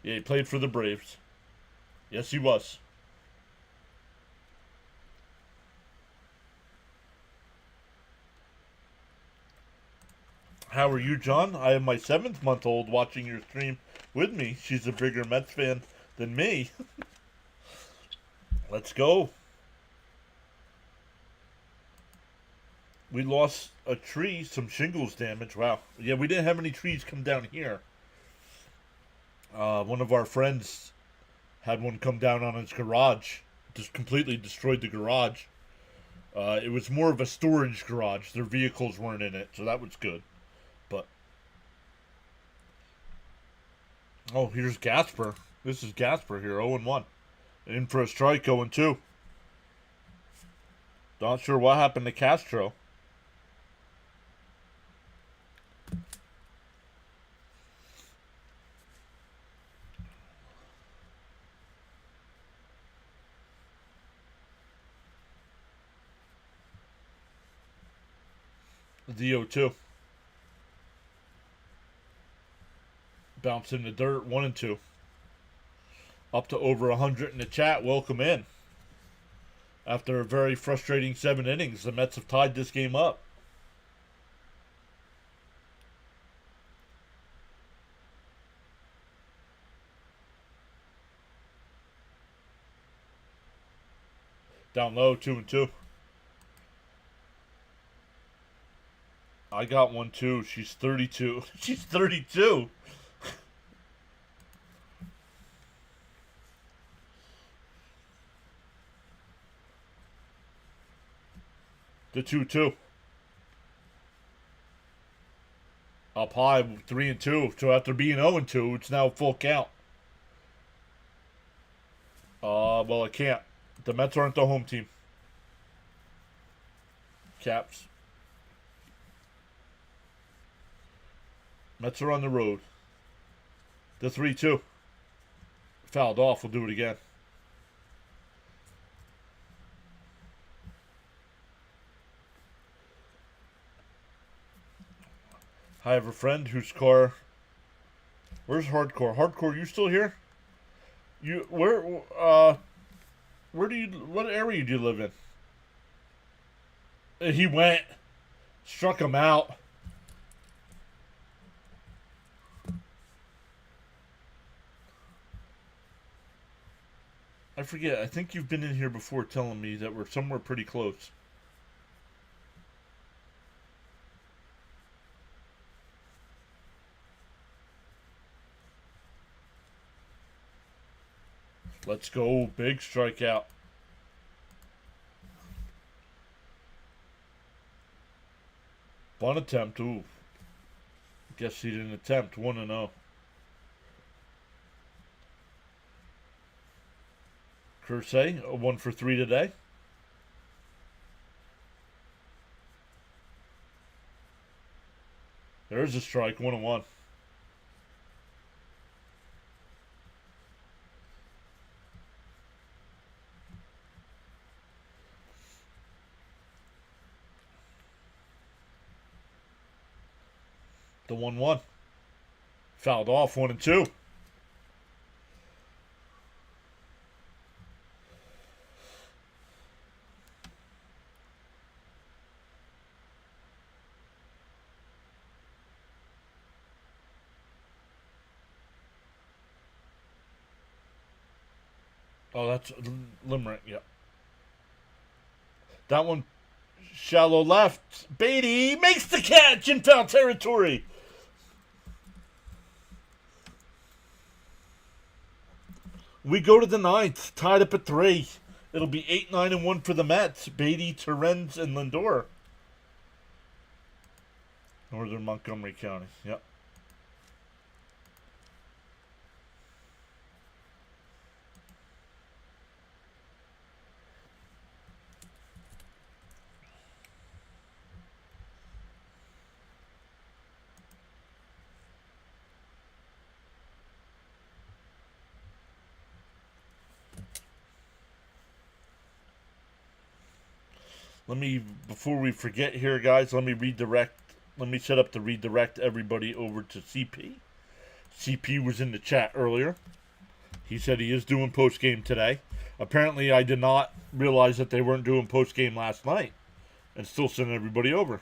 S1: Yeah, he played for the Braves. Yes, he was. How are you, John? I have my 7th-month-old watching your stream with me. She's a bigger Mets fan than me. Let's go. We lost a tree, some shingles damage. Wow. Yeah, we didn't have any trees come down here. One of our friends had one come down on his garage. Just completely destroyed the garage. It was more of a storage garage. Their vehicles weren't in it, so that was good. But oh, here's Gasper. This is Gasper here, 0-1. In for a strike, 0-2. Not sure what happened to Castro. The 0-2. Bounce in the dirt, 1-2. Up to over 100 in the chat. Welcome in. After a very frustrating 7 innings, the Mets have tied this game up. Down low, 2-2. I got one too. She's 32. She's 32. The 2-2. Up high, 3-2. So after being 0-2, it's now full count. Well, I can't. The Mets aren't the home team. Caps. Mets are on the road. The 3-2. Fouled off. We'll do it again. I have a friend whose car. Where's Hardcore? Hardcore, you still here? You where do you, what area do you live in? He went, struck him out. I forget. I think you've been in here before telling me that we're somewhere pretty close. Let's go. Big strikeout. Bunt attempt. Ooh. Guess he didn't attempt. 1-0. Kersey, 1 for 3 today. There's a strike. 1-1. The 1-1. Fouled off, 1-2. Oh, that's Limerick. Yeah. That one, shallow left. Beatty makes the catch in foul territory. We go to the ninth, tied up at 3. It'll be 8, 9, and 1 for the Mets. Beatty, Terrence, and Lindor. Northern Montgomery County. Yep. Before we forget here, guys, let me set up to redirect everybody over to CP. CP was in the chat earlier. He said he is doing post game today. Apparently, I did not realize that they weren't doing post game last night, and still sent everybody over.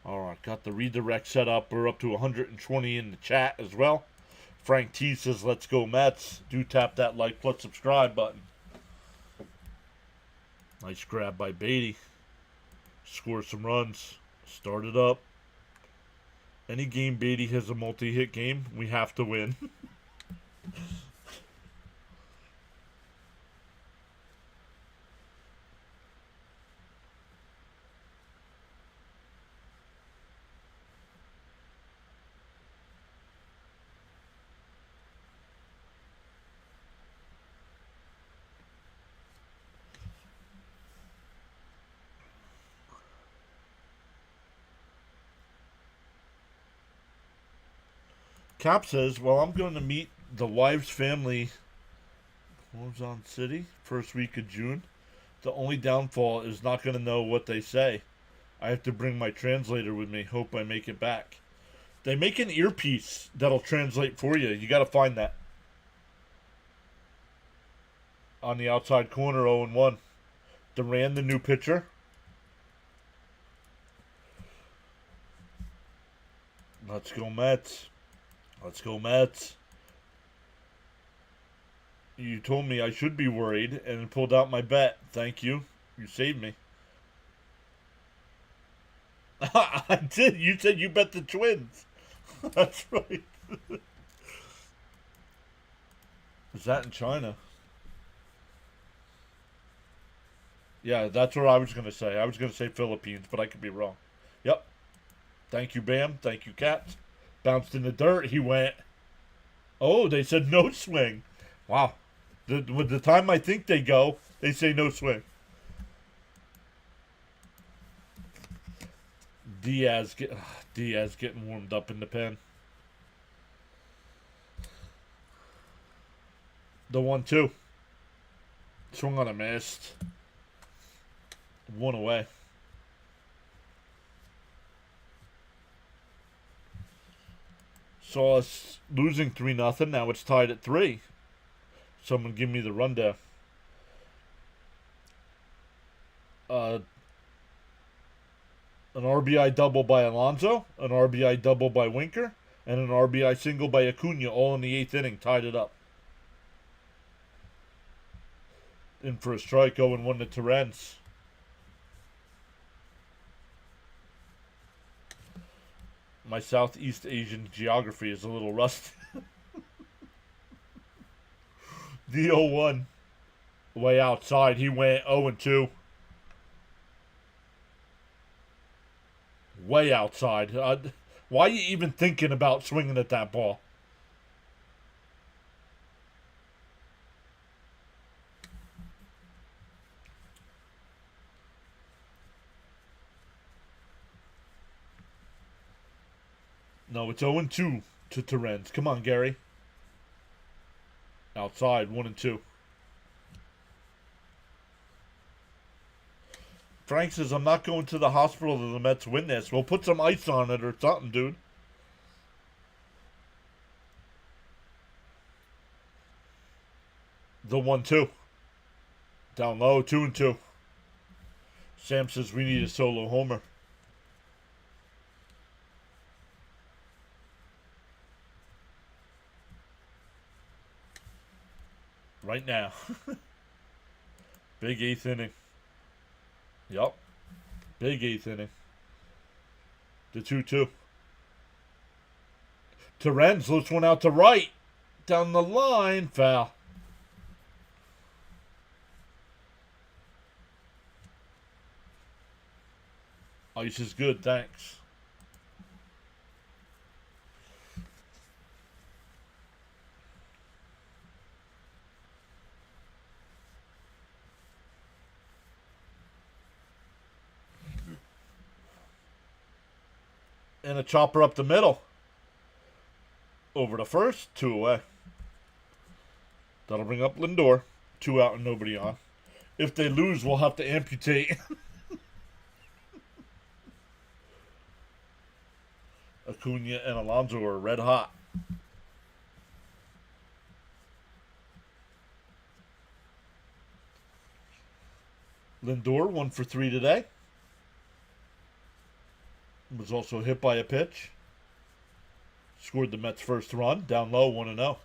S1: All right, got the redirect set up. We're up to 120 in the chat as well. Frank T says, "Let's go Mets." Do tap that like plus subscribe button. Nice grab by Beatty. Score some runs. Start it up. Any game Beatty has a multi-hit game, we have to win. Cap says, "Well, I'm going to meet the wife's family, Luzon City, first week of June. The only downfall is not going to know what they say. I have to bring my translator with me. Hope I make it back." They make an earpiece that'll translate for you. You got to find that. On the outside corner, 0-1. Duran, the new pitcher. Let's go Mets. Let's go Mets. You told me I should be worried and pulled out my bet. Thank you. You saved me. I did. You said you bet the Twins. That's right. Is that in China? Yeah, that's what I was going to say. I was going to say Philippines, but I could be wrong. Yep. Thank you, Bam. Thank you, Cats. Bounced in the dirt. He went. Oh, they said no swing. Wow. With the time I think they go, they say no swing. Diaz getting warmed up in the pen. The 1-2. Swung on a missed. 1 away. Saw us losing 3-0. Now it's tied at 3. Someone give me the rundown. An RBI double by Alonso, an RBI double by Winker, and an RBI single by Acuna, all in the 8th inning, tied it up. In for a strike, 0-1 to Terrence. My Southeast Asian geography is a little rusty. The 0-1. Way outside. He went 0-2. Way outside. Why are you even thinking about swinging at that ball? No, it's 0-2 to Terrence. Come on, Gary. Outside, 1-2. Frank says, I'm not going to the hospital till the Mets win this. We'll put some ice on it or something, dude. The 1-2. Down low, 2-2. Sam says we need a solo homer. Right now. Big 8th inning. Yup. Big 8th inning. The 2-2. Terens looks one out to right. Down the line. Foul. Ice is good, thanks. And a chopper up the middle. Over to first, 2 away. That'll bring up Lindor. 2 out and nobody on. If they lose, we'll have to amputate. Acuna and Alonso are red hot. Lindor, 1 for 3 today. Was also hit by a pitch. Scored the Mets' first run. Down low, 1-0.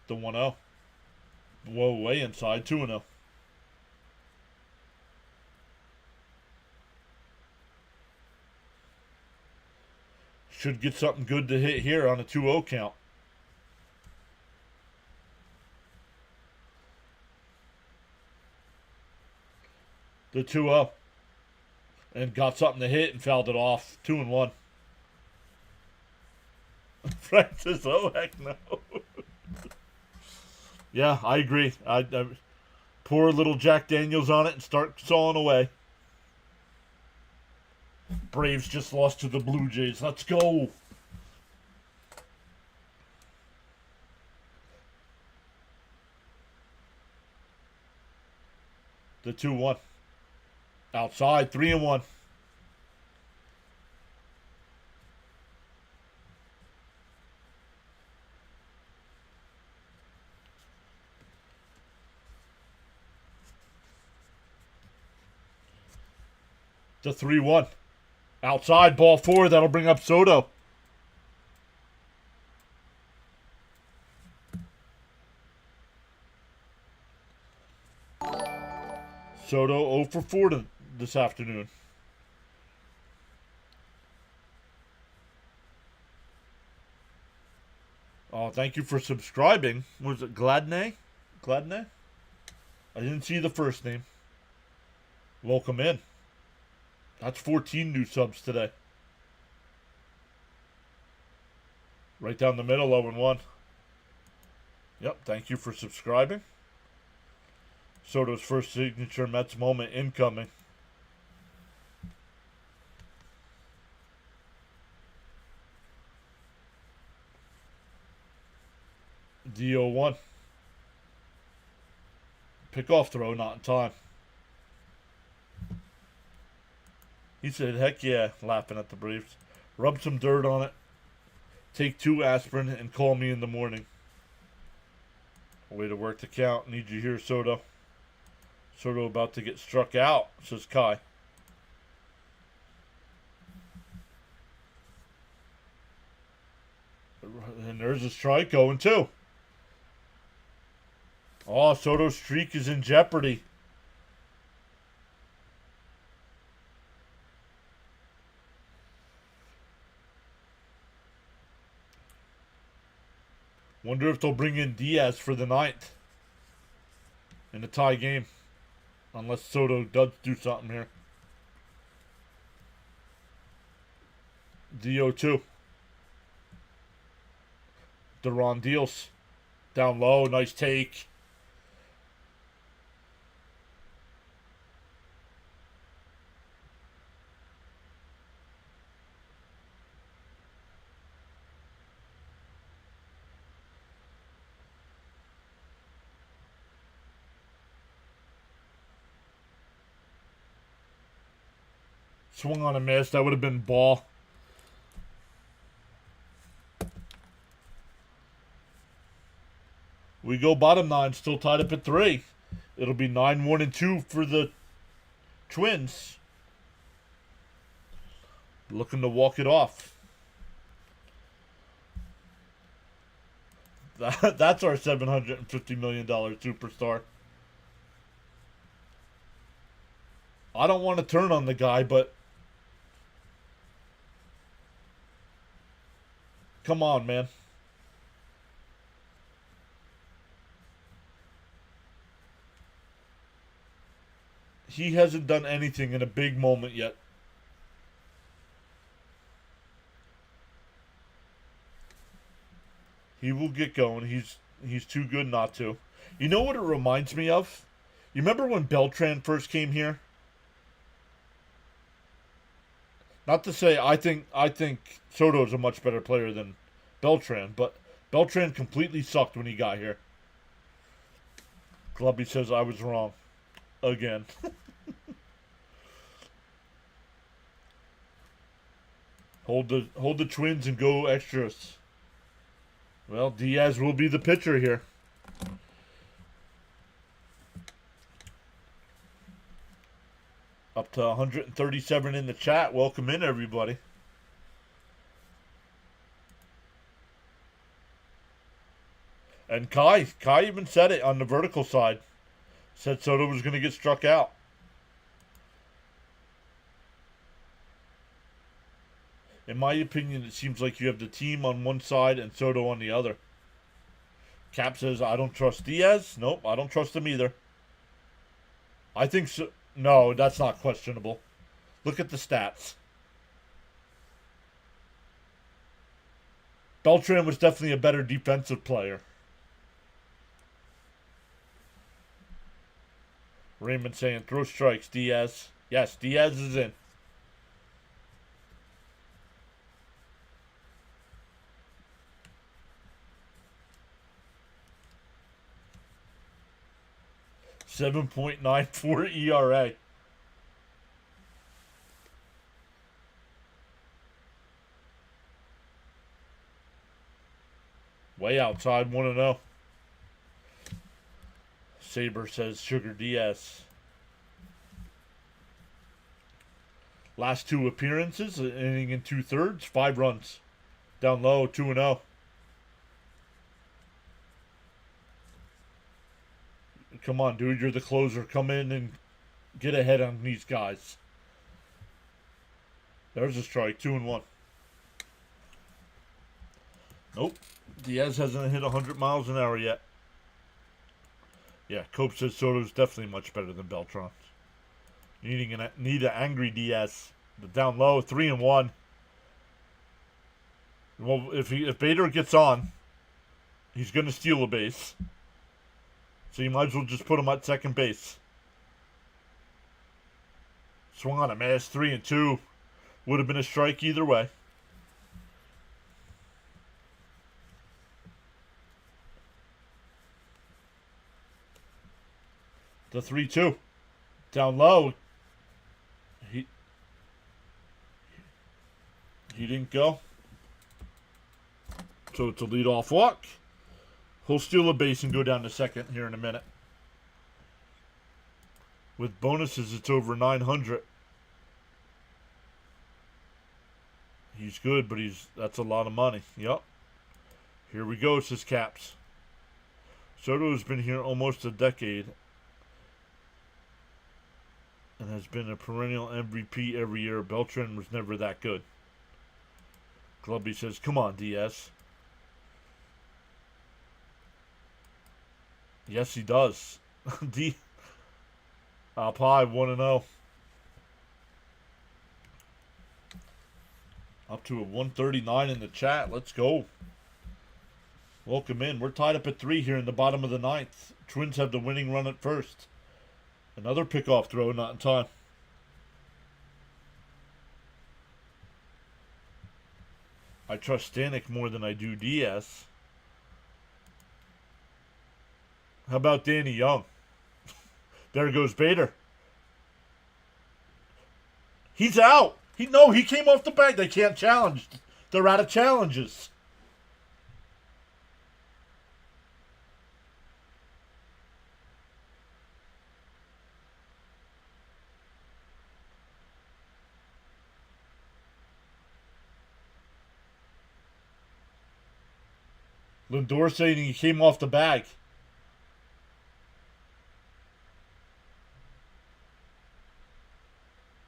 S1: The 1-0. Whoa, way inside, 2-0. Should get something good to hit here on a 2-0 count. The 2-0. And got something to hit and fouled it off. 2-1. Frank says, oh, heck no. Yeah, I agree. I pour a little Jack Daniels on it and start sawing away. Braves just lost to the Blue Jays. Let's go. The 2-1. Outside, 3-1. The 3-1. Outside, ball 4. That'll bring up Soto. Soto 0 for 4 this afternoon. Oh, thank you for subscribing. Was it Gladney? Gladney? I didn't see the first name. Welcome in. That's 14 new subs today. Right down the middle, 0-1. Yep, thank you for subscribing. Soto's first signature Mets moment incoming. The 0-1. Pickoff throw, not in time. He said, heck yeah, laughing at the Braves. Rub some dirt on it. Take 2 aspirin and call me in the morning. Way to work the count. Need you here, Soto. Soto about to get struck out, says Kai. And there's a strike, 0-2. Oh, Soto's streak is in jeopardy. Wonder if they'll bring in Diaz for the 9th in a tie game. Unless Soto does do something here. DO2. Duran deals. Down low. Nice take. Swung on a miss. That would have been ball. We go bottom 9, still tied up at 3. It'll be 9-1-2 for the Twins. Looking to walk it off. That's our $750 million superstar. I don't want to turn on the guy, but come on, man. He hasn't done anything in a big moment yet. He will get going. He's too good not to. You know what it reminds me of? You remember when Beltran first came here? Not to say I think Soto is a much better player than Beltran, but Beltran completely sucked when he got here. Clubby says I was wrong. Again. Hold the Twins and go extras. Well, Diaz will be the pitcher here. Up to 137 in the chat. Welcome in, everybody. And Kai even said it on the vertical side. Said Soto was going to get struck out. In my opinion, it seems like you have the team on one side and Soto on the other. Cap says, I don't trust Diaz. Nope, I don't trust him either. I think so. No, that's not questionable. Look at the stats. Beltran was definitely a better defensive player. Raymond saying, throw strikes, Diaz. Yes, Diaz is in. .94 ERA. Way outside, 1-0. Saber says Sugar Diaz. Last 2 appearances, an inning and 2/3, 5 runs. Down low, 2-0. Come on, dude, you're the closer. Come in and get ahead on these guys. There's a strike, 2-1. Nope. Diaz hasn't hit 100 miles an hour yet. Yeah, Cope says Soto's definitely much better than Beltran. Need an angry Diaz. But down low, 3-1. Well, if Bader gets on, he's going to steal a base. So you might as well just put him at second base. Swung on a miss, 3-2. Would have been a strike either way. The 3-2. Down low. He didn't go. So it's a leadoff walk. He'll steal a base and go down to second here in a minute. With bonuses, it's over 900. He's good, but that's a lot of money. Yep. Here we go, says Caps. Soto has been here almost a decade and has been a perennial MVP every year. Beltran was never that good. Clubby says, come on, Diaz. Yes, he does. Pie, 1-0. Up to a 139 in the chat. Let's go. Welcome in. We're tied up at 3 here in the bottom of the 9th. Twins have the winning run at first. Another pickoff throw, not in time. I trust Stanek more than I do Diaz. How about Danny Young? There goes Bader. He's out. He came off the bag. They can't challenge. They're out of challenges. Lindor saying he came off the bag.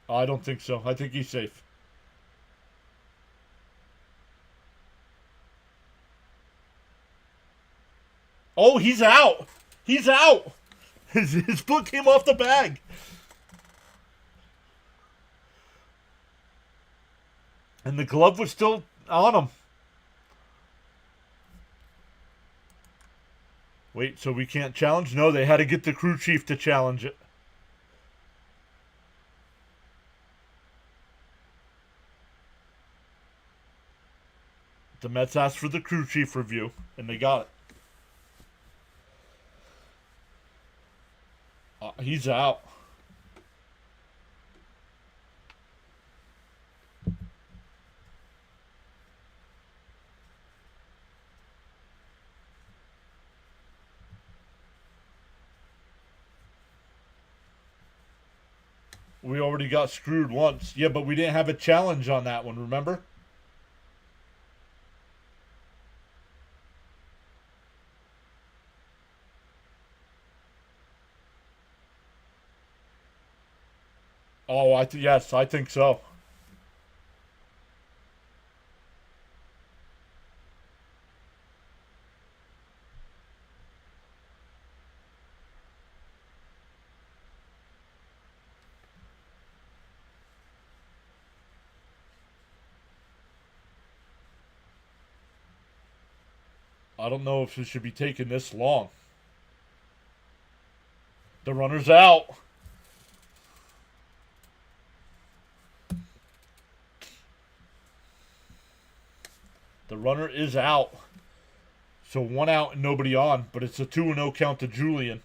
S1: I don't think so. I think he's safe. Oh, he's out. He's out. His foot came off the bag. And the glove was still on him. Wait, so we can't challenge? No, they had to get the crew chief to challenge it. The Mets asked for the crew chief review, and they got it. He's out. We already got screwed once. Yeah, but we didn't have a challenge on that one, remember? Oh, yes, I think so. I don't know if it should be taking this long. The runner's out. The runner is out. So 1 out and nobody on, but it's a 2-0 count to Julian.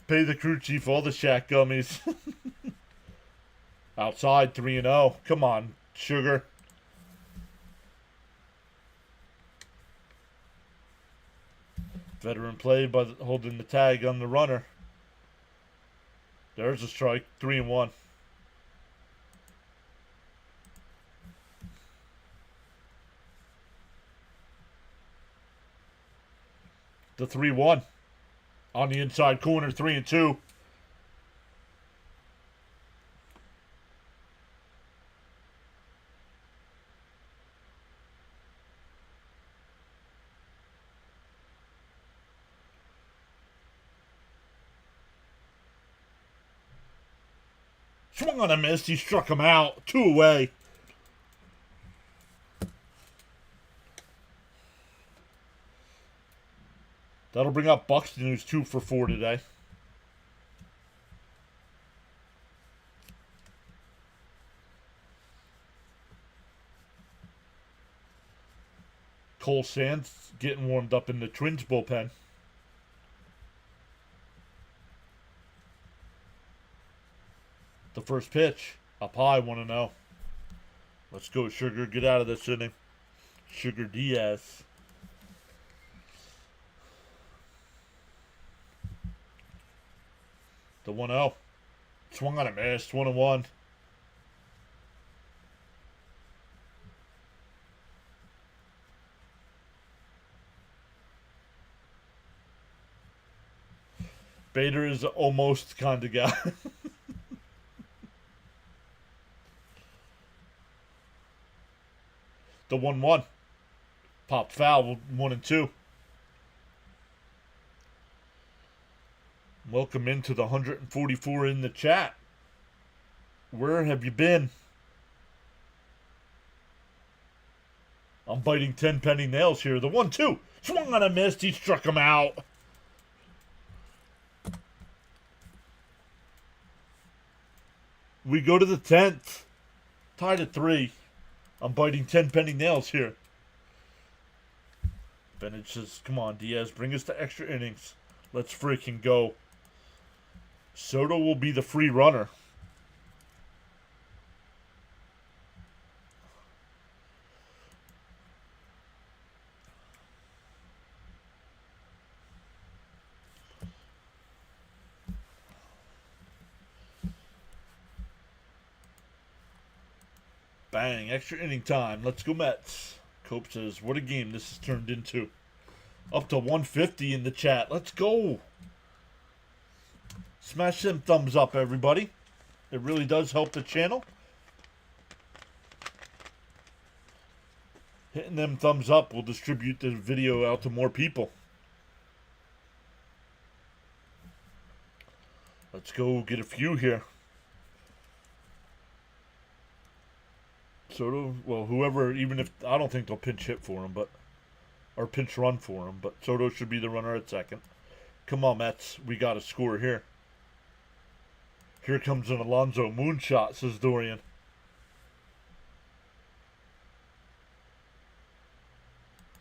S1: Pay the crew chief all the Shaq gummies. Outside 3-0. Come on, Sugar. Veteran play by holding the tag on the runner. There's a strike. 3-1. The 3-1. On the inside corner, 3-2. Swung on a miss. He struck him out. 2 away. That'll bring up Buxton, who's 2 for 4 today. Cole Sands getting warmed up in the Twins bullpen. The first pitch, up high, 1-0. Let's go, Sugar. Get out of this inning. Sugar Diaz. The 1-0. Swung on a miss. 1-1. Bader is almost kind of guy. The 1-1. Popped foul. 1-2. Welcome into the 144 in the chat. Where have you been? I'm biting 10 penny nails here. The 1-2. Swung on a miss. He struck him out. We go to the 10th. Tied at 3. I'm biting 10 penny nails here. Bennett says, come on, Diaz, bring us to extra innings. Let's freaking go. Soto will be the free runner. Bang, extra inning time. Let's go Mets. Cope says, what a game this has turned into. Up to 150 in the chat. Let's go. Smash them thumbs up, everybody. It really does help the channel. Hitting them thumbs up will distribute the video out to more people. Let's go get a few here. Soto, well, whoever, even if, I don't think they'll pinch hit for him, but, or pinch run for him, but Soto should be the runner at second. Come on, Mets. We got to score here. Here comes an Alonso moonshot, says Dorian.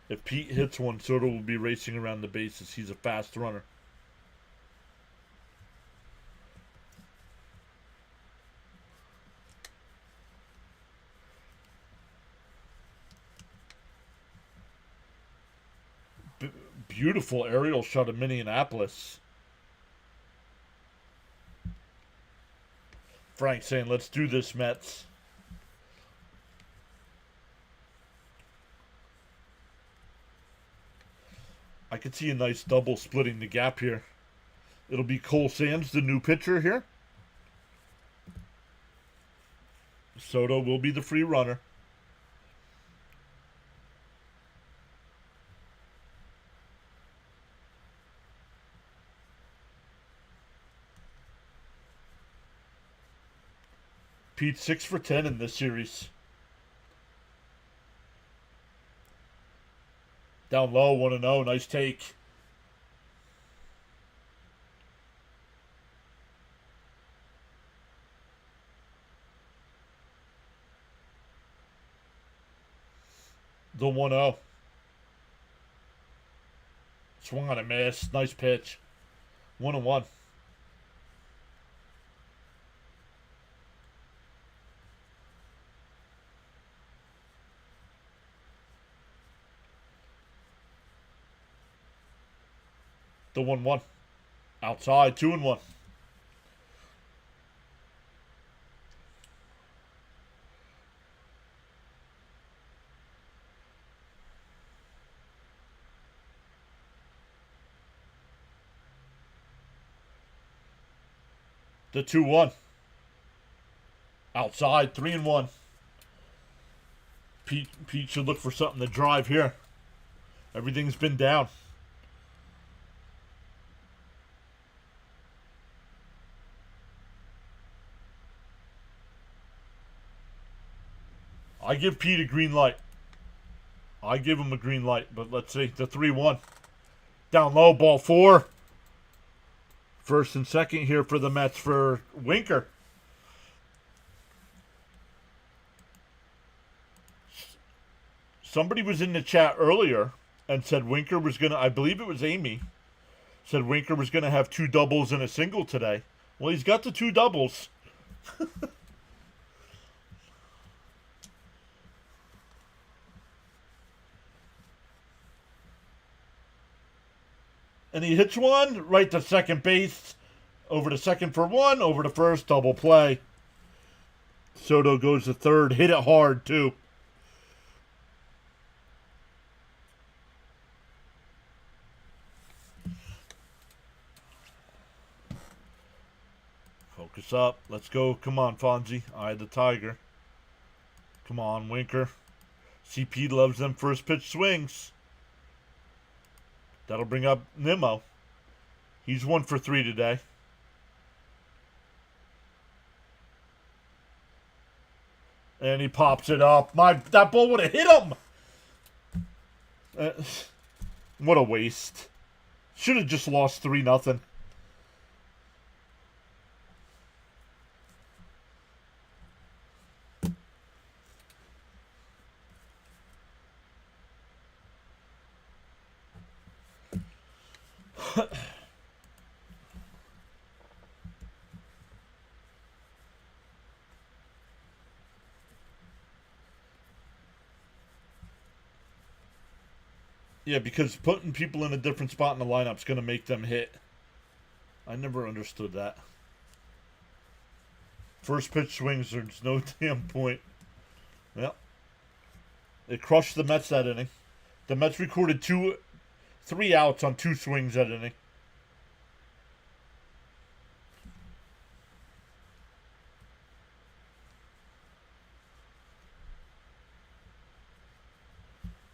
S1: If Pete hits one, Soto will be racing around the bases. He's a fast runner. Beautiful aerial shot of Minneapolis. Frank saying, let's do this, Mets. I could see a nice double splitting the gap here. It'll be Cole Sands, the new pitcher here. Soto will be the free runner. Pete 6 for 10 in this series. Down low, 1-0. Nice take. The 1-0. Swung on a miss. Nice pitch. 1-1. The 1-1. Outside, 2-1. The 2-1. Outside, 3-1. Pete should look for something to drive here. Everything's been down. I give Pete a green light. I give him a green light, but let's see. The 3-1. Down low, ball 4. First and second here for the Mets for Winker. Somebody was in the chat earlier and said Winker was going to, I believe it was Amy, said Winker was going to have 2 doubles and a single today. Well, he's got the 2 doubles. And he hits one right to second base. Over to second for 1. Over to first. Double play. Soto goes to third. Hit it hard, too. Focus up. Let's go. Come on, Fonzie. Eye the Tiger. Come on, Winker. CP loves them first pitch swings. That'll bring up Nimmo. He's 1 for 3 today. And he pops it up. That ball would have hit him. What a waste. Should have just lost 3-0. Yeah, because putting people in a different spot in the lineup is going to make them hit. I never understood that. First pitch swings, there's no damn point. Well, they crushed the Mets that inning. The Mets recorded 3 outs on 2 swings that inning.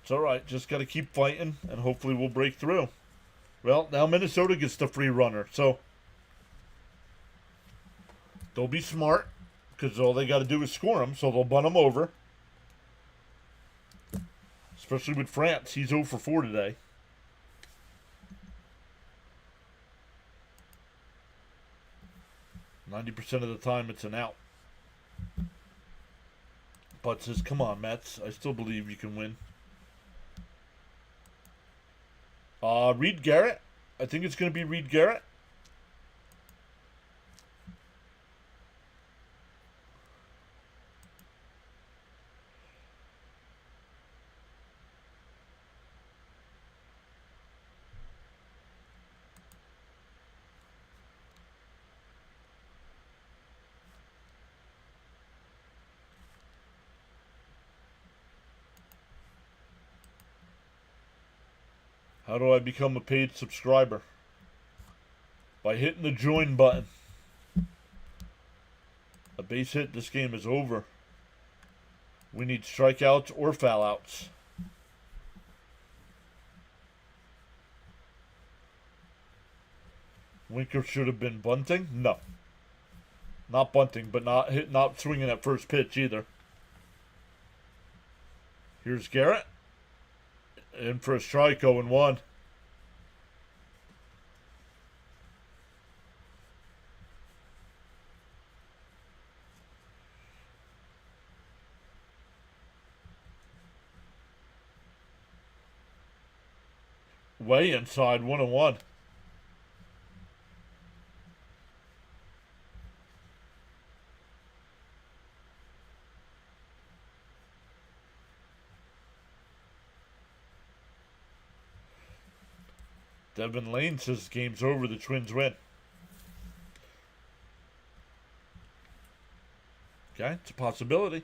S1: It's alright, just got to keep fighting, and hopefully we'll break through. Well, now Minnesota gets the free runner, so they'll be smart, because all they got to do is score them, so they'll bunt them over. Especially with France, he's 0 for 4 today. %90 of the time it's an out. But says, come on, Mets, I still believe you can win. Reed Garrett. I think it's going to be Reed Garrett. How do I become a paid subscriber? By hitting the join button. A base hit, this game is over. We need strikeouts or foul outs. Winker should have been bunting? No. Not bunting, but not swinging at first pitch either. Here's Garrett. In for a strike, 0-1. Way inside, 1-1. Devin Lane says game's over, the Twins win. Okay, it's a possibility.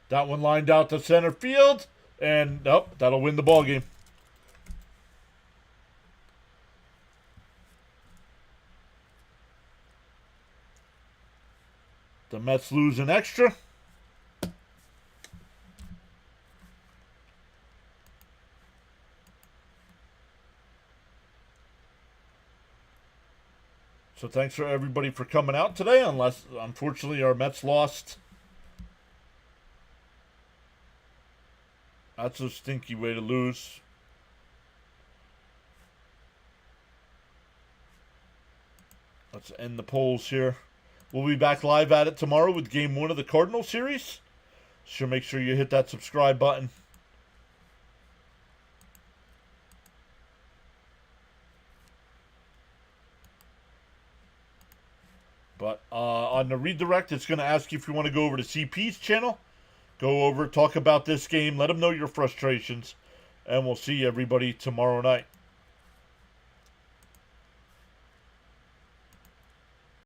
S1: That one lined out to center field, and nope, that'll win the ball game. The Mets lose an extra. So thanks for everybody for coming out today, unless, unfortunately, our Mets lost. That's a stinky way to lose. Let's end the polls here. We'll be back live at it tomorrow with Game 1 of the Cardinal series. So make sure you hit that subscribe button. But on the redirect, it's going to ask you if you want to go over to CP's channel. Go over, talk about this game, let them know your frustrations, and we'll see everybody tomorrow night.